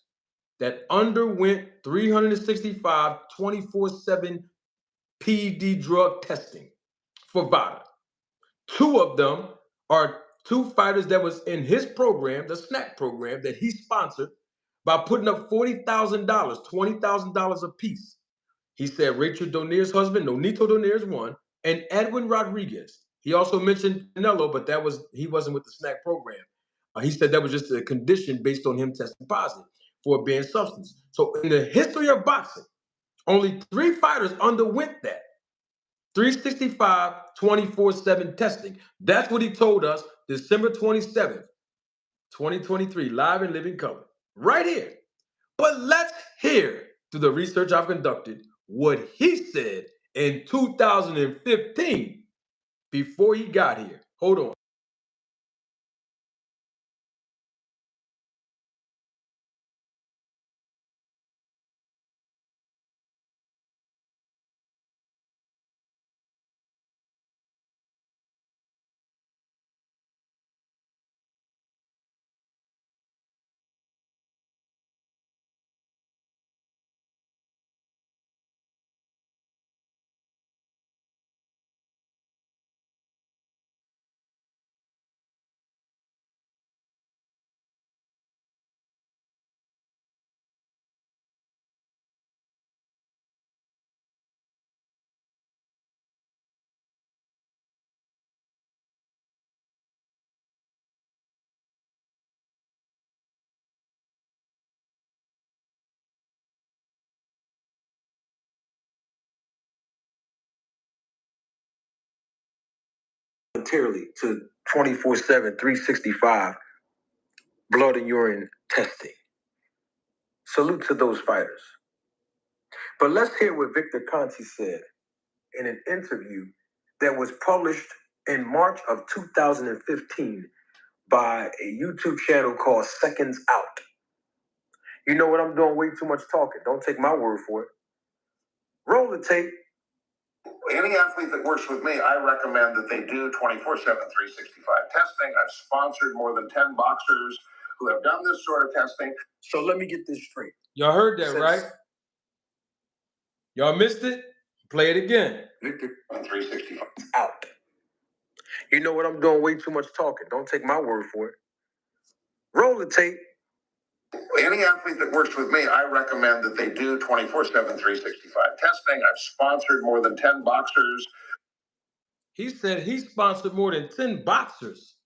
that underwent 365 24/7 PED drug testing for Vada. 2 of them are 2 fighters that was in his program, the SNAP program that he sponsored by putting up $40,000, $20,000 apiece. He said Rachel Donaire's husband, Nonito Donaire's one, and Edwin Rodriguez. He also mentioned Canelo, but he wasn't with the SNAP program. He said that was just a condition based on him testing positive for a banned substance. So in the history of boxing, only 3 fighters underwent that. 365 24/7 testing. That's what he told us December 27th, 2023, live in living color, right here. But let's hear, through the research I've conducted, what he said in 2015 before he got here. Hold on. Voluntarily to 24/7, 365 blood and urine testing. Salute to those fighters. But let's hear what Victor Conti said in an interview that was published in March of 2015 by a YouTube channel called Seconds Out. You know what? I'm doing way too much talking. Don't take my word for it. Roll the tape. Any athlete that works with me, I recommend that they do 24/7, 365 testing. I've sponsored more than 10 boxers who have done this sort of testing. So let me get this straight. Y'all heard that, right? Y'all missed it? Play it again. Victor, 365 Out. You know what? I'm doing way too much talking. Don't take my word for it. Roll the tape. Any athlete that works with me, I recommend that they do 24/7, 365 testing. I've sponsored more than 10 boxers. He said he sponsored more than 10 boxers.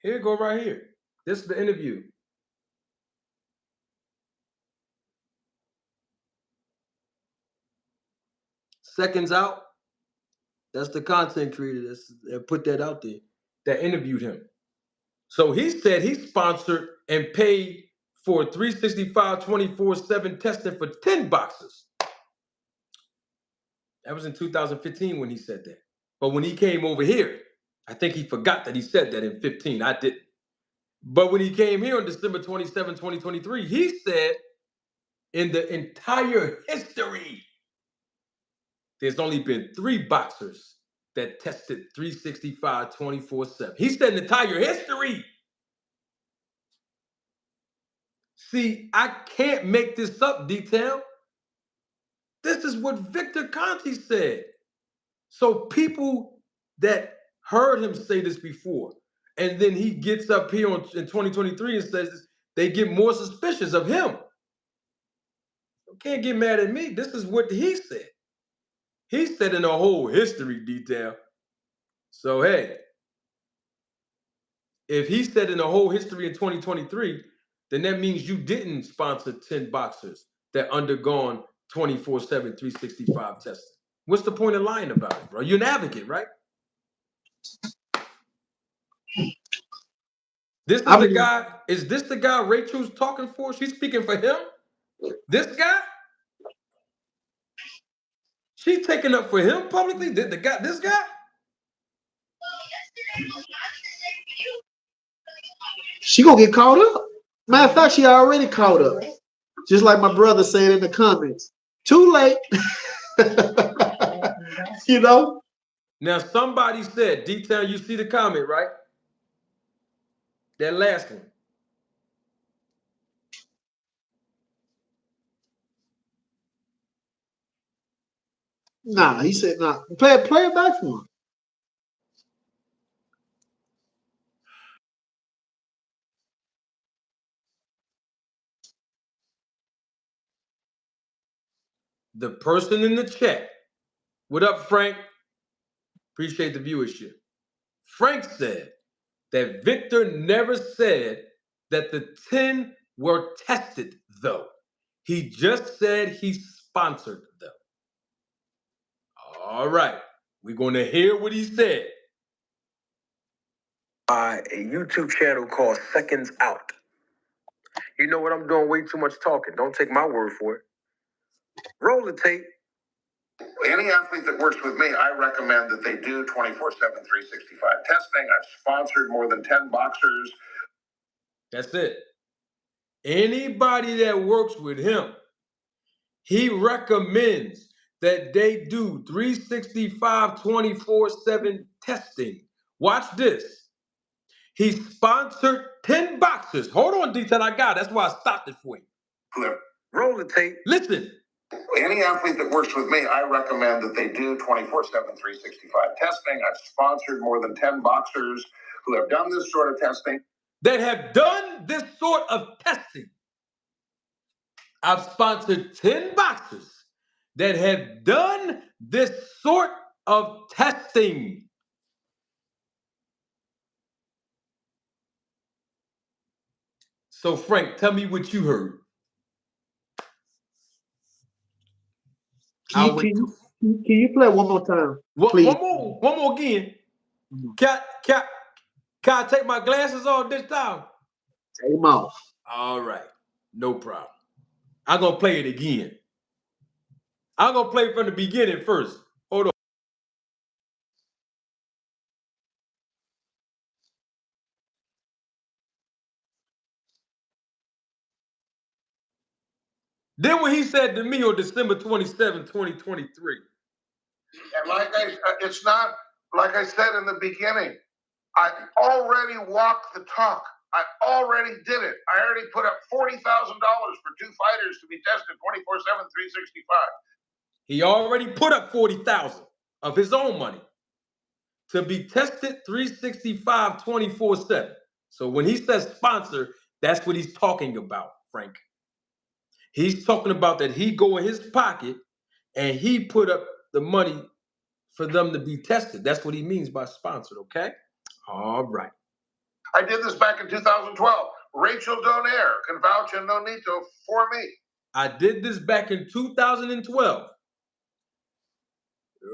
Here you go right here. This is the interview. Seconds Out. That's the content creator that put that out there, that interviewed him. So he said he sponsored and paid for 365 24/7 testing for 10 boxers. That was in 2015 when he said that. But when he came over here, I think he forgot that he said that in 15. I didn't. But when he came here on December 27, 2023, he said in the entire history there's only been 3 boxers that tested 365 24/7. He said in entire history. See, I can't make this up, Detail. This is what Victor Conti said. So people that heard him say this before, and then he gets up here in 2023 and says this, they get more suspicious of him. You can't get mad at me. This is what he said. He said in a whole history, Detail. So hey, if he said in a whole history in 2023, then that means you didn't sponsor 10 boxers that undergone 24/7, 365 testing. What's the point of lying about it, bro? You're an advocate, right? This is the guy. Is this the guy Rachel's talking for? She's speaking for him? This guy? She's taking up for him publicly? This guy? She gonna get caught up. Matter of fact, she already caught up. Just like my brother said in the comments. Too late. You know? Now somebody said, Detail, you see the comment, right? That last one. Nah, he said nah. Play it back for him. The person in the chat. What up, Frank? Appreciate the viewership. Frank said that Victor never said that the 10 were tested, though. He just said he sponsored them. All right. We're going to hear what he said. A YouTube channel called Seconds Out. You know what? I'm doing way too much talking. Don't take my word for it. Roll the tape. Any athlete that works with me, I recommend that they do 24/7, 365 testing. I've sponsored more than 10 boxers. That's it. Anybody that works with him, he recommends that they do 365 24/7 testing. Watch this. He sponsored 10 boxers. Hold on, Detail, I got it. That's why I stopped it for you. Clip. Roll the tape. Listen. Any athlete that works with me, I recommend that they do 24/7, 365 testing. I've sponsored more than 10 boxers who have done this sort of testing. That have done this sort of testing. I've sponsored 10 boxers that have done this sort of testing. So, Frank, tell me what you heard. Can you play it one more time? One more again. Can I take my glasses off this time? Take them off. All right. No problem. I'm going to play it again. I'm going to play from the beginning first. Hold on. Then what he said to me on December 27, 2023. And it's not, like I said in the beginning, I already walked the talk. I already did it. I already put up $40,000 for 2 fighters to be tested 24/7, 365. He already put up $40,000 of his own money to be tested 365 24/7. So when he says sponsor, that's what he's talking about, Frank. He's talking about that he go in his pocket and he put up the money for them to be tested. That's what he means by sponsored, okay? All right. I did this back in 2012. Rachel Donaire can vouch and Nonito for me. I did this back in 2012.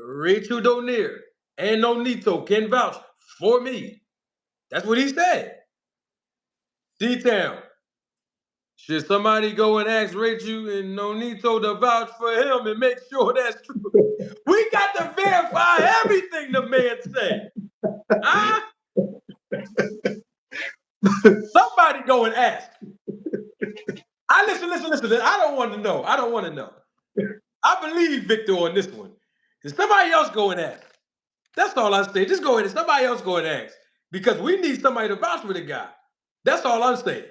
Rachel Donaire and Nonito can vouch for me. That's what he said. D-Town. Should somebody go and ask Rachel and Nonito to vouch for him and make sure that's true? We got to verify everything the man said. Huh? Somebody go and ask. Listen. I don't want to know. I believe Victor on this one. Somebody else go and ask. That's all I say. Just go ahead and somebody else go and ask. Because we need somebody to vouch for the guy. That's all I'm saying.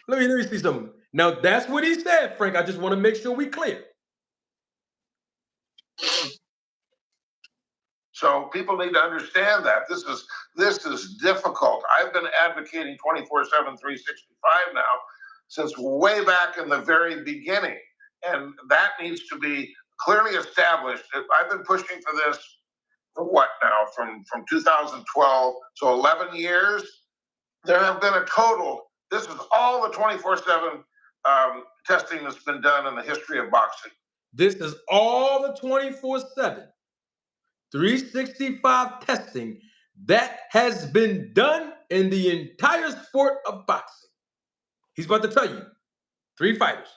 Let me see something. Now that's what he said, Frank. I just want to make sure we clear. So people need to understand that this is difficult. I've been advocating 24/7, 365 now since way back in the very beginning, and that needs to be clearly established. I've been pushing for this for what now? From 2012, so 11 years. There have been a total. This is all the 24/7 testing that's been done in the history of boxing. This is all the 24/7, 365 testing that has been done in the entire sport of boxing. He's about to tell you 3 fighters.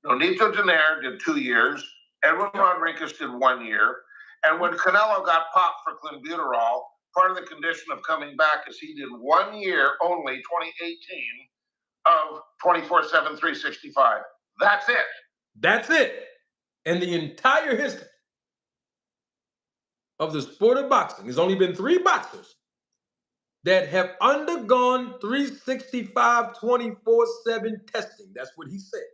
Nonito Donaire did 2 years. Edwin Rodriguez did 1 year. And when Canelo got popped for clenbuterol, part of the condition of coming back is he did 1 year only, 2018, of 24/7, 365. That's it. That's it. In the entire history of the sport of boxing, there's only been 3 boxers that have undergone 365 24/7 testing. That's what he said.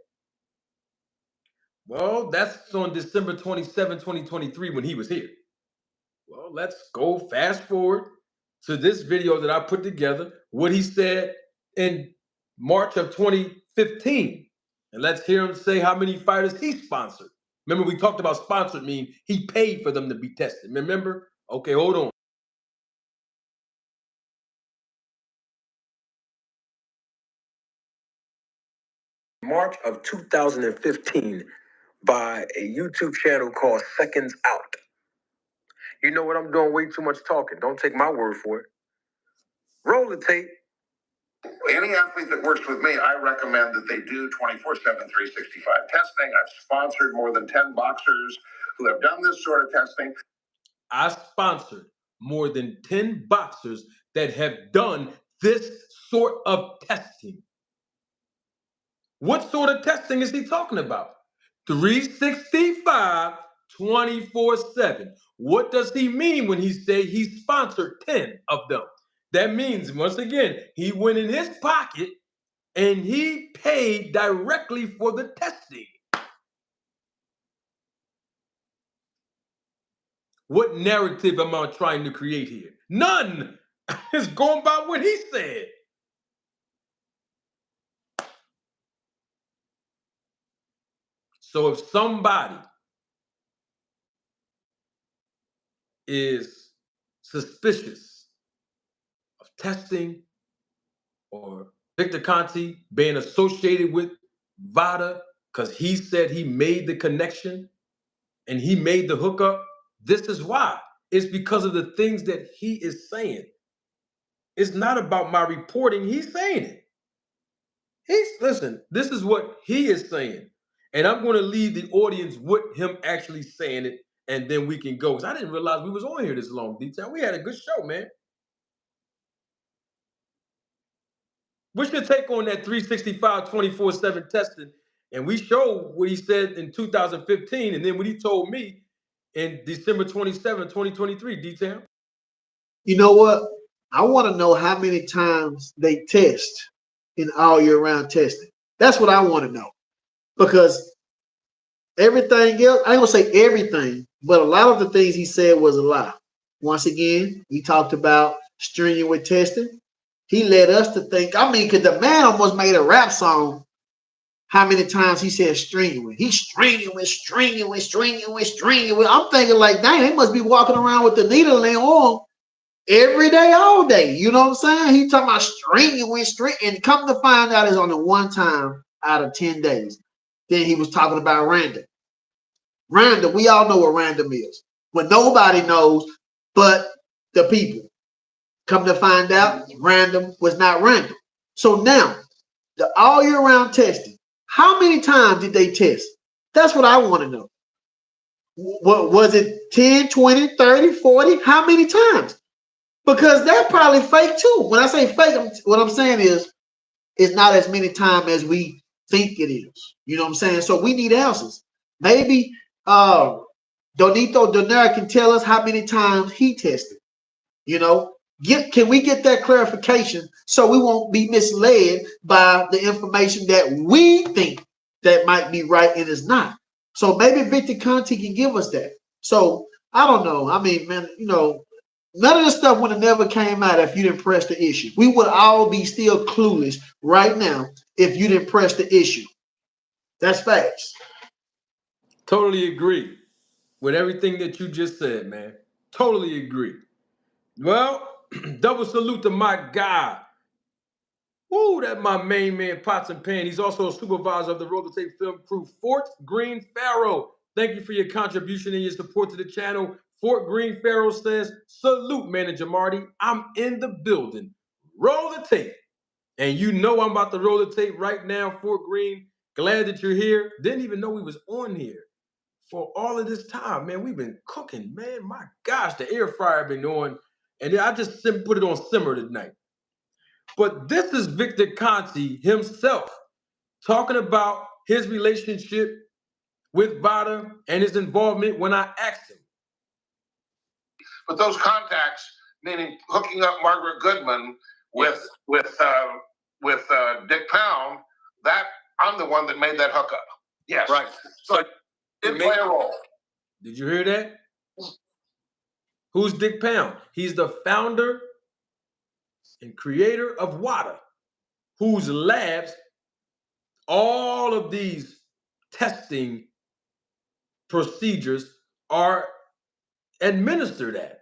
Well, that's on December 27, 2023 when he was here. Well, let's go fast forward to this video that I put together, what he said in March of 2015. And let's hear him say how many fighters he sponsored. Remember, we talked about sponsored mean he paid for them to be tested. Remember? Okay, hold on. March of 2015 by a YouTube channel called Seconds Out. You know what? I'm doing way too much talking. Don't take my word for it. Roll the tape. Any athlete that works with me, I recommend that they do 24/7, 365 testing. I've sponsored more than 10 boxers who have done this sort of testing. I sponsored more than 10 boxers that have done this sort of testing. What sort of testing is he talking about? 365, 24/7. What does he mean when he say he sponsored 10 of them? That means, once again, he went in his pocket and he paid directly for the testing. What narrative am I trying to create here? None. It's going by what he said. So if somebody is suspicious of testing or Victor Conte being associated with Vada because he said he made the connection and he made the hookup, this is why. It's because of the things that he is saying. It's not about my reporting. He's saying it. Listen, this is what he is saying. And I'm going to leave the audience with him actually saying it, and then we can go. Because I didn't realize we was on here this long, detail. We had a good show, man. What's your take on that 365 24/7 testing? And we showed what he said in 2015, and then what he told me in December 27, 2023, detail. You know what? I want to know how many times they test in all year round testing. That's what I want to know. Because everything else, I ain't gonna say everything, but a lot of the things he said was a lie. Once again, he talked about strenuous testing. He led us to think, I mean, because the man almost made a rap song. How many times he said strenuous? He's strenuous. I'm thinking like, dang, they must be walking around with the needle in their arm every day, all day. You know what I'm saying? He talking about strenuous, and come to find out it's only one time out of 10 days. Then he was talking about random. Random, we all know what random is. But nobody knows but the people. Come to find out, random was not random. So now, the all year round testing, how many times did they test? That's what I want to know. What was it, 10, 20, 30, 40? How many times? Because they're probably fake too. When I say fake, what I'm saying is it's not as many times as we think it is. You know what I'm saying? So we need answers. Maybe Donito Donaire can tell us how many times he tested. You know, can we get that clarification so we won't be misled by the information that we think that might be right and is not? So maybe Victor Conti can give us that. So I don't know. I mean, man, you know, none of this stuff would have never came out if you didn't press the issue. We would all be still clueless right now if you didn't press the issue. That's facts. Totally agree with everything that you just said, man. Totally agree. Well, double salute to my guy. Woo, that my main man, Pots and Pan. He's also a supervisor of the Roller Tape Film Crew, Fort Green Pharaoh. Thank you for your contribution and your support to the channel. Fort Green Pharaoh says, salute, Manager Marty. I'm in the building. Roll the tape. And you know I'm about to roll the tape right now, Fort Green. Glad that you're here. Didn't even know we was on here for all of this time, man. We've been cooking, man. My gosh, the air fryer been on. And I just put it on simmer tonight. But this is Victor Conti himself talking about his relationship with Vada and his involvement when I asked him. But those contacts, meaning hooking up Margaret Goodman with Dick Pound, that I'm the one that made that hookup. Yes. Right. So it did play a role. Did you hear that? Who's Dick Pound? He's the founder and creator of Vada, whose labs all of these testing procedures are administered at.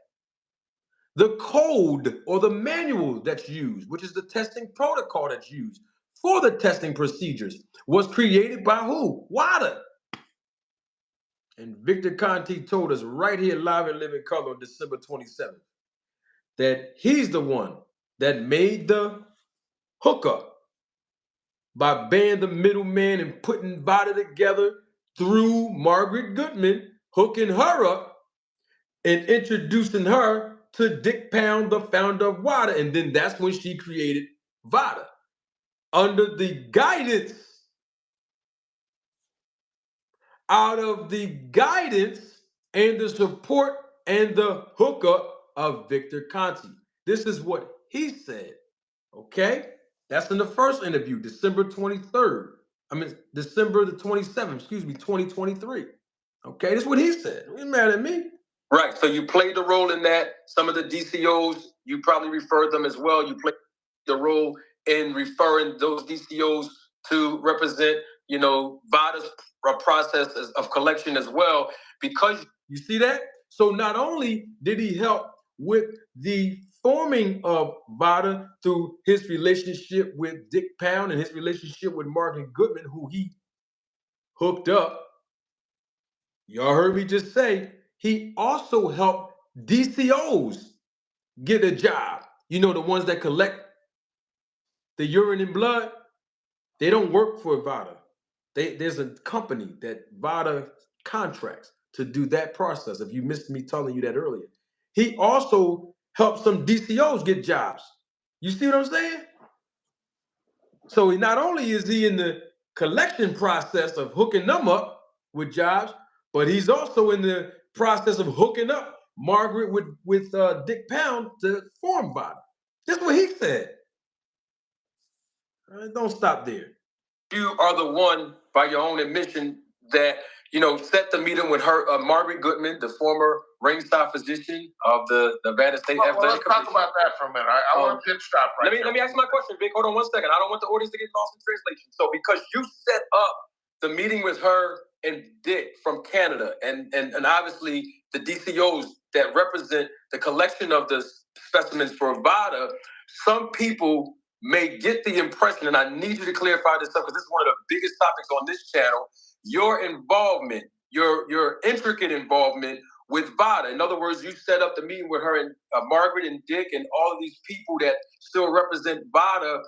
The code or the manual that's used, which is the testing protocol that's used for the testing procedures, was created by who? Vada. And Victor Conti told us right here live and living color on December 27th that he's the one that made the hookup by being the middleman and putting Vada together through Margaret Goodman, hooking her up and introducing her to Dick Pound, the founder of Vada. And then that's when she created Vada under the guidance, out of the guidance and the support and the hookup of Victor Conti. This is what he said, okay? That's in the first interview, December the 27th, 2023. Okay, this is what he said. Don't be mad at me. Right, so you played the role in that. Some of the DCOs, you probably referred them as well. You played the role in referring those DCOs to represent, you know, Vada's process of collection as well. Because you see that? So not only did he help with the forming of Vada through his relationship with Dick Pound and his relationship with Margaret Goodman, who he hooked up. Y'all heard me just say, he also helped DCOs get a job. You know, the ones that collect the urine and blood, they don't work for Vada. There's a company that Vada contracts to do that process. If you missed me telling you that earlier. He also helped some DCOs get jobs. You see what I'm saying? So not only is he in the collection process of hooking them up with jobs, but he's also in the process of hooking up Margaret with Dick Pound to form Vada. That's what he said. Don't stop there. You are the one, by your own admission, that, you know, set the meeting with her, Margaret Goodman, the former ringside physician of the Vada State Athletic Well, let's talk Commission. about that for a minute. I want to pitch stop right Let me ask my question, Vic. Hold on 1 second. I don't want the audience to get lost in translation. So because you set up the meeting with her and Dick from Canada, and obviously the DCOs that represent the collection of the specimens for Vada, some people may get the impression, and I need you to clarify this stuff because this is one of the biggest topics on this channel, your involvement, your intricate involvement with Vada. In other words, you set up the meeting with her and Margaret and Dick and all of these people that still represent Vada.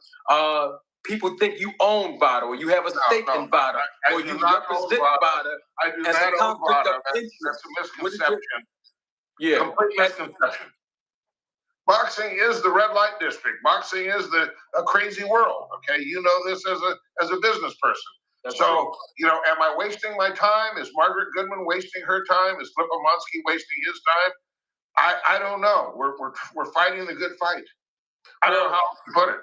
People think you own Vada or you have a stake in Vada or you represent Vada as a conflict of interest. That's a misconception. Yeah. Complete misconception. Boxing is the red light district. Boxing is a crazy world. Okay, you know this as a business person. So, you know, am I wasting my time? Is Margaret Goodman wasting her time? Is Flip Monsky wasting his time? I don't know. We're fighting the good fight. I don't know how to put it.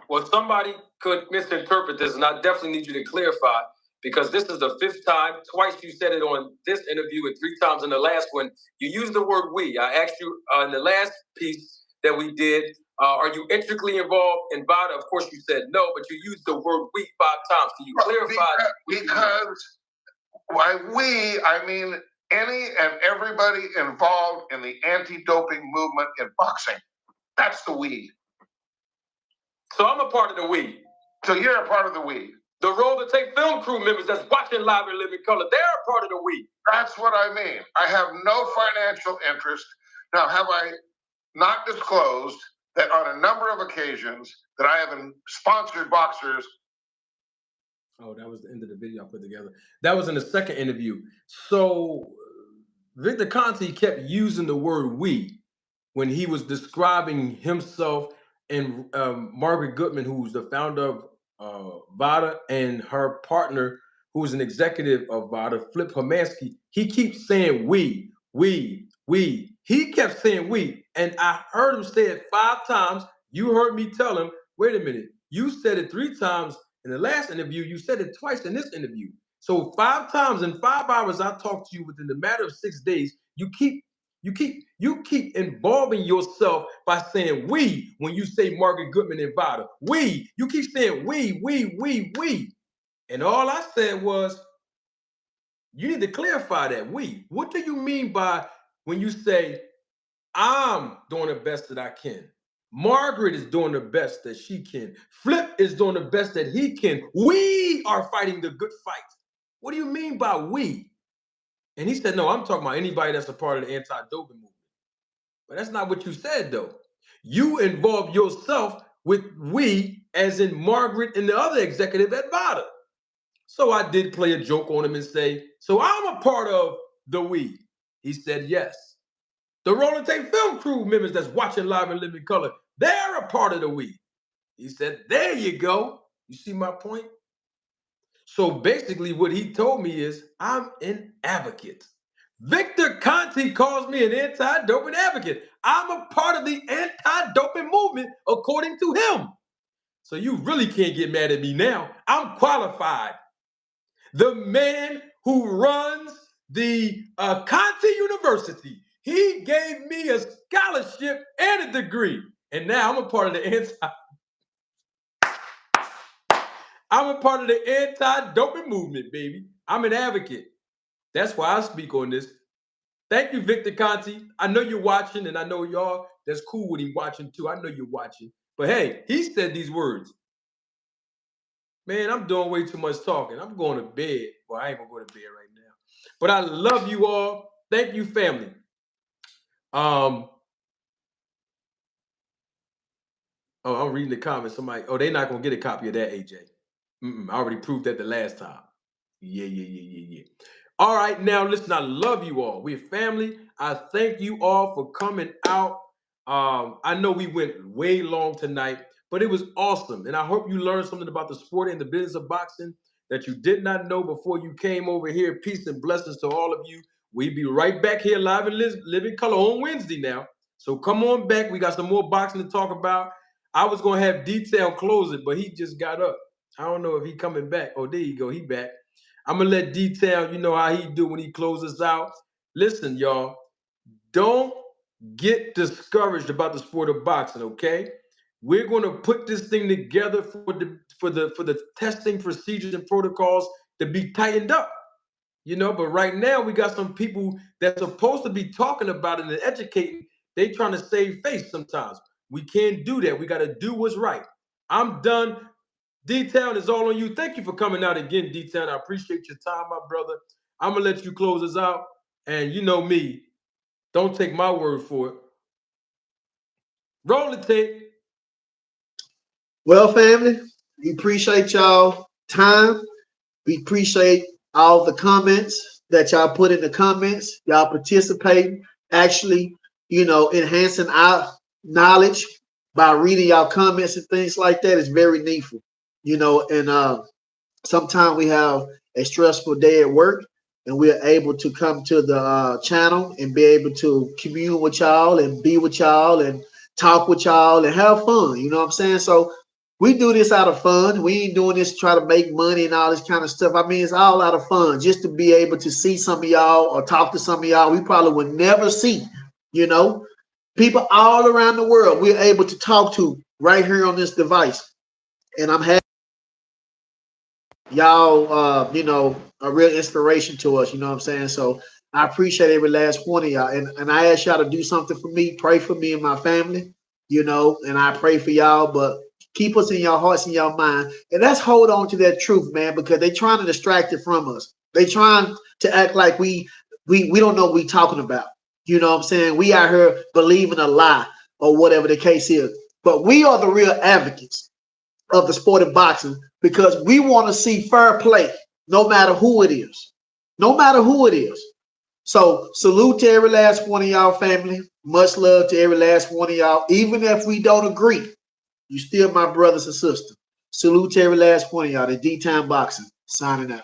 Well, somebody could misinterpret this, and I definitely need you to clarify, because this is the 5th time. Twice you said it on this interview and 3 times in the last one. You used the word we. I asked you in the last piece that we did, are you intricately involved in Vada? Of course you said no, but you used the word we 5 times. Can you clarify? Because by we, I mean any and everybody involved in the anti-doping movement in boxing. That's the we. So I'm a part of the we. So you're a part of the we. The Roll to Tape film crew members that's watching live in living color, they're a part of the we. That's what I mean. I have no financial interest. Now, have I not disclosed that on a number of occasions that I have sponsored boxers? Oh, that was the end of the video I put together. That was in the second interview. So Victor Conte kept using the word we when he was describing himself and Margaret Goodman, who's the founder of Vada, and her partner, who's an executive of Vada, Flip Hermansky. He keeps saying we. He kept saying we, and I heard him say it 5 times. You heard me tell him, wait a minute, you said it 3 times in the last interview, you said it twice in this interview. So 5 times in 5 hours I talked to you within the matter of 6 days. You keep involving yourself by saying we when you say Margaret Goodman and Vada. We. You keep saying we. And all I said was, you need to clarify that we. What do you mean by when you say I'm doing the best that I can? Margaret is doing the best that she can. Flip is doing the best that he can. We are fighting the good fight. What do you mean by we? And he said, no, I'm talking about anybody that's a part of the anti-doping movement. But that's not what you said, though. You involve yourself with we, as in Margaret and the other executive at Vada. So I did play a joke on him and say, so I'm a part of the we. He said, yes. The Rolling Tape film crew members that's watching live in living color, they're a part of the we. He said, there you go. You see my point? So basically what he told me is, I'm an advocate. Victor Conte calls me an anti-doping advocate. I'm a part of the anti-doping movement, according to him. So you really can't get mad at me now. I'm qualified. The man who runs the Conte University, he gave me a scholarship and a degree. And now I'm a part of the anti-doping movement, baby. I'm an advocate. That's why I speak on this. Thank you, Victor Conte. I know you're watching, and I know y'all that's cool with him watching too. I know you're watching. But hey, he said these words. Man, I'm doing way too much talking. I'm going to bed. Well, I ain't going to go to bed right now. But I love you all. Thank you, family. Oh, I'm reading the comments. Somebody, they're not going to get a copy of that, AJ. I already proved that the last time. Yeah. All right, now listen, I love you all. We're family. I thank you all for coming out. I know we went way long tonight, but it was awesome. And I hope you learned something about the sport and the business of boxing that you did not know before you came over here. Peace and blessings to all of you. We'll be right back here live in living color on Wednesday now. So come on back. We got some more boxing to talk about. I was going to have Detail close it, but he just got up. I don't know if he coming back. Oh, there you go. He back. I'm going to let Detail, you know how he do when he closes out. Listen, y'all, don't get discouraged about the sport of boxing, okay? We're going to put this thing together for the testing procedures and protocols to be tightened up, you know. But right now, we got some people that's supposed to be talking about it and educating. They trying to save face sometimes. We can't do that. We got to do what's right. I'm done. D-Town is all on you. Thank you for coming out again, D-Town. I appreciate your time, my brother. I'm going to let you close us out. And you know me. Don't take my word for it. Roll the tape. Well, family, we appreciate y'all time. We appreciate all the comments that y'all put in the comments. Y'all participating, actually, you know, enhancing our knowledge by reading y'all comments and things like that is very needful, you know. And sometimes we have a stressful day at work, and we're able to come to the channel and be able to commune with y'all and be with y'all and talk with y'all and have fun. You know what I'm saying? So we do this out of fun. We ain't doing this to try to make money and all this kind of stuff. I mean, it's all out of fun, just to be able to see some of y'all or talk to some of y'all we probably would never see. You know, people all around the world we're able to talk to right here on this device, and I'm happy. Y'all, you know, a real inspiration to us. You know what I'm saying? So I appreciate every last one of y'all, and I ask y'all to do something for me. Pray for me and my family. You know, and I pray for y'all, but keep us in your hearts and your mind, and let's hold on to that truth, man, because they trying to distract it from us. They trying to act like we don't know what we talking about. You know what I'm saying? We out here believing a lie or whatever the case is, but we are the real advocates of the sport of boxing, because we want to see fair play no matter who it is. No matter who it is. So salute to every last one of y'all, family. Much love to every last one of y'all. Even if we don't agree, you still my brothers and sisters. Salute to every last one of y'all. The D-Time Boxing signing out.